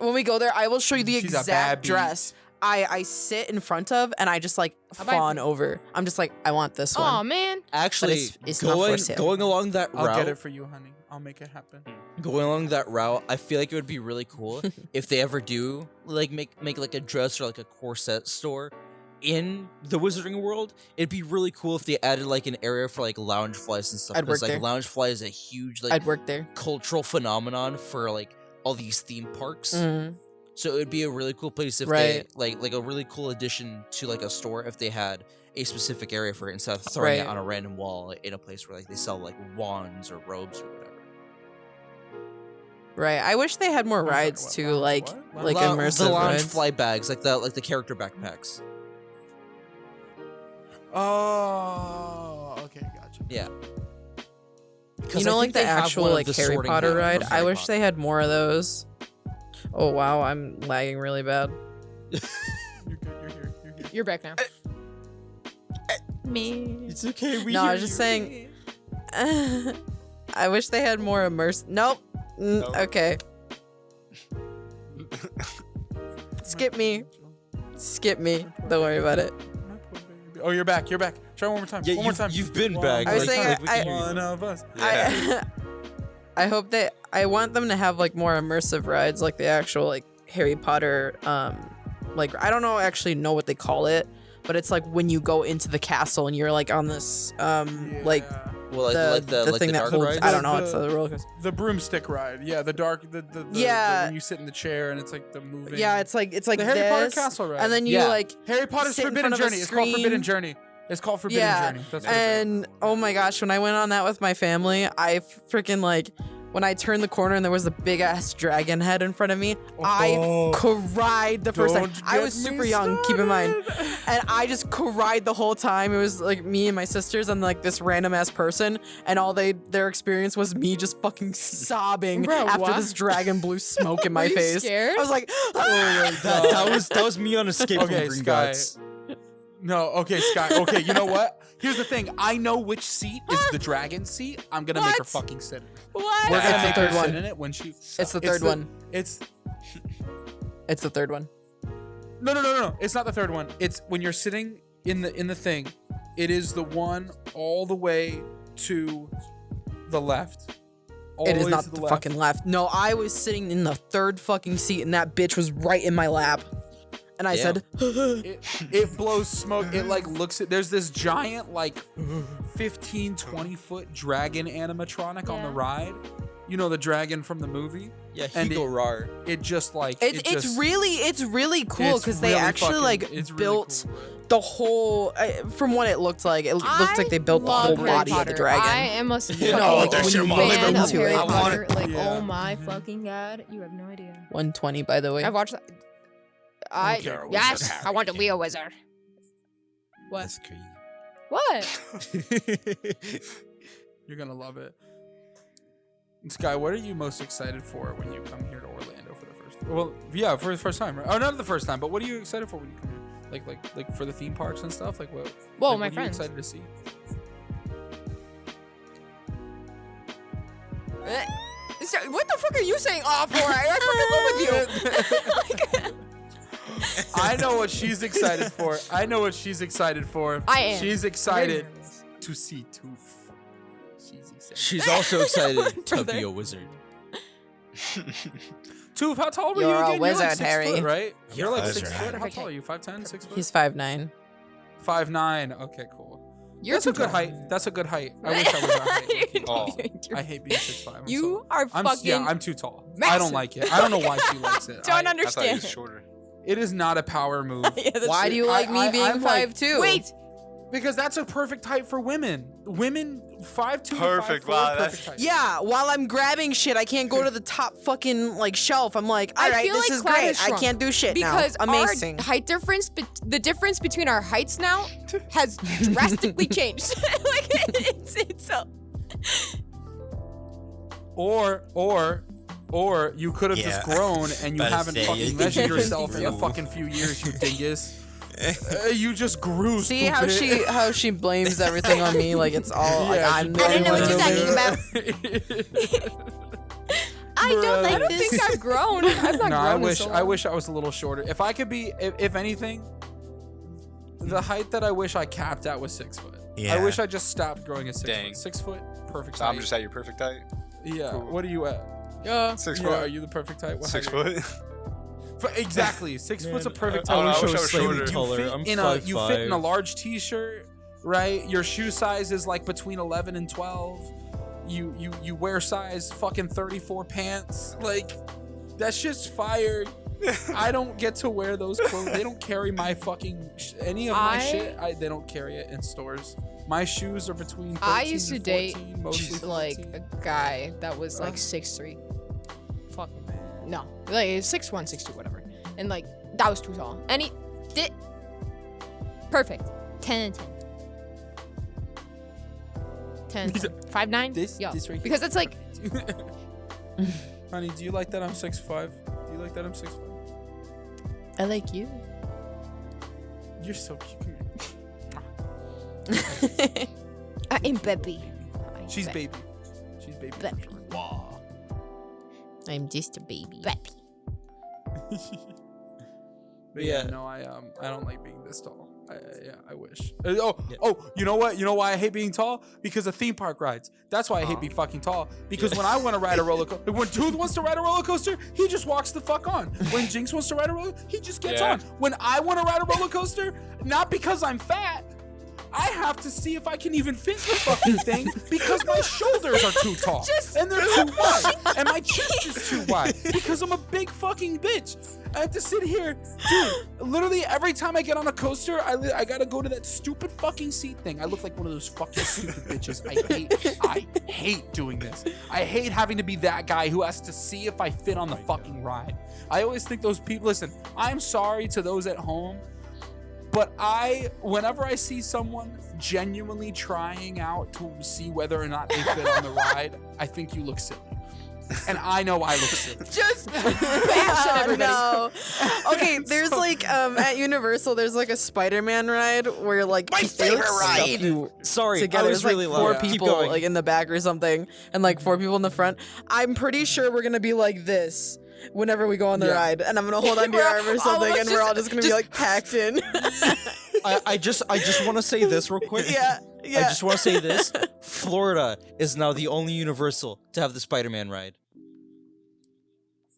Speaker 3: I will show you the
Speaker 1: She's a
Speaker 3: exact
Speaker 1: bad bitch.
Speaker 3: dress. I sit in front of and I just like
Speaker 5: I'll buy it for
Speaker 3: fawn
Speaker 5: you.
Speaker 3: over. I'm just like, I want this
Speaker 5: Oh
Speaker 3: one.
Speaker 5: man.
Speaker 4: Actually,
Speaker 3: it's not for sale.
Speaker 4: going along that
Speaker 1: I'll
Speaker 4: route,
Speaker 1: get it for you, honey. I'll make it happen.
Speaker 4: going along that route, I feel like it would be really cool if they ever do like make like a dress or like a corset store in the Wizarding World. It'd be really cool if they added like an area for like lounge flies and stuff.
Speaker 3: I'd
Speaker 4: Because
Speaker 3: work
Speaker 4: like
Speaker 3: there.
Speaker 4: lounge fly is a huge like
Speaker 3: I'd work there.
Speaker 4: cultural phenomenon for like all these theme parks.
Speaker 3: Mhm.
Speaker 4: So it would be a really cool place if
Speaker 3: Right.
Speaker 4: they like a really cool addition to like a store if they had a specific area for it instead of throwing it
Speaker 3: Right.
Speaker 4: on a random wall in a place where like they sell like wands or robes or whatever.
Speaker 3: Right. I wish they had more
Speaker 1: What was that?
Speaker 3: rides
Speaker 1: What,
Speaker 3: too,
Speaker 1: lounge
Speaker 3: like
Speaker 1: what?
Speaker 3: like
Speaker 4: the
Speaker 3: immersive
Speaker 4: lounge
Speaker 3: rides.
Speaker 4: fly bags, like the character backpacks.
Speaker 1: Oh, okay, gotcha.
Speaker 4: Yeah.
Speaker 3: You know, like the actual like Harry Potter ride. I wish they had more of those. Oh wow, I'm lagging really bad.
Speaker 1: You're good. You're here. You're here.
Speaker 5: You're back now. Me.
Speaker 4: It's okay.
Speaker 3: No, I was just saying. I wish they had more immersive. Nope.
Speaker 2: Nope.
Speaker 3: Okay. Skip me. Skip me. Don't worry about it.
Speaker 1: My poor baby. Oh, you're back. You're back. Try one more time.
Speaker 4: Yeah,
Speaker 1: one more time.
Speaker 4: you've been
Speaker 1: One
Speaker 4: back.
Speaker 3: I was
Speaker 1: more
Speaker 3: saying
Speaker 1: time.
Speaker 4: we can hear you.
Speaker 1: One of us.
Speaker 2: Yeah.
Speaker 3: I hope that I want them to have like more immersive rides, like the actual like Harry Potter. Like I don't actually know what they call it, but it's like when you go into the castle and you're like on this like
Speaker 1: Yeah.
Speaker 4: Well, like
Speaker 3: the
Speaker 4: like
Speaker 3: thing that
Speaker 4: dark
Speaker 3: holds.
Speaker 4: rides?
Speaker 3: I don't know.
Speaker 1: The-
Speaker 3: It's a roller coaster.
Speaker 1: The broomstick ride. Yeah, the dark. The
Speaker 3: Yeah.
Speaker 1: when you sit in the chair and it's like the moving.
Speaker 3: Yeah, it's like
Speaker 1: the Harry Potter
Speaker 3: this,
Speaker 1: castle ride.
Speaker 3: and then you
Speaker 4: Yeah.
Speaker 3: like
Speaker 1: Harry Potter's
Speaker 3: sit in
Speaker 1: Forbidden
Speaker 3: front of a
Speaker 1: Journey. It's called Forbidden
Speaker 3: screen.
Speaker 1: Journey. It's called Forbidden
Speaker 3: Yeah,
Speaker 1: Journey. That's what it's
Speaker 3: and oh my gosh, when I went on that with my family, I freaking like when I turned the corner and there was a big ass dragon head in front of me, I cried the first time.
Speaker 1: Don't
Speaker 3: I was
Speaker 1: get me
Speaker 3: super young, keep in mind,
Speaker 1: started.
Speaker 3: and I just cried the whole time. It was like me and my sisters and like this random ass person, and all their experience was me just fucking sobbing
Speaker 5: Bro,
Speaker 3: after
Speaker 5: what?
Speaker 3: this dragon blew smoke in my
Speaker 5: Were you
Speaker 3: face.
Speaker 5: scared?
Speaker 3: I was like,
Speaker 4: that was me on Escape
Speaker 1: Okay,
Speaker 4: from Green
Speaker 1: Sky.
Speaker 4: Dots.
Speaker 1: No, okay, Sky. Okay, you know what? Here's the thing. I know which seat is the dragon seat. I'm gonna make her
Speaker 3: What?
Speaker 1: fucking sit in it.
Speaker 3: what?
Speaker 1: We're gonna
Speaker 3: It's the
Speaker 1: make her
Speaker 3: third
Speaker 1: sit
Speaker 3: one.
Speaker 1: in it when she.
Speaker 3: It's the third one.
Speaker 1: It's
Speaker 3: It's the third one.
Speaker 1: no. It's not the third one. It's when you're sitting in the thing. It is the one all the way to the left. All
Speaker 3: It
Speaker 1: the
Speaker 3: is
Speaker 1: way
Speaker 3: not
Speaker 1: to
Speaker 3: the
Speaker 1: left.
Speaker 3: fucking left. No, I was sitting in the third fucking seat and that bitch was right in my lap. And I
Speaker 4: Damn.
Speaker 3: said,
Speaker 1: It blows smoke. It like looks at. There's this giant like 15, 20 foot dragon animatronic on the
Speaker 5: Yeah.
Speaker 1: ride. You know the dragon from the movie.
Speaker 4: Yeah,
Speaker 1: And
Speaker 4: Hugo Rar.
Speaker 1: It just like
Speaker 3: it's
Speaker 1: it just,
Speaker 3: really cool
Speaker 1: it's
Speaker 3: because they
Speaker 1: really
Speaker 3: actually
Speaker 1: fucking-
Speaker 3: like
Speaker 1: it's really
Speaker 3: built
Speaker 1: cool.
Speaker 3: the whole. From what it looked like, it looked like they built the whole
Speaker 5: love Harry
Speaker 3: body of
Speaker 5: Potter.
Speaker 3: the dragon.
Speaker 5: I am a
Speaker 3: No,
Speaker 5: fucking
Speaker 3: like
Speaker 7: that
Speaker 3: when
Speaker 7: shit
Speaker 3: you
Speaker 7: in my
Speaker 3: look
Speaker 7: living
Speaker 5: fan of
Speaker 3: into
Speaker 5: Harry
Speaker 3: it.
Speaker 7: I want
Speaker 5: Potter.
Speaker 7: it.
Speaker 5: Like,
Speaker 1: Yeah.
Speaker 5: oh my fucking god, you have no idea.
Speaker 3: 120, by the way.
Speaker 5: I've watched that. I
Speaker 7: care what
Speaker 5: yes,
Speaker 7: that
Speaker 5: I want to be a wizard. What?
Speaker 6: That's crazy.
Speaker 5: What?
Speaker 1: You're gonna love it. Sky, what are you most excited for when you come here to Orlando for the first? Well, yeah, for the first time, right? Oh, not the first time, but what are you excited for when you come here? Like for the theme parks and stuff. Like what?
Speaker 5: Whoa,
Speaker 1: like,
Speaker 5: my
Speaker 1: what are you
Speaker 5: friends.
Speaker 1: excited to see?
Speaker 5: So, what the fuck are you saying off for? I fucking live with you.
Speaker 1: I know what she's excited for. I know what she's excited for.
Speaker 5: I am.
Speaker 1: She's
Speaker 5: Very
Speaker 1: excited
Speaker 5: nervous.
Speaker 1: to see Tooth. She's excited.
Speaker 4: She's also excited to
Speaker 5: Brother.
Speaker 4: be a wizard.
Speaker 1: Tooth, how tall were
Speaker 3: You're
Speaker 1: you
Speaker 3: a
Speaker 1: again? You're
Speaker 3: wizard,
Speaker 1: like 6
Speaker 3: Harry.
Speaker 1: foot, right? You're like
Speaker 6: That's
Speaker 1: 6
Speaker 6: right.
Speaker 1: foot. How
Speaker 5: Perfect
Speaker 1: tall are
Speaker 5: height.
Speaker 1: you? 5'10", 6 foot?
Speaker 3: He's 5'9".
Speaker 1: 5'9". Okay, cool.
Speaker 5: You're
Speaker 1: That's a
Speaker 5: too
Speaker 1: good
Speaker 5: tall.
Speaker 1: height. That's a good height. I wish I was that height.
Speaker 2: Oh.
Speaker 1: I hate being 6'5". I'm
Speaker 5: You
Speaker 1: so-
Speaker 5: are
Speaker 1: I'm,
Speaker 5: fucking.
Speaker 1: yeah, I'm too tall. I
Speaker 5: massive.
Speaker 1: don't like it. I don't know why she likes it.
Speaker 5: Don't
Speaker 1: I-
Speaker 2: I thought he
Speaker 5: understand.
Speaker 2: was shorter.
Speaker 1: It is not a power move.
Speaker 5: Yeah, that's
Speaker 3: Why
Speaker 5: true.
Speaker 3: do you like me being
Speaker 1: I'm like-
Speaker 3: 5'2"?
Speaker 5: Wait,
Speaker 1: Because that's a perfect height for women. Women 5'2" to
Speaker 2: Perfect.
Speaker 1: 5'4",
Speaker 2: Wow,
Speaker 1: perfect
Speaker 2: that's-
Speaker 1: height.
Speaker 3: Yeah, while I'm grabbing shit, I can't go to the top fucking like shelf. I'm like,
Speaker 5: I
Speaker 3: all right,
Speaker 5: feel
Speaker 3: this
Speaker 5: like
Speaker 3: is
Speaker 5: Cloud
Speaker 3: great.
Speaker 5: has
Speaker 3: I
Speaker 5: shrunk
Speaker 3: can't do shit
Speaker 5: because
Speaker 3: now. Amazing.
Speaker 5: our height difference, the difference between our heights now has drastically changed. Like it's so.
Speaker 1: Or you could have just
Speaker 6: Yeah.
Speaker 1: grown and you
Speaker 6: About to
Speaker 1: haven't
Speaker 6: say,
Speaker 1: fucking
Speaker 6: you
Speaker 1: measured
Speaker 6: think you
Speaker 1: yourself in a
Speaker 6: grew.
Speaker 1: fucking few years, you dingus. You just grew.
Speaker 3: See how she blames everything on me? Like it's all like
Speaker 1: Yeah,
Speaker 3: I'm.
Speaker 1: she
Speaker 3: the
Speaker 5: I didn't know
Speaker 3: only
Speaker 5: what
Speaker 3: one
Speaker 5: you're
Speaker 3: who-
Speaker 5: talking about.
Speaker 3: I don't like
Speaker 5: I don't
Speaker 3: this.
Speaker 5: think I've grown. I've not
Speaker 1: No,
Speaker 5: grown.
Speaker 1: I wish I was a little shorter. If I could be, if anything, the height that I wish I capped at was 6 foot.
Speaker 6: Yeah.
Speaker 1: I wish I just stopped growing at 6
Speaker 2: Dang.
Speaker 1: foot. 6 foot, perfect
Speaker 2: So
Speaker 1: height.
Speaker 2: I'm just at your perfect height.
Speaker 1: Yeah.
Speaker 2: Cool.
Speaker 1: What are you at?
Speaker 2: 6
Speaker 1: Yeah,
Speaker 2: foot.
Speaker 1: are you the perfect height? What
Speaker 2: 6
Speaker 1: height are you?
Speaker 2: foot.
Speaker 1: Exactly. 6 foot's a perfect
Speaker 2: I don't know,
Speaker 1: height.
Speaker 2: I wish I was
Speaker 4: slightly
Speaker 2: shorter.
Speaker 4: taller.
Speaker 1: You
Speaker 4: I'm
Speaker 1: fit in
Speaker 4: 5'5".
Speaker 1: you fit in a large t-shirt, right? Your shoe size is like between 11 and 12. You wear size fucking 34 pants. Like that shit's fire. I don't get to wear those clothes. They don't carry my fucking any of my shit. They don't carry it in stores. My shoes are between 13
Speaker 5: I used to
Speaker 1: and
Speaker 5: date
Speaker 1: 14, mostly
Speaker 5: like
Speaker 1: 14.
Speaker 5: a guy that was like 6'3". Fuck no, like 6'1", 6'2", whatever. And like that was too tall. And he did perfect. 10 and 10. 10 and 10. 5'9"?
Speaker 1: This
Speaker 5: Yeah.
Speaker 1: right
Speaker 5: Because it's like
Speaker 1: Honey, do you like that I'm 6'5"? Do you like that I'm 6'5"?
Speaker 3: I like you.
Speaker 1: You're so cute.
Speaker 5: I'm baby.
Speaker 1: She's baby. She's baby.
Speaker 5: Baby.
Speaker 3: I'm just a baby.
Speaker 1: But yeah, no, I don't like being this tall. I wish. You know what? You know why I hate being tall? Because of theme park rides. That's why I hate being fucking tall. Because when I want to ride a roller coaster, when Tooth wants to ride a roller coaster, he just walks the fuck on. When Jinx wants to ride a roller, he just gets on. When I want to ride a roller coaster, not because I'm fat, I have to see if I can even fit the fucking thing because my shoulders are too tall and they're too wide and my chest is too wide because I'm a big fucking bitch. I have to sit here, dude. Literally every time I get on a coaster, I gotta go to that stupid fucking seat thing. I look like one of those fucking stupid bitches. I hate doing this. I hate having to be that guy who has to see if I fit on the fucking ride. I always think those people. Listen, I'm sorry to those at home. But whenever I see someone genuinely trying out to see whether or not they fit on the ride, I think you look silly. And I know I look silly.
Speaker 3: Just
Speaker 5: everybody.
Speaker 3: no. Okay, there's like at Universal, there's like a Spider-Man ride where like
Speaker 4: My favorite ride. Sorry,
Speaker 3: together.
Speaker 4: I was
Speaker 3: There's
Speaker 4: really
Speaker 3: like four
Speaker 4: loud. Keep
Speaker 3: people
Speaker 4: going.
Speaker 3: like in the back or something, and like 4 people in the front. I'm pretty sure we're gonna be like this whenever we go on the ride, and I'm gonna hold on to your arm or something, and we're all just gonna be like packed in.
Speaker 4: I just want to say this real quick.
Speaker 3: Yeah.
Speaker 4: I just want to say this. Florida is now the only Universal to have the Spider-Man ride.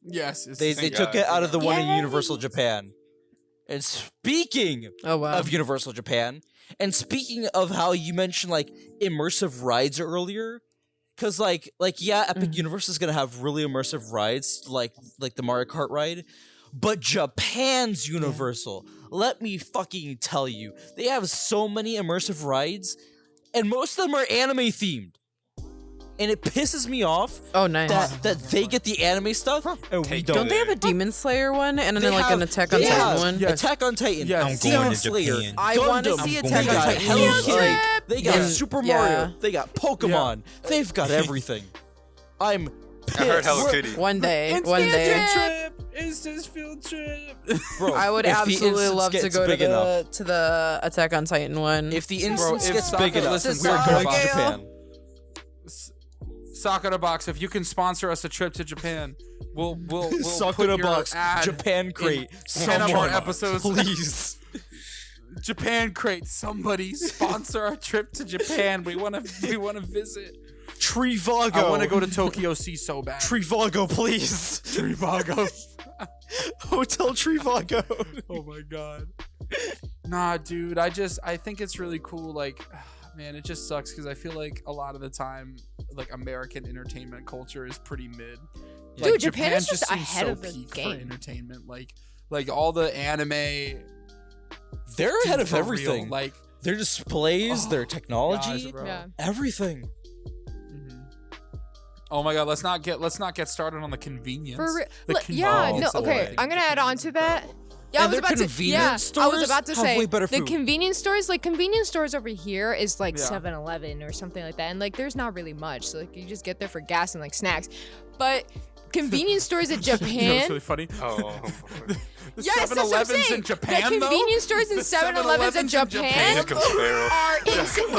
Speaker 1: Yes.
Speaker 4: They took it out of the one in Universal Japan. And speaking of Universal Japan, and speaking of how you mentioned like immersive rides earlier, because like Epic Universe is gonna have really immersive rides like the Mario Kart ride, but Japan's Universal, let me fucking tell you, they have so many immersive rides, and most of them are anime themed. And it pisses me off
Speaker 3: Oh, nice.
Speaker 4: that they get the anime stuff and we don't.
Speaker 3: Don't they have a Demon Slayer one and then
Speaker 4: They
Speaker 3: like
Speaker 4: have-
Speaker 3: an Attack on
Speaker 4: they
Speaker 3: Titan
Speaker 4: have
Speaker 3: one?
Speaker 1: Yes.
Speaker 4: Attack on Titan.
Speaker 1: Yes.
Speaker 6: I'm
Speaker 4: Demon
Speaker 6: going to
Speaker 4: Slayer.
Speaker 6: Japan.
Speaker 3: I want to
Speaker 4: Gundam.
Speaker 3: see
Speaker 6: I'm
Speaker 3: Attack
Speaker 4: They
Speaker 3: on
Speaker 4: got
Speaker 3: Titan.
Speaker 4: Hello
Speaker 3: Like,
Speaker 4: Kitty. They got
Speaker 3: Yeah.
Speaker 4: Super
Speaker 3: Yeah.
Speaker 4: Mario. They got Pokemon. They've got everything. I'm pissed.
Speaker 2: I heard Hello Kitty.
Speaker 3: one day,
Speaker 1: It's
Speaker 3: one
Speaker 1: field
Speaker 3: day.
Speaker 1: trip. It's just field trip.
Speaker 4: Bro,
Speaker 3: I would
Speaker 4: if the
Speaker 3: absolutely
Speaker 4: instance
Speaker 3: love to
Speaker 4: gets
Speaker 3: go
Speaker 4: big enough.
Speaker 3: to the Attack on Titan one.
Speaker 4: If the
Speaker 1: Bro,
Speaker 4: instance
Speaker 1: if
Speaker 4: gets big
Speaker 1: Sakura-
Speaker 4: enough,
Speaker 1: listen,
Speaker 4: we're
Speaker 3: Sakura
Speaker 4: going to
Speaker 3: Gale.
Speaker 4: Japan.
Speaker 1: Sakura Box, if you can sponsor us a trip to Japan, we'll
Speaker 4: Sakura
Speaker 1: put your
Speaker 4: Box,
Speaker 1: ad
Speaker 4: Japan Crate,
Speaker 1: in 10 of our
Speaker 4: someone,
Speaker 1: episodes.
Speaker 4: please.
Speaker 1: Japan Crate, somebody sponsor our trip to Japan. We want to visit.
Speaker 4: Trivago.
Speaker 1: I want to go to Tokyo Sea so bad.
Speaker 4: Trivago, please.
Speaker 1: Trivago.
Speaker 4: Hotel Trivago.
Speaker 1: Oh my god. Nah, dude. I think it's really cool. Like, man, it just sucks because I feel like a lot of the time, like American entertainment culture is pretty mid. Like,
Speaker 5: Dude, Japan is just
Speaker 1: seems
Speaker 5: ahead
Speaker 1: so
Speaker 5: of the
Speaker 1: peak
Speaker 5: game.
Speaker 1: for entertainment. Like all the anime.
Speaker 4: They're ahead of
Speaker 1: for real,
Speaker 4: everything.
Speaker 1: Like,
Speaker 4: Their displays, their
Speaker 1: gosh,
Speaker 4: technology,
Speaker 1: bro.
Speaker 5: Yeah.
Speaker 4: everything.
Speaker 1: Oh my god, let's not get started on the convenience.
Speaker 5: For real.
Speaker 1: The
Speaker 5: Yeah, no,
Speaker 1: convenience of
Speaker 5: okay.
Speaker 1: everything
Speaker 5: I'm gonna add on to that. Yeah,
Speaker 4: And their convenience
Speaker 5: I was
Speaker 4: stores
Speaker 5: about to
Speaker 4: have
Speaker 5: say
Speaker 4: way better
Speaker 5: the
Speaker 4: food.
Speaker 5: convenience stores over here is like
Speaker 1: Yeah.
Speaker 5: 7-Eleven or something like that, and like there's not really much. So like you just get there for gas and like snacks, but convenience stores in
Speaker 1: You know what's
Speaker 5: Japan.
Speaker 1: really funny?
Speaker 2: Oh.
Speaker 1: The
Speaker 5: Yes, that's what I'm
Speaker 1: 7-Elevens
Speaker 5: saying.
Speaker 1: in Japan,
Speaker 5: the
Speaker 1: though?
Speaker 5: convenience stores and
Speaker 1: The
Speaker 5: 7-Elevens in
Speaker 1: 7-Elevens in
Speaker 5: Japan
Speaker 2: Japan. Sparrow.
Speaker 5: are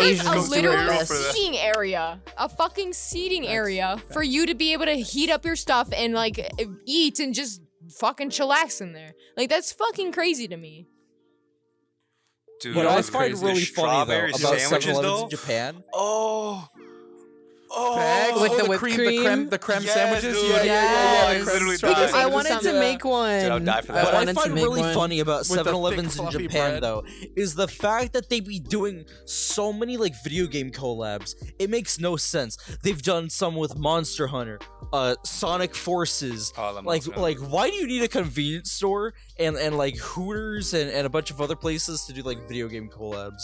Speaker 3: Asians
Speaker 5: a
Speaker 3: do
Speaker 5: literal
Speaker 3: it
Speaker 2: for that.
Speaker 5: seating area, a fucking seating area for you to be able to heat up your stuff and like eat and just fucking chillax in there. Like that's fucking crazy to me.
Speaker 2: Dude,
Speaker 4: What
Speaker 2: that
Speaker 4: I
Speaker 2: was
Speaker 4: find
Speaker 2: crazy.
Speaker 4: really funny though
Speaker 2: Strawberry
Speaker 4: about
Speaker 2: sandwiches
Speaker 4: 7-Elevens
Speaker 2: though.
Speaker 4: in Japan.
Speaker 1: Bags
Speaker 3: With
Speaker 1: oh,
Speaker 3: the whipped cream?
Speaker 1: the creme
Speaker 2: Yes,
Speaker 1: sandwiches.
Speaker 2: dude.
Speaker 1: Yeah.
Speaker 3: Yes.
Speaker 2: Literally
Speaker 3: Because I
Speaker 2: died.
Speaker 3: wanted to
Speaker 1: Yeah.
Speaker 3: make one.
Speaker 2: Dude, I would die for that.
Speaker 3: I
Speaker 4: What I
Speaker 3: wanted to
Speaker 4: find
Speaker 3: make
Speaker 4: really
Speaker 3: one.
Speaker 4: funny about
Speaker 1: With the
Speaker 4: 7-Elevens
Speaker 1: thick,
Speaker 4: in
Speaker 1: fluffy
Speaker 4: Japan,
Speaker 1: bread.
Speaker 4: though, is the fact that they be doing so many like video game collabs. It makes no sense. They've done some with Monster Hunter, Sonic Forces.
Speaker 2: Oh, I love
Speaker 4: like,
Speaker 2: Monster Hunter.
Speaker 4: why do you need a convenience store and like Hooters and a bunch of other places to do like video game collabs?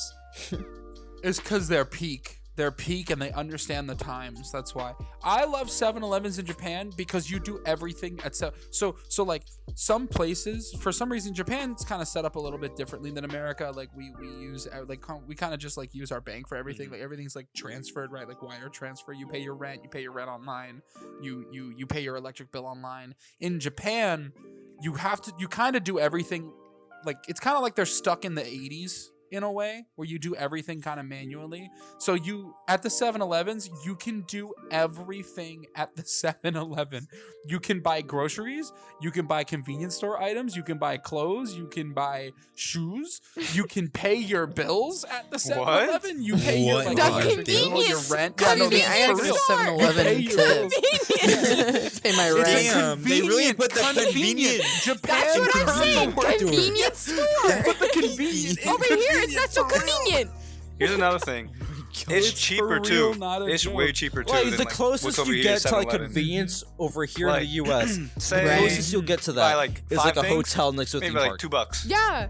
Speaker 1: It's because they're peak. They're peak and they understand the times. That's why I love 7-Elevens in Japan, because you do everything at so like some places, for some reason Japan's kind of set up a little bit differently than America. Like we use we kind of just like use our bank for everything. Like everything's like transferred, right? Like wire transfer. You pay your rent online. You pay your electric bill online. In Japan, you kind of do everything. Like it's kind of like they're stuck in the 80s. In a way where you do everything kind of manually. So you at the 7-Elevens, you can do everything at the 7-Eleven. You can buy groceries, you can buy convenience store items, you can buy clothes, you can buy shoes, you can pay your bills at the 7-Eleven. You pay your like
Speaker 6: What?
Speaker 1: electric bill, your rent.
Speaker 3: I mean, I gotta go to
Speaker 1: For real.
Speaker 3: 7-Eleven
Speaker 1: You pay your
Speaker 3: to
Speaker 1: bills.
Speaker 3: pay my
Speaker 1: It's
Speaker 3: rent.
Speaker 6: Damn, they really put the
Speaker 1: convenient. Japan
Speaker 5: That's what I'm
Speaker 1: turned
Speaker 5: saying.
Speaker 1: the world.
Speaker 5: Convenience store.
Speaker 1: Put the convenient in
Speaker 5: Over here, it's
Speaker 1: convenient
Speaker 5: not so
Speaker 1: for real.
Speaker 5: convenient.
Speaker 2: Here's another thing.
Speaker 1: It's
Speaker 2: It's cheaper
Speaker 1: for real,
Speaker 2: too.
Speaker 1: not a
Speaker 2: It's
Speaker 1: joke.
Speaker 2: way cheaper too.
Speaker 4: Like
Speaker 2: than,
Speaker 4: the
Speaker 2: what's
Speaker 4: closest
Speaker 2: over
Speaker 4: you
Speaker 2: here
Speaker 4: get to like
Speaker 2: 7-Eleven.
Speaker 4: convenience over here
Speaker 2: Like,
Speaker 4: in the U.S.
Speaker 2: Say,
Speaker 4: the closest you'll get to
Speaker 2: buy,
Speaker 4: that
Speaker 2: like,
Speaker 4: is
Speaker 2: 5
Speaker 4: like a
Speaker 2: things,
Speaker 4: hotel next to a theme
Speaker 2: maybe
Speaker 4: park.
Speaker 2: like $2.
Speaker 5: Yeah.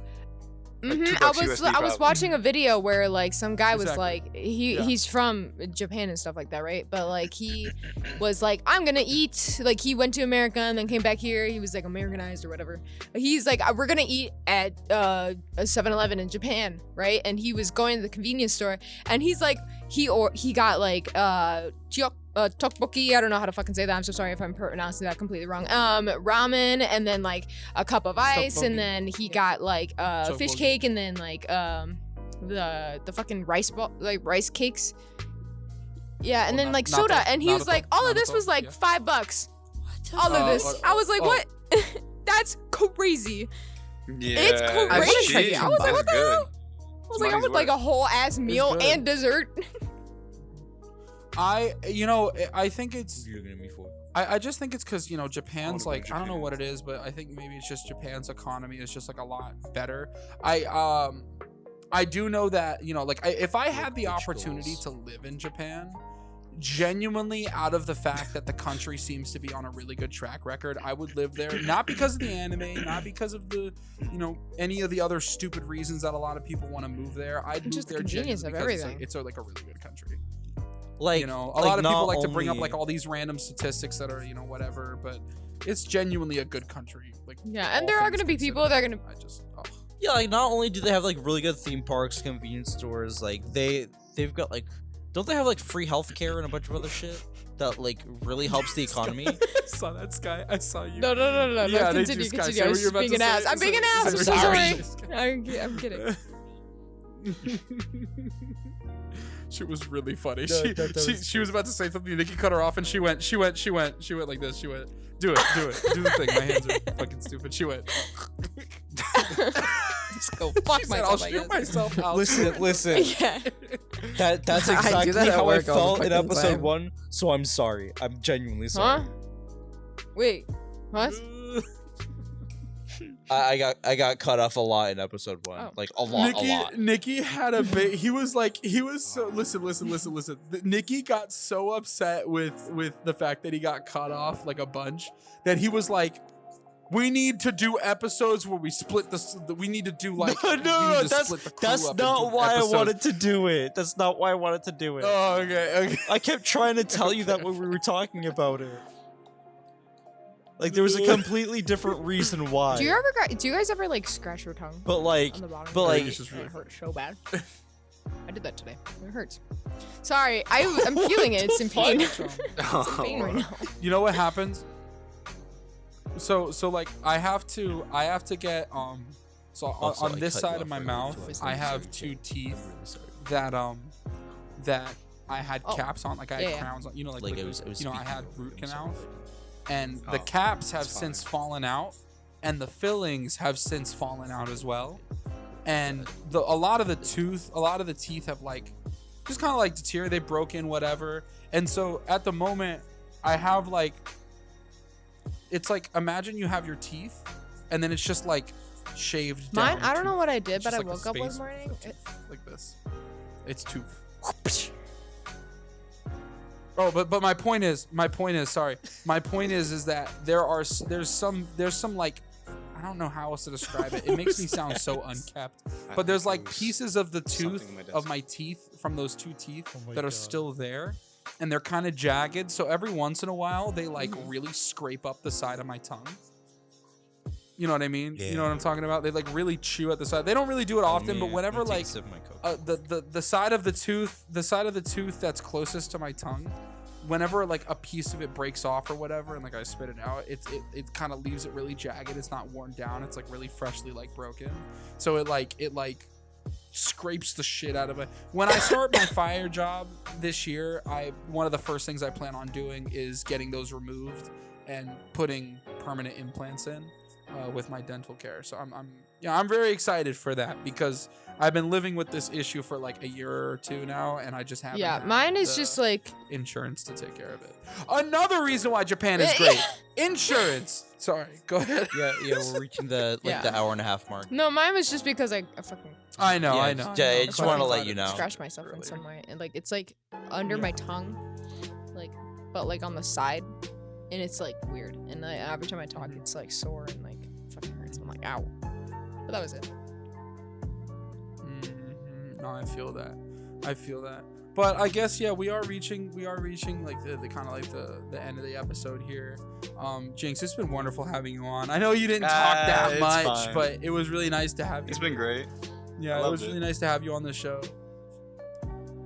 Speaker 2: Like $2
Speaker 5: I
Speaker 2: USD
Speaker 5: was
Speaker 2: probably.
Speaker 5: watching a video where like some guy was
Speaker 1: Exactly.
Speaker 5: like
Speaker 1: Yeah.
Speaker 5: he's from Japan and stuff like that, right? But like he was like, I'm gonna eat, like he went to America and then came back here. He was like Americanized or whatever. He's like, we're gonna eat at a 7-Eleven in Japan, right? And he was going to the convenience store and he's like he got like tteokbokki, I don't know how to fucking say that. I'm so sorry if I'm pronouncing that completely wrong. Ramen and then like a cup of ice and then he got like fish
Speaker 1: Tteokbokki.
Speaker 5: cake and then like the fucking rice ball, like rice cakes. Yeah, and
Speaker 1: Well,
Speaker 5: then
Speaker 1: not-
Speaker 5: like
Speaker 1: not
Speaker 5: soda,
Speaker 1: the-
Speaker 5: and he
Speaker 1: not
Speaker 5: was
Speaker 1: the-
Speaker 5: like, all
Speaker 1: not
Speaker 5: of this
Speaker 1: the-
Speaker 5: was like
Speaker 1: yeah.
Speaker 5: $5. All of this.
Speaker 1: what-
Speaker 5: I was like,
Speaker 1: oh.
Speaker 5: what? That's crazy.
Speaker 2: Yeah,
Speaker 5: It's
Speaker 3: I wish
Speaker 5: crazy.
Speaker 3: I could
Speaker 5: I was like,
Speaker 3: combine.
Speaker 5: what the
Speaker 2: Good.
Speaker 5: hell? I was like, I
Speaker 2: Money's
Speaker 5: would like a whole ass meal
Speaker 1: good.
Speaker 5: and dessert.
Speaker 1: I think it's
Speaker 4: You're looking at me for.
Speaker 1: I just think it's because Japan's
Speaker 2: go to
Speaker 1: like I don't know
Speaker 2: Japan.
Speaker 1: what it is, but I think maybe it's just Japan's economy is just like a lot better. I do know that if I had the opportunity to live in Japan, genuinely out of the fact that the country seems to be on a really good track record, I would live there, not because of the anime, not because of the any of the other stupid reasons that a lot of people want to move there. I'd move
Speaker 5: Just the
Speaker 1: there
Speaker 5: convenience
Speaker 1: genuinely
Speaker 5: of
Speaker 1: because
Speaker 5: everything.
Speaker 1: it's like a really good country.
Speaker 4: Like
Speaker 1: A
Speaker 4: like,
Speaker 1: lot of people
Speaker 4: not
Speaker 1: like to bring up
Speaker 4: only-
Speaker 1: like all these random statistics that are whatever, but it's genuinely a good country. Like
Speaker 5: Yeah, and
Speaker 1: all
Speaker 5: there are
Speaker 1: things
Speaker 5: gonna be people
Speaker 1: considered.
Speaker 5: that are gonna.
Speaker 1: I just
Speaker 4: Yeah, like not only do they have like really good theme parks, convenience stores, like they've got like, don't they have like free healthcare and a bunch of other shit that like really helps the economy?
Speaker 1: I saw that Sky. I saw you.
Speaker 5: No.
Speaker 1: Yeah, they
Speaker 5: Continue.
Speaker 1: just got-
Speaker 5: Continue.
Speaker 1: say
Speaker 5: I
Speaker 1: what
Speaker 5: was
Speaker 1: you're
Speaker 5: just
Speaker 1: about
Speaker 5: being
Speaker 1: to
Speaker 5: an ass.
Speaker 1: say.
Speaker 5: I'm being an ass. I'm
Speaker 1: Say
Speaker 5: so
Speaker 1: what
Speaker 5: sorry.
Speaker 1: you're
Speaker 5: I'm kidding.
Speaker 1: She was really funny.
Speaker 4: No,
Speaker 1: She,
Speaker 4: that was-
Speaker 1: she was about to say something. Nikki cut her off, and she went like this. She went, do it, do the thing. My hands are fucking stupid. She went.
Speaker 5: Just go fuck
Speaker 1: She said, I'll
Speaker 5: myself. I
Speaker 1: shoot
Speaker 5: guess.
Speaker 1: myself out.
Speaker 4: listen.
Speaker 5: Yeah.
Speaker 4: That's
Speaker 3: I do
Speaker 4: exactly
Speaker 3: that at
Speaker 4: how I
Speaker 3: work all the
Speaker 4: felt in
Speaker 3: fucking
Speaker 4: episode
Speaker 3: time.
Speaker 4: 1. So I'm sorry. I'm genuinely sorry.
Speaker 5: Huh? Wait. What?
Speaker 4: I got cut off a lot in episode 1.
Speaker 5: Oh.
Speaker 4: Like a lot.
Speaker 1: Nikki had a bit. He was so. Listen. Nikki got so upset with the fact that he got cut off like a bunch that he was like, we need to do episodes where we split the. We need to do like. we need to split the crew
Speaker 4: That's
Speaker 1: up
Speaker 4: not
Speaker 1: into
Speaker 4: why
Speaker 1: episodes.
Speaker 4: I wanted to do it. That's not why I wanted to do it.
Speaker 1: Oh, okay.
Speaker 4: I kept trying to tell you that when we were talking about it. Like there was a completely different reason why.
Speaker 5: Do you guys ever like scratch your tongue?
Speaker 4: But like,
Speaker 5: on the bottom?
Speaker 4: but like,
Speaker 1: It's just really
Speaker 5: It hurts so bad. I did that today. It hurts. Sorry, I'm feeling it. It's in pain. It's in pain right now.
Speaker 1: You know what happens? So like I have to get so on this side of my mouth I have two teeth that I had caps on, like I had crowns on, like
Speaker 4: it was
Speaker 1: I had
Speaker 4: speaking
Speaker 1: root
Speaker 4: of
Speaker 1: canals, and the caps have since fallen out, and the fillings have since fallen out as well, and a lot of the teeth have like just kind of like deteriorated, they broke in, whatever, and so at the moment I have like, it's like, imagine you have your teeth and then it's just like shaved
Speaker 5: Mine,
Speaker 1: down
Speaker 5: I don't know
Speaker 1: tooth.
Speaker 5: what I did,
Speaker 1: It's
Speaker 5: but
Speaker 1: just
Speaker 5: I
Speaker 1: like a
Speaker 5: woke up one
Speaker 1: space
Speaker 5: morning.
Speaker 1: like this. It's tooth. Oh, but my point is that there's some like, I don't know how else to describe it. It makes me sound so unkept. But there's like pieces of the tooth of my teeth from those two teeth that are still there, and they're kind of jagged. So every once in a while, they like really scrape up the side of my tongue. You know what I mean?
Speaker 6: Yeah.
Speaker 1: You know what I'm talking about? They like really chew at the side. They don't really do it often, but whenever like the side of the tooth that's closest to my tongue, whenever like a piece of it breaks off or whatever, and like I spit it out, it kind of leaves it really jagged. It's not worn down. It's like really freshly like broken. So it scrapes the shit out of it. When I start my fire job this year, one of the first things I plan on doing is getting those removed and putting permanent implants in with my dental care. So I'm very excited for that because I've been living with this issue for like a year or two now, and I just haven't.
Speaker 5: Yeah,
Speaker 1: had
Speaker 5: mine is
Speaker 1: the
Speaker 5: just like
Speaker 1: insurance to take care of it. Another reason why Japan is great, insurance. Sorry, go ahead.
Speaker 4: Yeah, we're reaching the the hour and a half mark.
Speaker 5: no, mine was just because I fucking
Speaker 1: I know.
Speaker 4: Yeah, I just
Speaker 5: fucking
Speaker 4: want to
Speaker 5: thought
Speaker 4: let you know.
Speaker 5: scratched myself in some way, and like it's like under my tongue, like but like on the side, and it's like weird. And every time I talk, it's like sore and like fucking hurts. I'm like, ow. But that was it.
Speaker 1: No, I feel that. But I guess we are reaching like the kind of like the end of the episode here. Jinx, it's been wonderful having you on. I know you didn't talk that
Speaker 2: it's
Speaker 1: much,
Speaker 2: fine.
Speaker 1: but it was really nice to have you.
Speaker 2: It's been great.
Speaker 1: Yeah, it was really nice to have you on the show.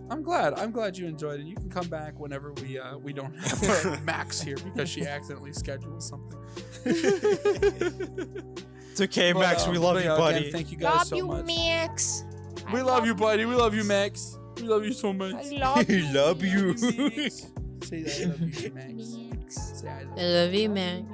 Speaker 1: I'm glad you enjoyed it. You can come back whenever we don't have Max here because she accidentally scheduled something.
Speaker 4: It's okay, Max. We love you, buddy.
Speaker 1: Again, thank you guys so much.
Speaker 5: Max.
Speaker 1: We love you, buddy. We love you, Max. We love you so much.
Speaker 5: love
Speaker 4: We love you.
Speaker 1: Max. Say that I love you, Max. Say I love you.
Speaker 3: love you, man.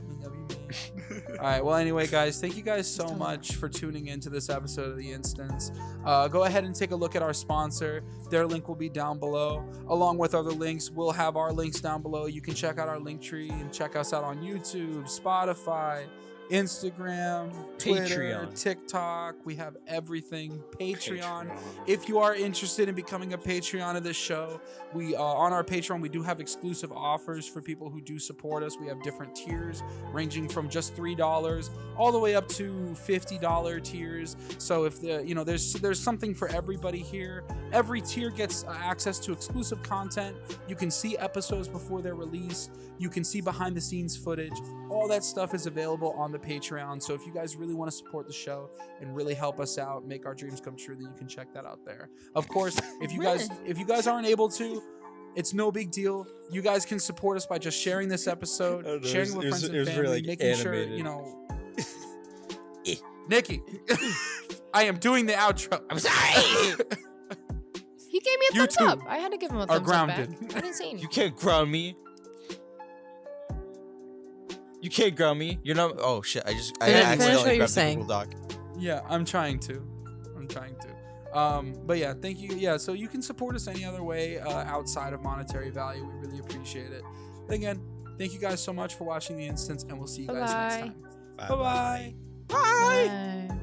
Speaker 1: We love you, Max. All right. Well, anyway, guys, thank you guys so much for tuning into this episode of The Instance. Go ahead and take a look at our sponsor. Their link will be down below, along with other links. We'll have our links down below. You can check out our link tree and check us out on YouTube, Spotify, Instagram, Twitter,
Speaker 4: Patreon.
Speaker 1: TikTok. We have everything. Patreon. If you are interested in becoming a Patreon of this show, we on our Patreon we do have exclusive offers for people who do support us. We have different tiers ranging from just $3 all the way up to $50 tiers. So if there's something for everybody here. Every tier gets access to exclusive content. You can see episodes before they're released. You can see behind the scenes footage. All that stuff is available on the Patreon. So if you guys really want to support the show and really help us out, make our dreams come true, then you can check that out there. Of course, if you guys aren't able to, it's no big deal. You guys can support us by just sharing this episode, sharing it with friends and family,
Speaker 4: really
Speaker 1: making
Speaker 4: animated.
Speaker 1: sure, Nikki, I am doing the outro.
Speaker 4: I'm sorry.
Speaker 5: He gave me a
Speaker 1: You
Speaker 5: thumbs
Speaker 1: two
Speaker 5: up. I had to give him a
Speaker 1: are
Speaker 5: thumbs up back.
Speaker 1: grounded.
Speaker 5: I didn't say anything.
Speaker 4: You can't ground me. You can't ground me. You're not. Oh shit! I
Speaker 3: Finish
Speaker 4: accidentally
Speaker 3: what you're
Speaker 4: grabbed the
Speaker 3: saying.
Speaker 4: Google Doc.
Speaker 1: Yeah, I'm trying to. But yeah, thank you. Yeah, so you can support us any other way outside of monetary value. We really appreciate it. Again, thank you guys so much for watching The Instance, and we'll see you guys next
Speaker 5: Bye-bye.
Speaker 1: time. Bye-bye.
Speaker 3: Bye.